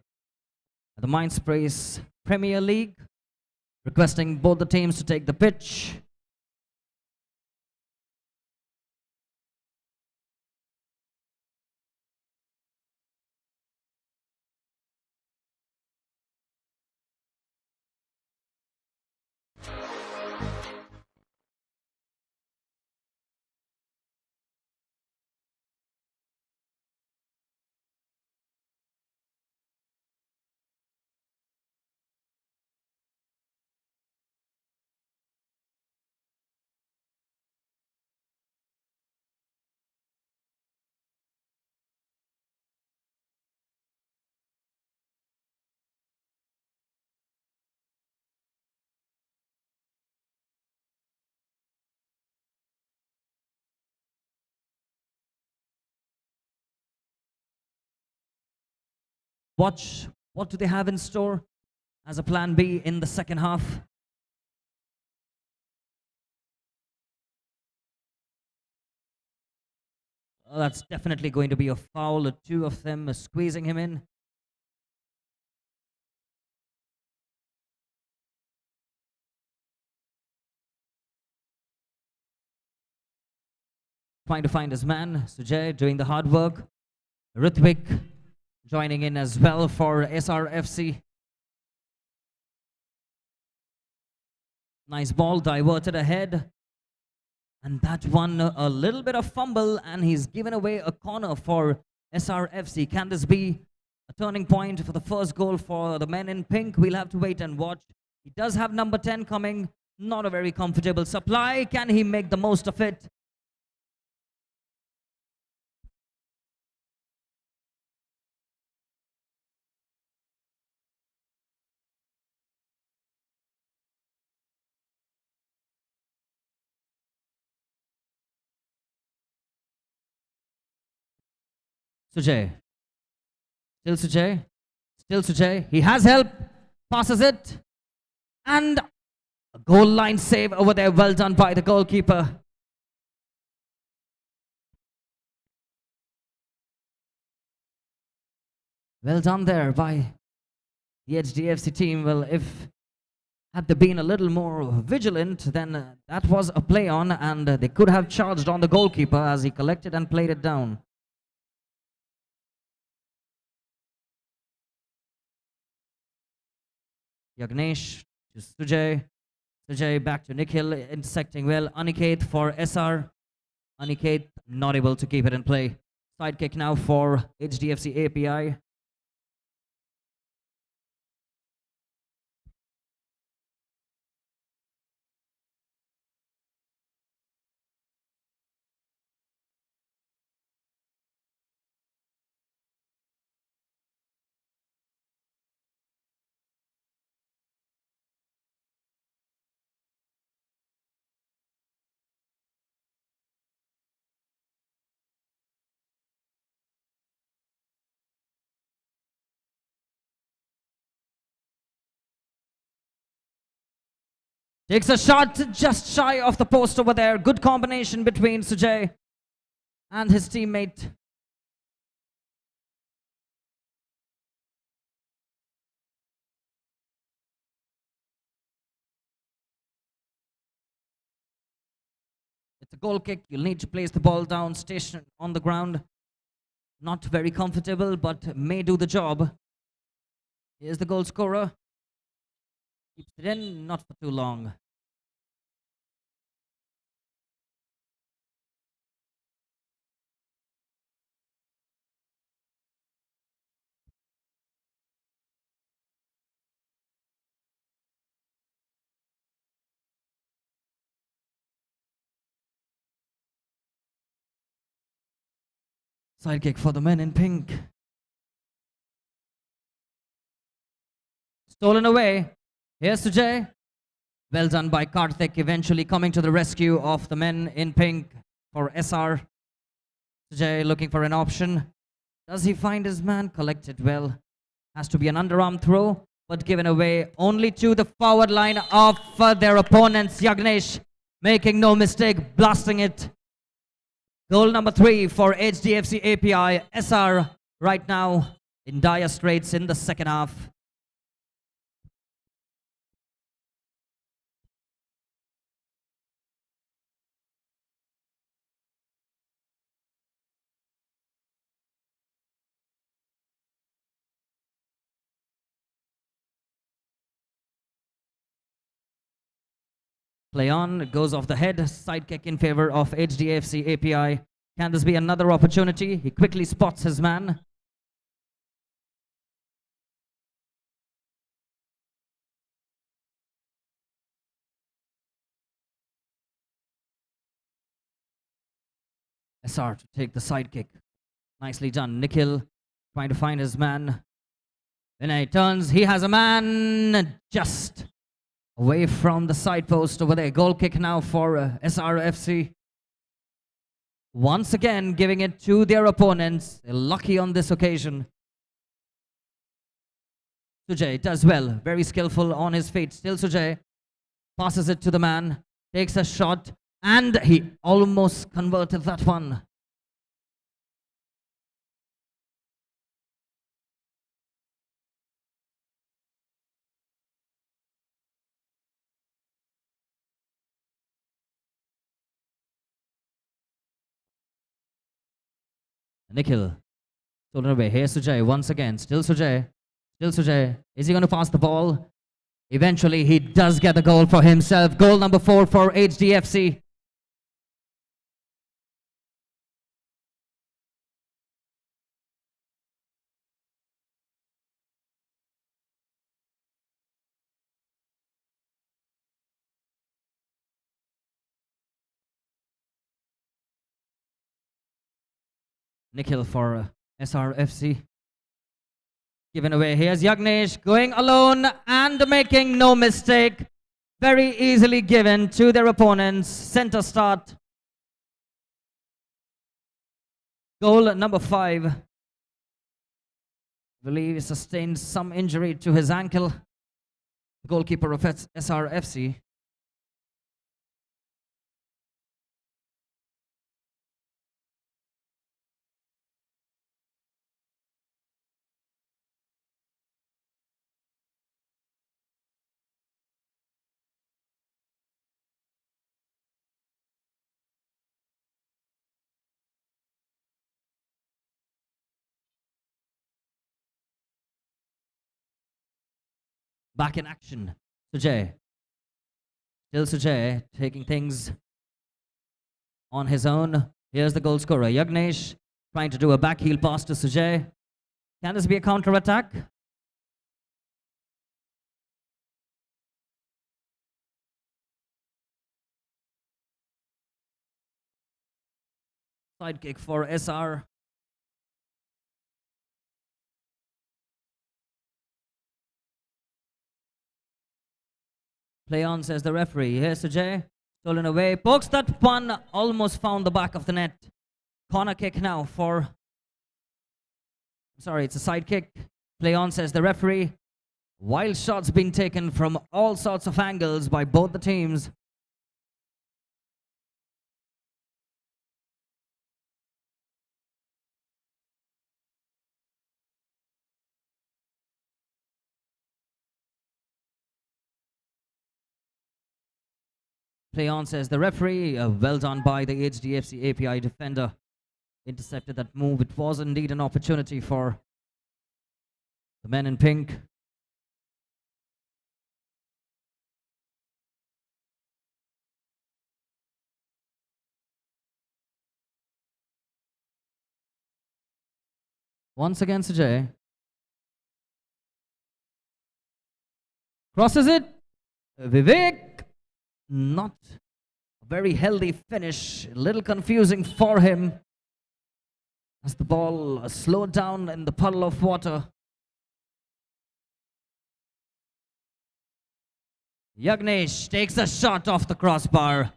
at the MINDSPACE Premier League. Requesting both the teams to take the pitch. Watch what do they have in store as a plan B in the second half. Oh, that's definitely going to be a foul. The two of them are squeezing him in. Trying to find his man. Sujay doing the hard work. Ritvik joining in as well for SRFC. Nice ball diverted ahead. And that one, a little bit of fumble, and he's given away a corner for SRFC. Can this be a turning point for the first goal for the men in pink? We'll have to wait and watch. He does have number 10 coming. Not a very comfortable supply. Can he make the most of it? Sujay. Still Sujay. Still Sujay. He has help. Passes it. And a goal line save over there. Well done by the goalkeeper. Well done there by the HDFC team. Well, if had they been a little more vigilant, then that was a play on, and they could have charged on the goalkeeper as he collected and played it down. Yagnesh to Sujay. Sujay back to Nikhil, intersecting well. Aniket for SR. Aniket not able to keep it in play. Side kick now for HDFC API. Takes a shot just shy of the post over there. Good combination between Sujay and his teammate. It's a goal kick. You'll need to place the ball down, station on the ground. Not very comfortable, but may do the job. Here's the goal scorer. Keeps it in, not for too long. Side kick for the men in pink. Stolen away. Here's Sujay. Well done by Karthik, eventually coming to the rescue of the men in pink for SR. Sujay looking for an option. Does he find his man? Collected well. Has to be an underarm throw, but given away only to the forward line of their opponents. Yagnesh making no mistake, blasting it. Goal number 3 for HDFC API. SR right now in dire straits in the second half. Play on, it goes off the head, side kick in favor of HDFC API. Can this be another opportunity? He quickly spots his man. SR to take the side kick. Nicely done. Nikhil trying to find his man. Then he turns, he has a man just away from the side post over there. Goal kick now for SRFC. Once again giving it to their opponents. They're lucky on this occasion. Sujay does well. Very skillful on his feet. Still Sujay. Passes it to the man. Takes a shot. And he almost converted that one. Nikhil. Stolen away. Here's Sujay once again. Still Sujay. Still Sujay. Is he going to pass the ball? Eventually, he does get the goal for himself. Goal number 4 for HDFC. Nikhil for SRFC. Given away. Here's Yagnesh going alone and making no mistake. Very easily given to their opponents. Center start. Goal number 5. I believe he sustained some injury to his ankle. Goalkeeper of SRFC. Back in action. Sujay. Still Sujay taking things on his own. Here's the goal scorer. Yagnesh trying to do a back heel pass to Sujay. Can this be a counter attack? Side kick for SR. Play on, says the referee. Here's Sujay. Stolen away. Pokes that one. Almost found the back of the net. Corner kick now for... Sorry, it's a side kick. Play on, says the referee. Wild shots being taken from all sorts of angles by both the teams. Play on, says the referee. Well done by the HDFC API defender. Intercepted that move. It was indeed an opportunity for the men in pink. Once again, Sujay. Crosses it. Vivek. Not a very healthy finish. A little confusing for him as the ball slowed down in the puddle of water. Yagnesh takes a shot off the crossbar.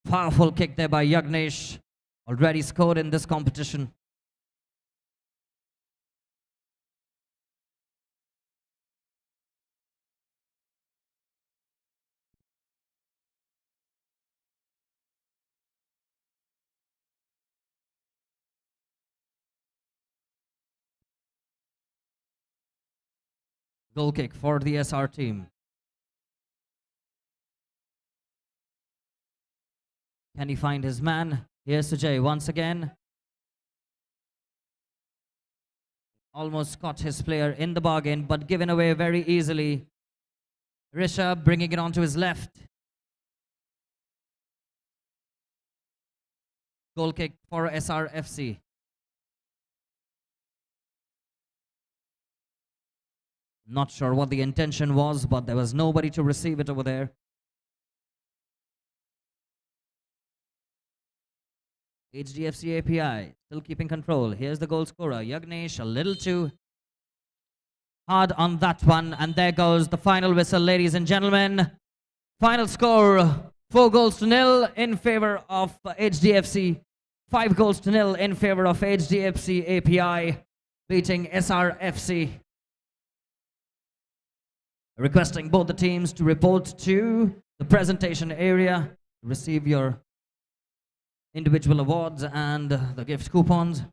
Powerful kick there by Yagnesh. Already scored in this competition. Goal kick for the SR team. Can he find his man? Here's Sujay once again. Almost caught his player in the bargain, but given away very easily. Rishabh bringing it onto his left. Goal kick for SRFC. Not sure what the intention was, but there was nobody to receive it over there. HDFC API still keeping control. Here's the goal scorer, Yagnesh, a little too hard on that one. And there goes the final whistle, ladies and gentlemen. Final score, 4-0 in favor of HDFC. 5-0 in favor of HDFC API, beating SRFC. Requesting both the teams to report to the presentation area to receive your individual awards and the gift coupons.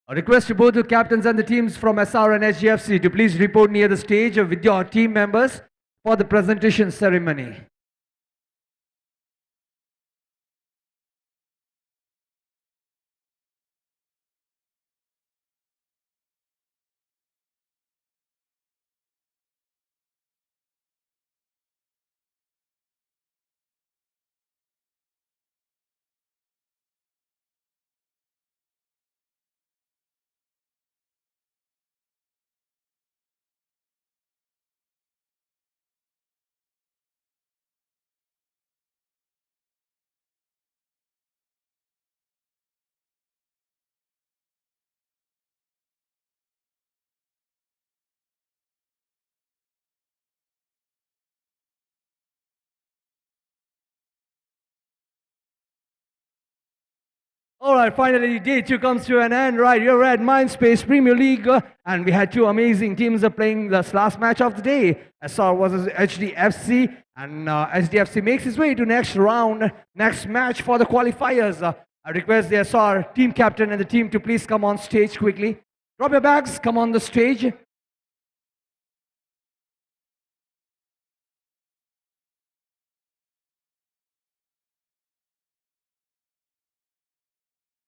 A request to both the captains and the teams from SR and HGFC to please report near the stage with your team members for the presentation ceremony. All right, finally, day 2 comes to an end. Right, you're at MINDSPACE Premier League, and we had 2 amazing teams playing this last match of the day. SR versus HDFC, and HDFC makes its way to next round, next match for the qualifiers. I request the SR team captain and the team to please come on stage quickly. Drop your bags, come on the stage.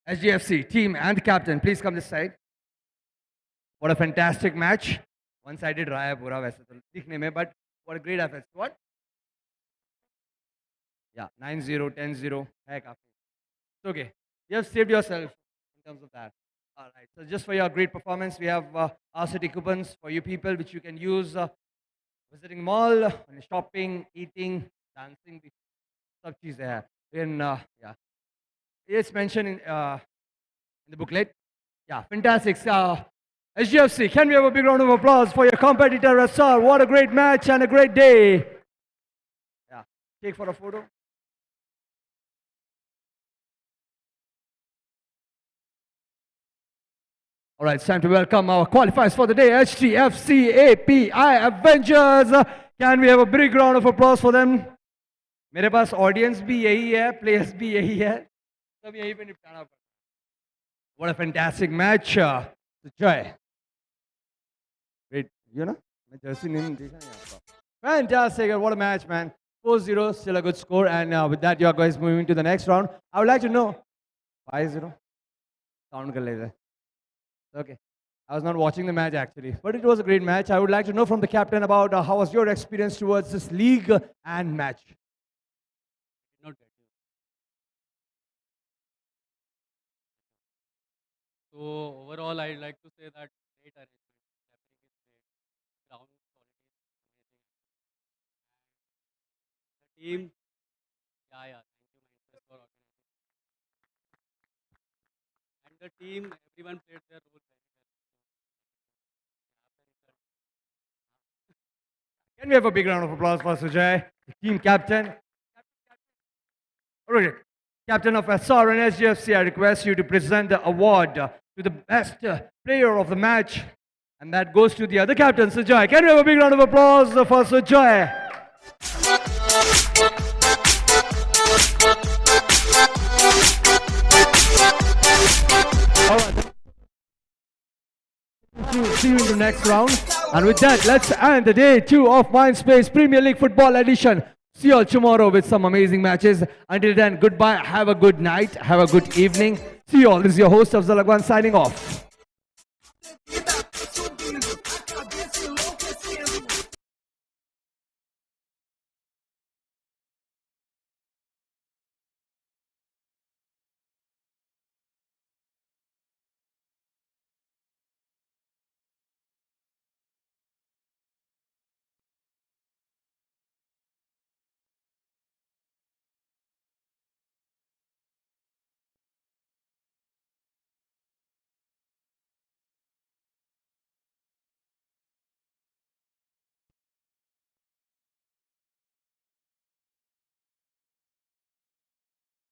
SGFC team and captain, please come this side. What a fantastic match. One-sided रहा है पूरा वैसे तो दिखने में, but what a great effort. What? Yeah, 9-0, 10-0 है काफी. It's okay. You have saved yourself in terms of that. All right. So just for your great performance, we have our city coupons for you people, which you can use visiting mall, shopping, eating, dancing. सब चीजें हैं. Yeah. It's mentioned in the booklet. Yeah, fantastic. SGFC, can we have a big round of applause for your competitor, SR? What a great match and a great day. Yeah, take for a photo. All right, it's time to welcome our qualifiers for the day, HTFC API Avengers. Can we have a big round of applause for them? मेरे पास audience भी यही है, players भी यही है. What a fantastic match. Joy. Great. You know? Fantastic. What a match, man. 4-0, still a good score. And with that, you guys moving to the next round. I would like to know. 5-0. Sound kar le. Okay. I was not watching the match actually, but it was a great match. I would like to know from the captain about how was your experience towards this league and match. So overall, I'd like to say that great arrangement. Ground quality is amazing. The team, yeah, thank you MINDSPACE for organizing. And the team, everyone played their role very well. Can we have a big round of applause for Sujay, the team captain? Okay. Captain of SR and SGFC, I request you to present the award to the best player of the match. And that goes to the other captain, Sujay. Can we have a big round of applause for Sujay? All right. see you in the next round. And with that, let's end the day 2 of Mindspace Premier League Football Edition. See you all tomorrow with some amazing matches. Until then, goodbye. Have a good night. Have a good evening. See you all. This is your host, Afzal Agwan, signing off.